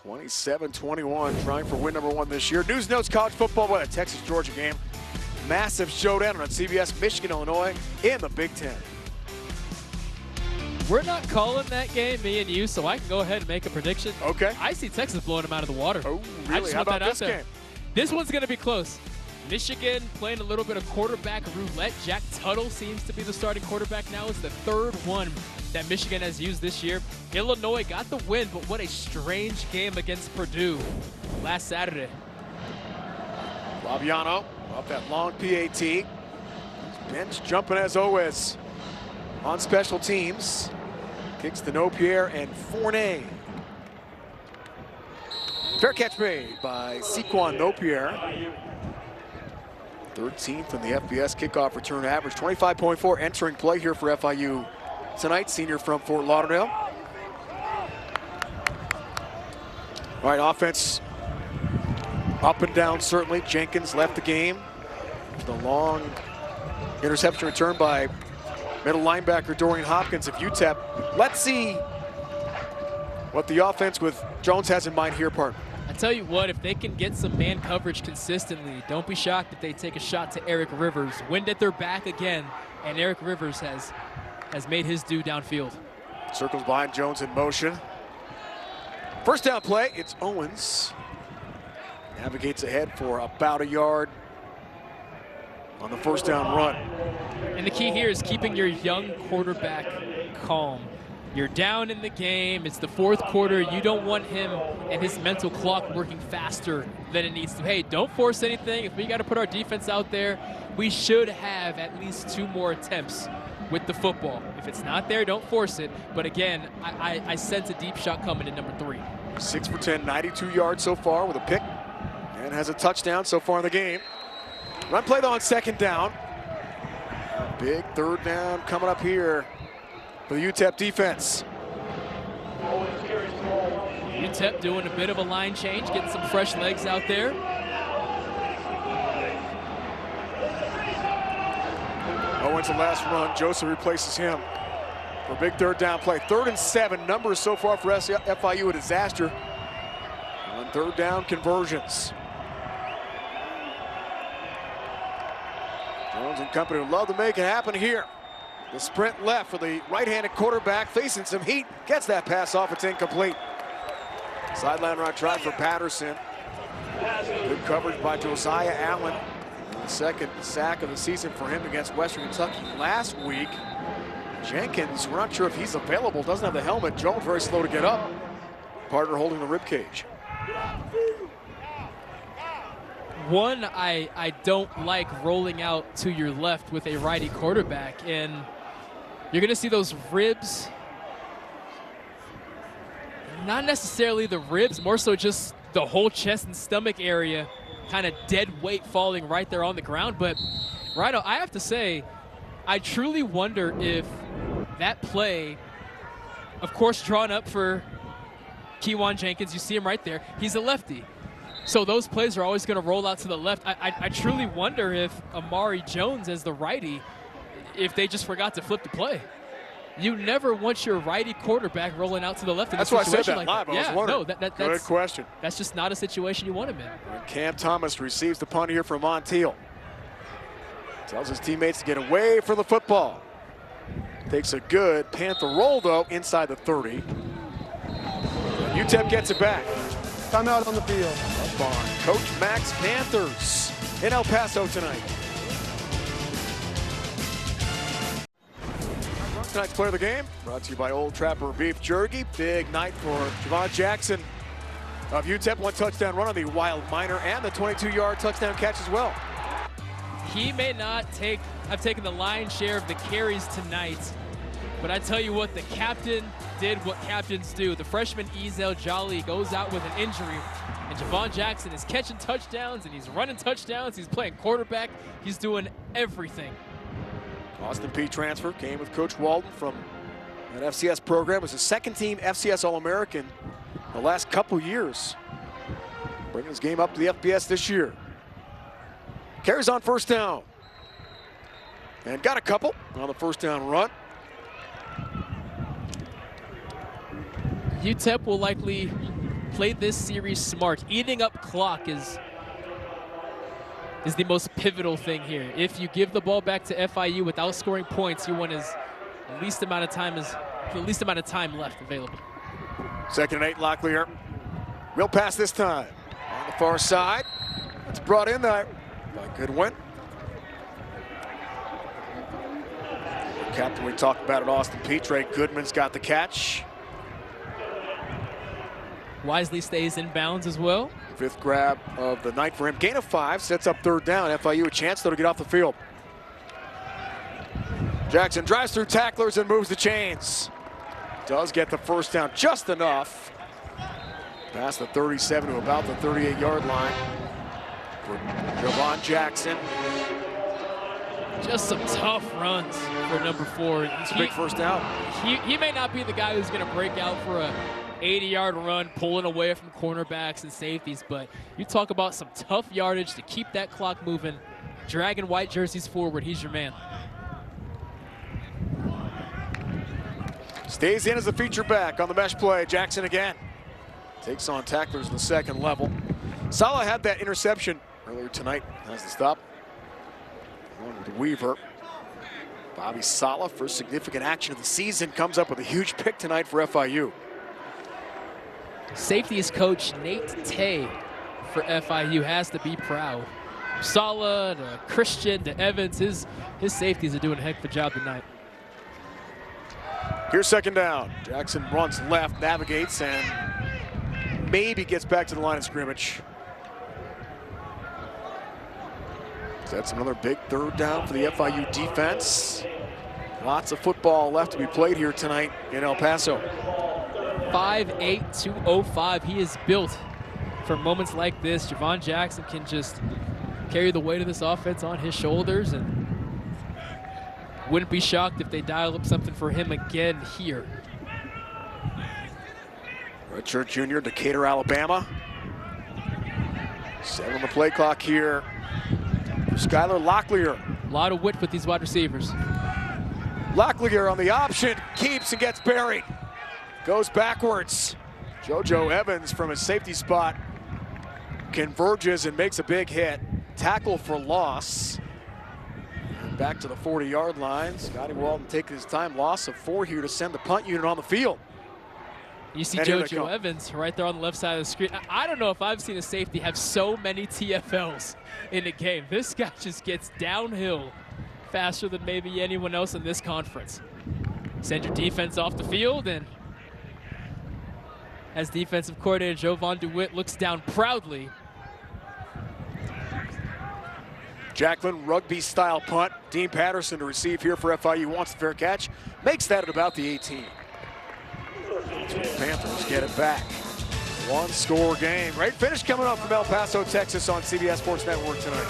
27-21, trying for win number 1 this year. News Notes college football, what a Texas-Georgia game. Massive showdown on CBS, Michigan, Illinois, in the Big Ten. We're not calling that game, me and you, so I can go ahead and make a prediction. Okay. I see Texas blowing them out of the water. Oh, I really? just How want about that out this there. game? This one's going to be close. Michigan playing a little bit of quarterback roulette. Jack Tuttle seems to be the starting quarterback now. It's the third one that Michigan has used this year. Illinois got the win, but what a strange game against Purdue last Saturday. Flabiano off that long PAT. Bench jumping as always on special teams. Kicks to Nopierre and Fournay. Fair catch made by Sequan Nopierre. 13th in the FBS kickoff return average. 25.4 entering play here for FIU tonight. Senior from Fort Lauderdale. All right, offense up and down certainly. Jenkins left the game. The long interception return by middle linebacker Dorian Hopkins of UTEP. Let's see what the offense with Jones has in mind here, partner. I tell you what, if they can get some man coverage consistently, don't be shocked if they take a shot to Eric Rivers. Wind at their back again, and Eric Rivers has made his due downfield. Circles behind Jones in motion. First down play, it's Owens. Navigates ahead for about a yard on the first down run. And the key here is keeping your young quarterback calm. You're down in the game. It's the fourth quarter. You don't want him and his mental clock working faster than it needs to. Hey, don't force anything. If we got to put our defense out there, we should have at least 2 more attempts with the football. If it's not there, don't force it. But again, I sense a deep shot coming in number 3. 6 for 10, 92 yards so far with a pick, and has a touchdown so far in the game. Run play though on second down. Big third down coming up here for the UTEP defense. UTEP doing a bit of a line change, getting some fresh legs out there. Owens the last run. Joseph replaces him for a big third down play. 3rd and 7. Numbers so far for FIU a disaster on third down conversions. Jones and company would love to make it happen here. The sprint left for the right-handed quarterback facing some heat. Gets that pass off. It's incomplete. Sideline run try for Patterson. Good coverage by Josiah Allen. The second sack of the season for him against Western Kentucky last week. Jenkins, we're not sure if he's available. Doesn't have the helmet. Jones very slow to get up. Partner holding the rib cage. One, I don't like rolling out to your left with a righty quarterback, and you're going to see those ribs. Not necessarily the ribs, more so just the whole chest and stomach area, kind of dead weight falling right there on the ground. But, Rhino, I have to say, I truly wonder if that play, of course, drawn up for Kewan Jenkins, you see him right there, he's a lefty. So those plays are always going to roll out to the left. I truly wonder if Amari Jones as the righty, if they just forgot to flip the play. You never want your righty quarterback rolling out to the left in That's a why I said situation that like live. that. I was wondering. No, Good that's question. That's just not a situation you want him in. And Cam Thomas receives the punt here from Montiel. Tells his teammates to get away from the football. Takes a good Panther roll, though, inside the 30. UTEP gets it back. Timeout on the field. Up on Coach Mack's Panthers in El Paso tonight. Tonight's player of the game brought to you by Old Trapper Beef Jerky. Big night for Javon Jackson of UTEP. 1 touchdown run on the Wild Miner and the 22-yard touchdown catch as well. He may not have taken the lion's share of the carries tonight, but I tell you what, the captain did what captains do. The freshman Ezel Jolly goes out with an injury, and Javon Jackson is catching touchdowns, and he's running touchdowns, he's playing quarterback, he's doing everything. Austin Peay transfer, came with Coach Walden from an FCS program. Was a second-team FCS All-American the last couple years. Bringing his game up to the FBS this year. Carries on first down. And got a couple on the first down run. UTEP will likely play this series smart. Eating up clock is the most pivotal thing here. If you give the ball back to FIU without scoring points, you want the least amount of time left available. 2nd and 8, Locklear. Real pass this time. On the far side. It's brought in there by Goodwin. The captain we talked about at Austin Peay, Trey Goodman's got the catch. Wisely stays in bounds as well. 5th grab of the night for him. Gain of 5, sets up 3rd down. FIU a chance though to get off the field. Jackson drives through tacklers and moves the chains. Does get the first down just enough. Past the 37 to about the 38-yard line for Javon Jackson. Just some tough runs for number 4. It's a big first down. He may not be the guy who's going to break out for a 80-yard run, pulling away from cornerbacks and safeties, but you talk about some tough yardage to keep that clock moving, dragging white jerseys forward. He's your man. Stays in as the feature back on the mesh play. Jackson again. Takes on tacklers in the 2nd level. Sala had that interception earlier tonight. Has the stop. Going with Weaver. Bobby Sala, first significant action of the season, comes up with a huge pick tonight for FIU. Safeties coach Nate Tay for FIU has to be proud. Sala to Christian to Evans, his safeties are doing a heck of a job tonight. Here's 2nd down. Jackson runs left, navigates, and maybe gets back to the line of scrimmage. That's another big 3rd down for the FIU defense. Lots of football left to be played here tonight in El Paso. 5'8", 205. He is built for moments like this. Javon Jackson can just carry the weight of this offense on his shoulders, and wouldn't be shocked if they dial up something for him again here. Redshirt junior, Decatur, Alabama. 7 on the play clock here for Skylar Locklear. A lot of width with these wide receivers. Locklear on the option, keeps and gets buried. Goes backwards. JoJo Evans from his safety spot converges and makes a big hit. Tackle for loss. And back to the 40-yard line. Scotty Walton taking his time. Loss of 4 here to send the punt unit on the field. You see And JoJo Evans right there on the left side of the screen. I don't know if I've seen a safety have so many TFLs in a game. This guy just gets downhill faster than maybe anyone else in this conference. Send your defense off the field, and as defensive coordinator Jovan DeWitt looks down proudly. Jacqueline rugby-style punt. Dean Patterson to receive here for FIU. Wants the fair catch. Makes that at about the 18. So the Panthers get it back. 1-score game. Great finish coming up from El Paso, Texas on CBS Sports Network tonight.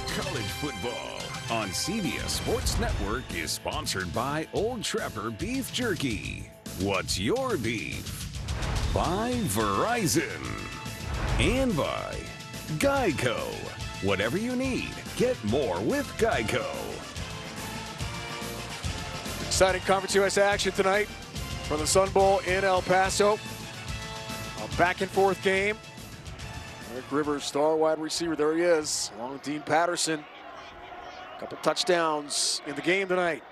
College football on CBS Sports Network is sponsored by Old Trapper Beef Jerky. What's your beef? By Verizon. And by Geico. Whatever you need, get more with Geico. Exciting Conference USA action tonight for the Sun Bowl in El Paso. A back-and-forth game. Rick Rivers, star wide receiver, there he is, along with Dean Patterson. A couple touchdowns in the game tonight.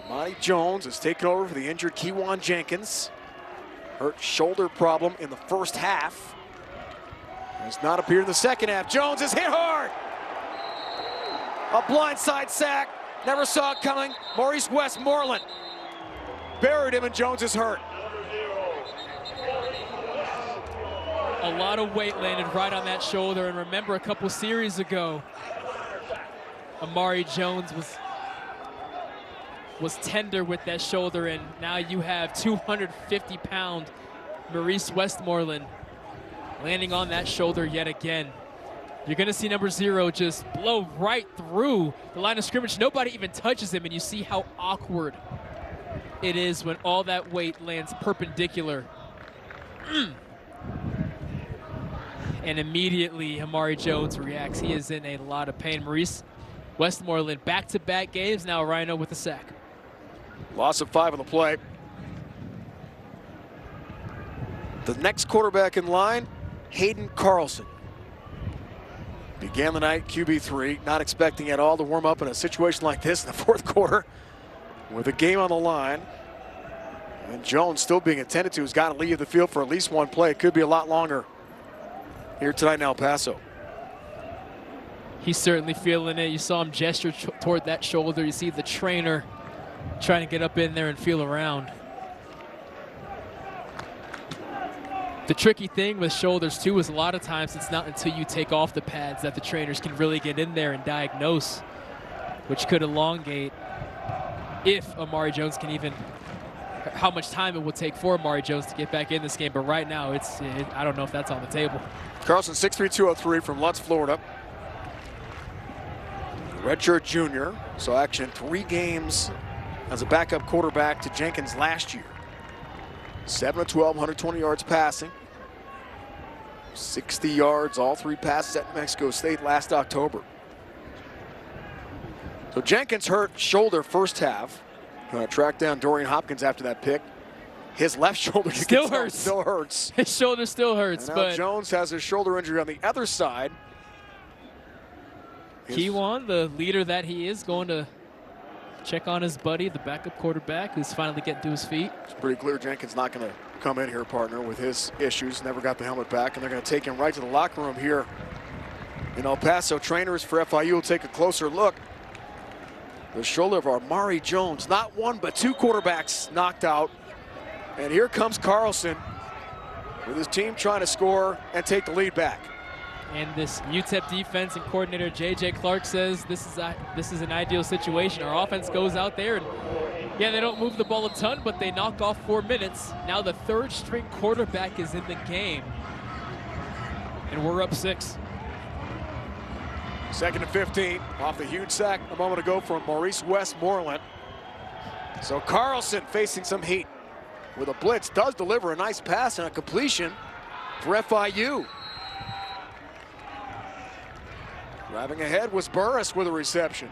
Armani Jones has taken over for the injured Kewan Jenkins. Hurt shoulder problem in the first half. Has not appeared in the second half. Jones is hit hard. A blindside sack. Never saw it coming. Maurice Westmoreland buried him, and Jones is hurt. A lot of weight landed right on that shoulder, and remember a couple series ago, Amari Jones was tender with that shoulder, and now you have 250-pound Maurice Westmoreland landing on that shoulder yet again. You're going to see number 0 just blow right through the line of scrimmage. Nobody even touches him, and you see how awkward it is when all that weight lands perpendicular. And immediately Amari Jones reacts. He is in a lot of pain. Maurice Westmoreland, back-to-back games now. Rhino with a sack. Loss of 5 on the play. The next quarterback in line, Hayden Carlson. Began the night QB3, not expecting at all to warm up in a situation like this in the fourth quarter with a game on the line. And Jones still being attended to, has got to leave the field for at least one play. It could be a lot longer here tonight in El Paso. He's certainly feeling it. You saw him gesture toward that shoulder. You see the trainer trying to get up in there and feel around. The tricky thing with shoulders too is a lot of times it's not until you take off the pads that the trainers can really get in there and diagnose, which could elongate if Amari Jones can even, how much time it will take for Amari Jones to get back in this game. But right now, I don't know if that's on the table. Carlson, 6'3", 203 from Lutz, Florida. Redshirt junior, so action 3 games as a backup quarterback to Jenkins last year. 7 of 12, 120 yards passing. 60 yards, all 3 passes at Mexico State last October. So Jenkins hurt shoulder first half. Tracked down Dorian Hopkins after that pick. His left shoulder still hurts. Still hurts. His shoulder still hurts. And now but Jones has his shoulder injury on the other side. Kewan, the leader that he is, going to check on his buddy, the backup quarterback, who's finally getting to his feet. It's pretty clear Jenkins not going to come in here, partner, with his issues. Never got the helmet back, and they're going to take him right to the locker room here in El Paso. Trainers for FIU will take a closer look. The shoulder of Amari Jones. Not one, but 2 quarterbacks knocked out. And here comes Carlson with his team trying to score and take the lead back. And this UTEP defense and coordinator J.J. Clark says this is an ideal situation. Our offense goes out there and, yeah, they don't move the ball a ton, but they knock off 4 minutes. Now the 3rd string quarterback is in the game, and we're up 6. 2nd and 15 off the huge sack a moment ago from Maurice Westmoreland. So Carlson facing some heat with a blitz, does deliver a nice pass and a completion for FIU. Driving ahead was Burris with a reception.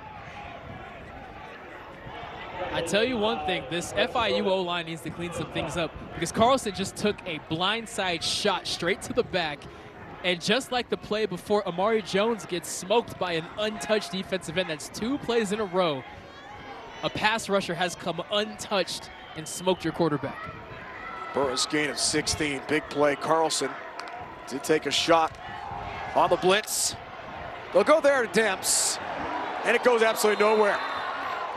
I tell you one thing, this FIU O-line needs to clean some things up, because Carlson just took a blindside shot straight to the back, and just like the play before, Amari Jones gets smoked by an untouched defensive end. That's 2 plays in a row. A pass rusher has come untouched and smoked your quarterback. Burris gain of 16, big play. Carlson did take a shot on the blitz. They'll go there to Demps, and it goes absolutely nowhere.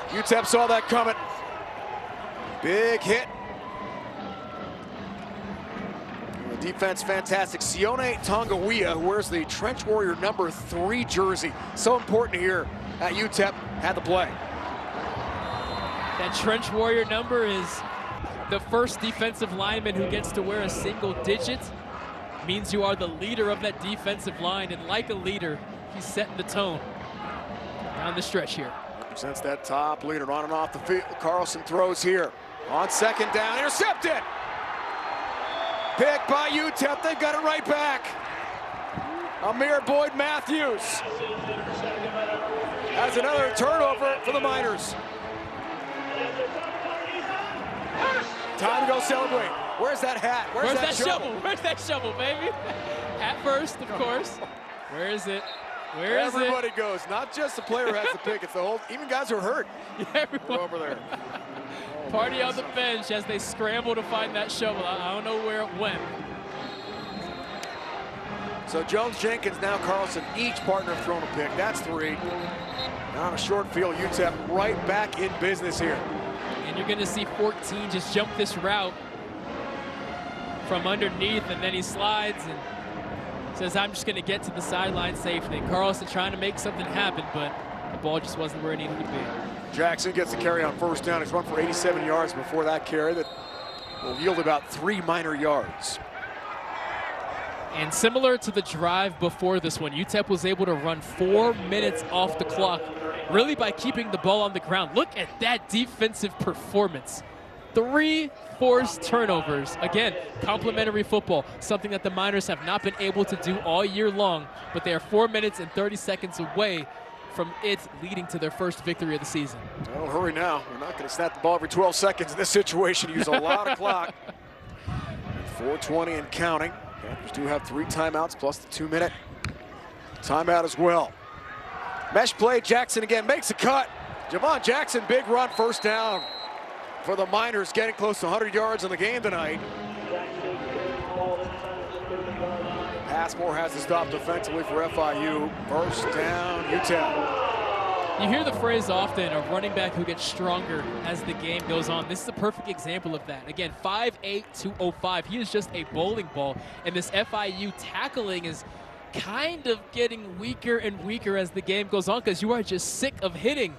UTEP saw that coming. Big hit. The defense fantastic. Sione Tongawea, who wears the Trench Warrior number 3 jersey. So important here at UTEP, had the play. That Trench Warrior number is the first defensive lineman who gets to wear a single digit. Means you are the leader of that defensive line, and like a leader, he's setting the tone down the stretch here. Represents that top leader on and off the field. Carlson throws here on 2nd down, intercepted. Picked by UTEP, they've got it right back. Amir Boyd Matthews has another turnover for the Miners. Time to go celebrate. Where's that hat? Where's that shovel? Where's that shovel, baby? Hat first, of course. Where is it? Where is it? Everybody goes. Not just the player has to pick. It's the whole, even guys who are hurt. Yeah, everyone. Over there. Party on the bench as they scramble to find that shovel. I don't know where it went. So Jones, Jenkins, now Carlson, each partner have thrown a pick. That's 3. Now on a short field, UTEP right back in business here. And you're going to see 14 just jump this route from underneath, and then he slides and says, I'm just going to get to the sideline safely. Carlson trying to make something happen, but the ball just wasn't where it needed to be. Jackson gets the carry on first down. He's run for 87 yards before that carry that will yield about 3 Miner yards. And similar to the drive before this one, UTEP was able to run 4 minutes off the clock, really by keeping the ball on the ground. Look at that defensive performance. 3 forced turnovers. Again, complimentary football, something that the Miners have not been able to do all year long, but they are 4 minutes and 30 seconds away from it leading to their first victory of the season. Oh, hurry now. We're not going to snap the ball every 12 seconds in this situation. Use a lot of clock. 4:20 and counting. Panthers do have 3 timeouts plus the 2-minute timeout as well. Mesh play, Jackson again makes a cut. Javon Jackson, big run, first down for the Miners, getting close to 100 yards in the game tonight. Passmore has to stop defensively for FIU. First down, UTEP. You hear the phrase often, a running back who gets stronger as the game goes on. This is a perfect example of that. Again, 5'8", 205. He is just a bowling ball, and this FIU tackling is kind of getting weaker and weaker as the game goes on, because you are just sick of hitting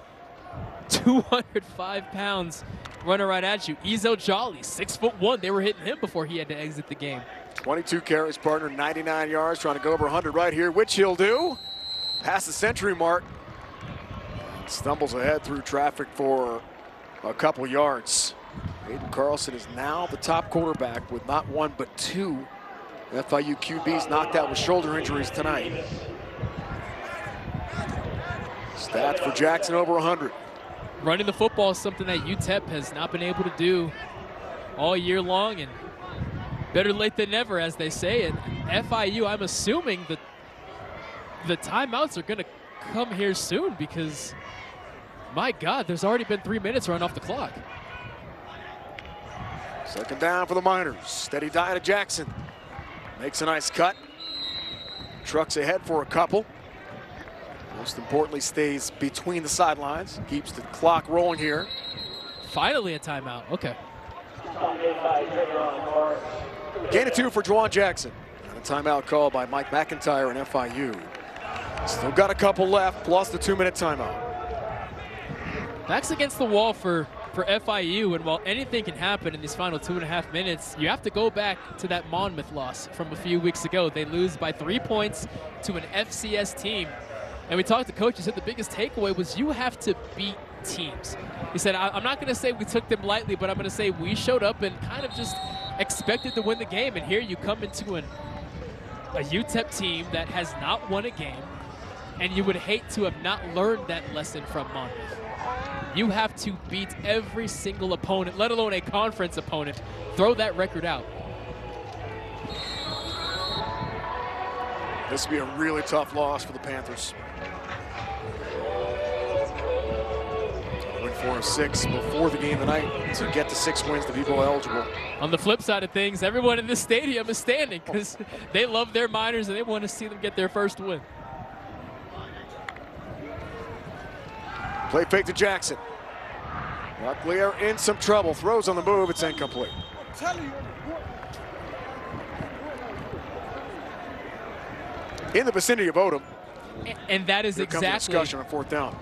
205 pounds running right at you. Ezo Jolly, 6'1". They were hitting him before he had to exit the game. 22 carries, partner, 99 yards, trying to go over 100 right here, which he'll do. Past the century mark. Stumbles ahead through traffic for a couple yards. Hayden Carlson is now the top quarterback with not 1 but 2 FIU QBs knocked out with shoulder injuries tonight. Stats for Jackson over 100. Running the football is something that UTEP has not been able to do all year long, and better late than never, as they say. And FIU, I'm assuming that the timeouts are going to come here soon, because my God, there's already been 3 minutes run off the clock. Second down for the Miners. Steady dive to Jackson. Makes a nice cut. Trucks ahead for a couple. Most importantly, stays between the sidelines. Keeps the clock rolling here. Finally a timeout. Okay. Gain of 2 for Juwan Jackson. And a timeout called by Mike McIntyre and FIU. Still got a couple left, plus the 2-minute timeout. Backs against the wall for FIU, and while anything can happen in these final 2.5 minutes, you have to go back to that Monmouth loss from a few weeks ago. They lose by 3 points to an FCS team. And we talked to coaches, said the biggest takeaway was you have to beat teams. He said, I'm not going to say we took them lightly, but I'm going to say we showed up and kind of just expected to win the game. And here you come into a UTEP team that has not won a game, and you would hate to have not learned that lesson from Monmouth. You have to beat every single opponent, let alone a conference opponent. Throw that record out. This will be a really tough loss for the Panthers. 4-6 before the game tonight to get to 6 wins to be bowl eligible. On the flip side of things, everyone in this stadium is standing because they love their Miners and they want to see them get their first win. Play fake to Jackson. Locklear in some trouble. Throws on the move. It's incomplete. In the vicinity of Odom. And that is Here comes a discussion on 4th down.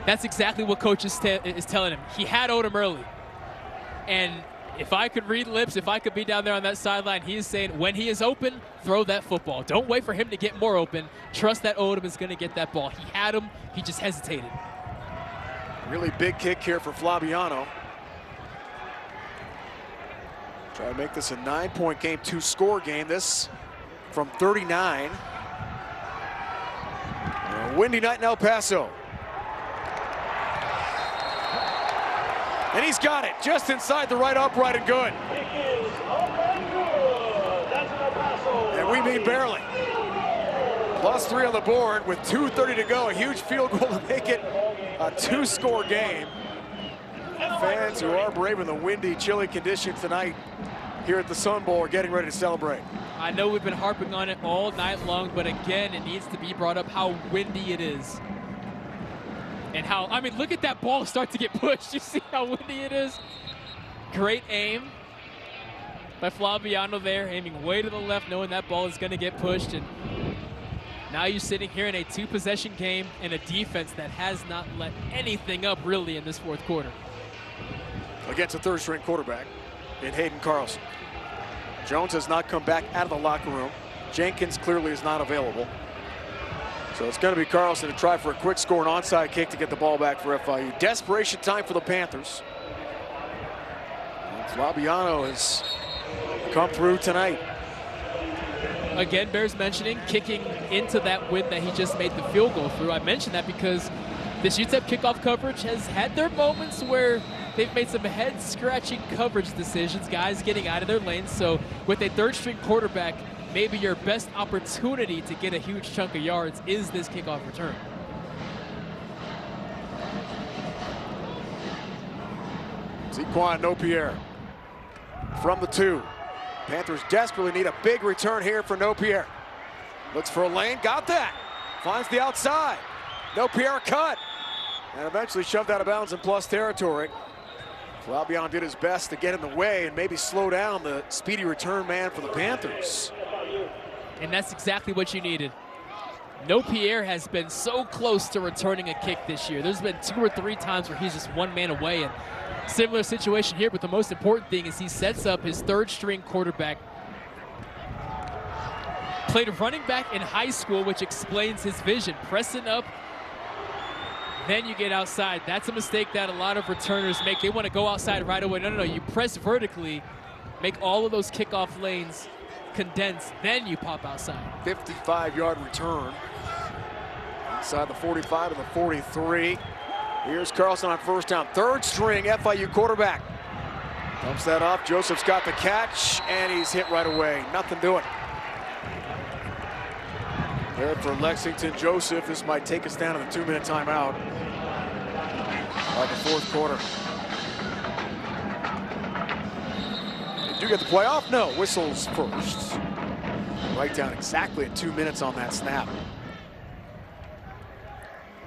That's exactly what coach is telling him. He had Odom early. And if I could read lips, if I could be down there on that sideline, he is saying when he is open, throw that football. Don't wait for him to get more open. Trust that Odom is going to get that ball. He had him. He just hesitated. Really big kick here for Flabiano. Try to make this a 9-point game, 2-score game. This from 39. windy night in El Paso. And he's got it just inside the right upright and good. And we mean barely. +3 on the board with 2:30 to go. A huge field goal to make it a 2-score game. Fans who are brave in the windy, chilly conditions tonight here at the Sun Bowl are getting ready to celebrate. I know we've been harping on it all night long, but again, it needs to be brought up how windy it is. And how, I mean, look at that ball start to get pushed. You see how windy it is? Great aim by Flaviano there, aiming way to the left, knowing that ball is going to get pushed. And now you're sitting here in a 2-possession game and a defense that has not let anything up really in this fourth quarter. Against a third-string quarterback in Hayden Carlson. Jones has not come back out of the locker room. Jenkins clearly is not available. So it's going to be Carlson to try for a quick score, an onside kick to get the ball back for FIU. Desperation time for the Panthers. And Flaviano has come through tonight. Again, bears mentioning kicking into that win that he just made the field goal through. I mentioned that because this UTEP kickoff coverage has had their moments where they've made some head-scratching coverage decisions, guys getting out of their lanes. So with a third-string quarterback, maybe your best opportunity to get a huge chunk of yards is this kickoff return. Zequan Nopierre from the 2. Panthers desperately need a big return here for Nopierre. Looks for a lane, got that. Finds the outside. Nopierre cut. And eventually shoved out of bounds in plus territory. Flaviano did his best to get in the way and maybe slow down the speedy return man for the Panthers. And that's exactly what you needed. Nopierre has been so close to returning a kick this year. There's been 2 or 3 times where he's just one man away. And similar situation here, but the most important thing is he sets up his third-string quarterback. Played running back in high school, which explains his vision. Pressing up, then you get outside. That's a mistake that a lot of returners make. They want to go outside right away. No, no, no. You press vertically, make all of those kickoff lanes condense, then you pop outside. 55-yard return. Inside the 45 to the 43. Here's Carlson on first down. Third-string FIU quarterback. Dumps that off. Joseph's got the catch, and he's hit right away. Nothing doing. There for Lexington Joseph. This might take us down to the 2-minute timeout of the fourth quarter. Did you get the playoff? No, whistles first. Right down exactly at 2 minutes on that snap.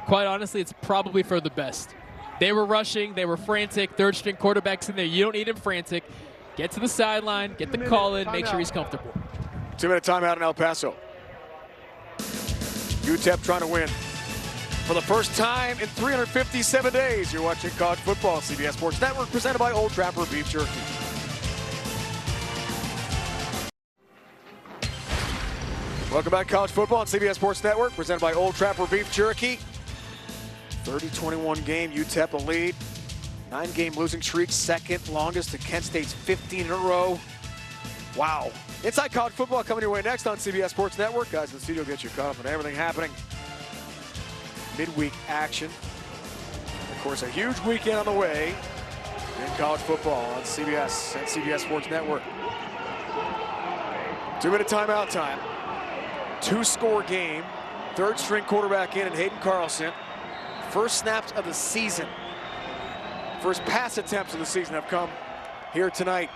Quite honestly, it's probably for the best. They were rushing, they were frantic, third-string quarterbacks in there. You don't need him frantic. Get to the sideline, get the call in, make sure he's comfortable. 2-minute timeout in El Paso. UTEP trying to win for the first time in 357 days. You're watching college football on CBS Sports Network, presented by Old Trapper Beef Jerky. Welcome back to college football on CBS Sports Network, presented by Old Trapper Beef Jerky. 30-21 game, UTEP a lead. 9-game losing streak, second longest to Kent State's 15 in a row. Wow. Inside College Football coming your way next on CBS Sports Network. Guys in the studio get you caught up on everything happening. Midweek action. Of course, a huge weekend on the way in college football on CBS and CBS Sports Network. 2-minute timeout time. 2-score game. Third-string quarterback in Hayden Carlson. First snaps of the season. First pass attempts of the season have come here tonight.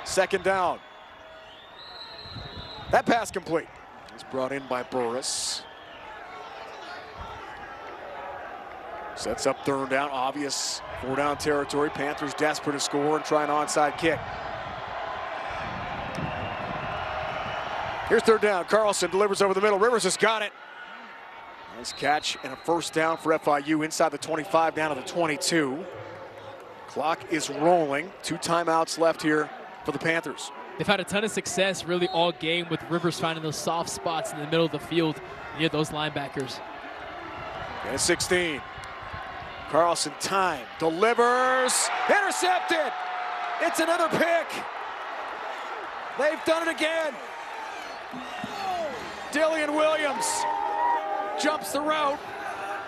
Second down. That pass complete. It's brought in by Burris. Sets up third down, obvious 4-down territory. Panthers desperate to score and try an onside kick. Here's third down. Carlson delivers over the middle. Rivers has got it. Nice catch and a first down for FIU inside the 25 down to the 22. Clock is rolling. 2 timeouts left here for the Panthers. They've had a ton of success really all game with Rivers finding those soft spots in the middle of the field near those linebackers. And 16. Carlson time, delivers, intercepted. It's another pick. They've done it again. Dillian Williams jumps the route.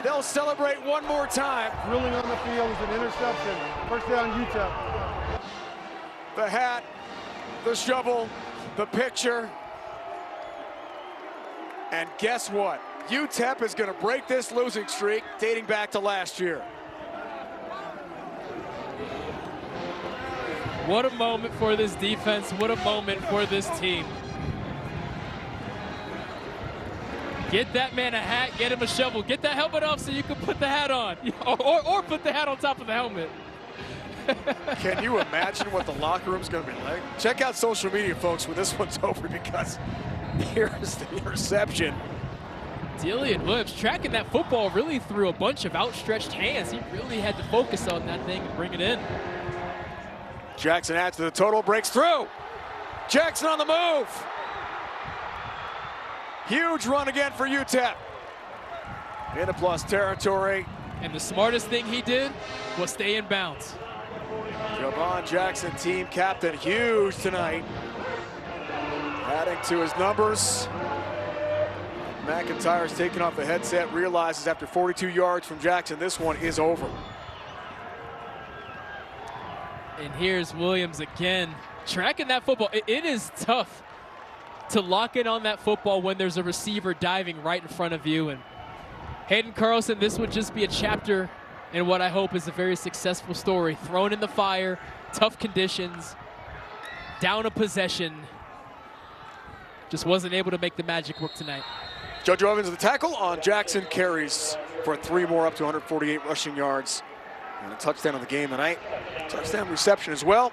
They'll celebrate one more time. Ruling on the field is an interception. First down, UTEP. The hat, the shovel, the picture. And guess what? UTEP is going to break this losing streak dating back to last year. What a moment for this defense. What a moment for this team. Get that man a hat, get him a shovel, get that helmet off so you can put the hat on. Or put the hat on top of the helmet. Can you imagine what the locker room's going to be like? Check out social media, folks, when this one's over, because here's the interception. Dillian Williams tracking that football really through a bunch of outstretched hands. He really had to focus on that thing and bring it in. Jackson adds to the total, breaks through. Jackson on the move. Huge run again for UTEP. Into plus territory. And the smartest thing he did was stay in bounds. Javon Jackson, team captain, huge tonight. Adding to his numbers. McIntyre's taking off the headset, realizes after 42 yards from Jackson, this one is over. And here's Williams again, tracking that football. It is tough to lock in on that football when there's a receiver diving right in front of you. And Hayden Carlson, this would just be a chapter in what I hope is a very successful story. Thrown in the fire, tough conditions, down a possession. Just wasn't able to make the magic work tonight. JoJo Evans the tackle on Jackson, carries for 3 more, up to 148 rushing yards. And a touchdown of the game tonight. Touchdown reception as well.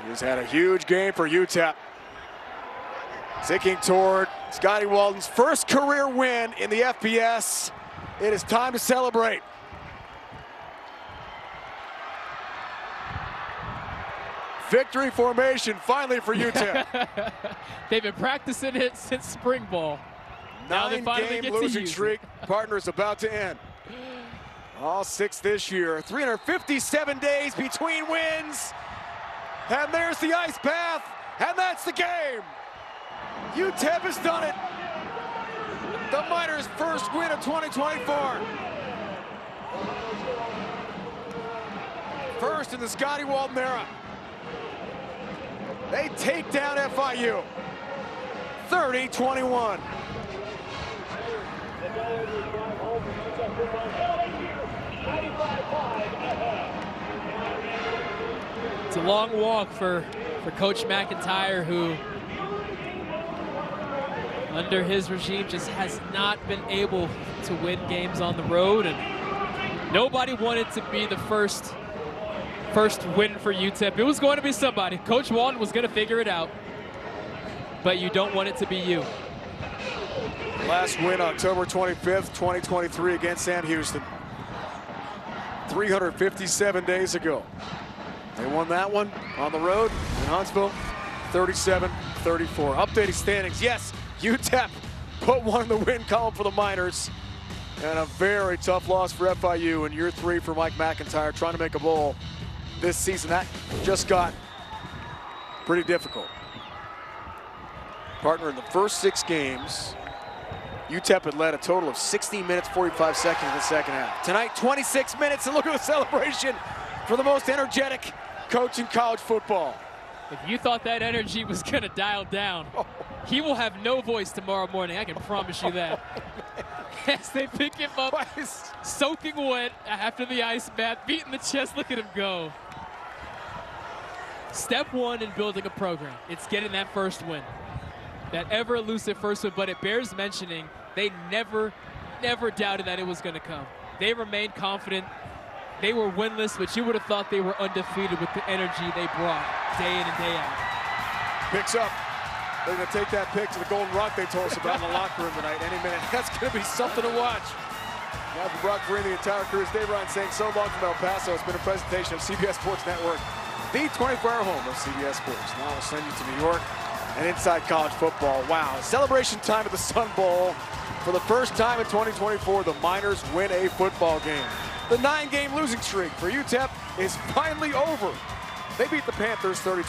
He's had a huge game for UTEP. Ticking toward Scotty Walden's first career win in the FBS. It is time to celebrate. Victory formation finally for UTEP. They've been practicing it since spring ball. Now they finally get to use it. Losing streak, partners about to end. All 6 this year. 357 days between wins. And there's the ice bath, and that's the game. UTEP has done it. The Miners' first win of 2024. First in the Scotty Walden era. They take down FIU. 30-21. It's a long walk for Coach McIntyre, who under his regime just has not been able to win games on the road, and nobody wanted to be the first win for UTEP. It was going to be somebody. Coach Walden was going to figure it out, but you don't want it to be you. Last win October 25th, 2023 against Sam Houston. 357 days ago. They won that one on the road in Huntsville, 37-34. Updated standings, yes, UTEP put one in the win column for the Miners. And a very tough loss for FIU in year 3 for Mike McIntyre, trying to make a bowl this season. That just got pretty difficult. Partner, in the first 6 games, UTEP had led a total of 16 minutes, 45 seconds in the second half. Tonight, 26 minutes, and look at the celebration for the most energetic coach in college football. If you thought that energy was going to dial down, he will have no voice tomorrow morning. I can promise you that. As they pick him up, soaking wet after the ice bath, beating the chest. Look at him go. Step 1 in building a program, it's getting that first win. That ever elusive first win, but it bears mentioning they never doubted that it was going to come. They remained confident. They were winless, but you would have thought they were undefeated with the energy they brought day in and day out. Picks up. They're going to take that pick to the Golden Rock they told us about in the locker room tonight any minute. That's going to be something to watch. Now for Brock Green, the entire crew, Dave Ryan saying so long from El Paso. It's been a presentation of CBS Sports Network, the 24-hour home of CBS Sports. Now we'll send you to New York and inside college football. Wow, celebration time at the Sun Bowl. For the first time in 2024, the Miners win a football game. The 9-game losing streak for UTEP is finally over. They beat the Panthers 30-21.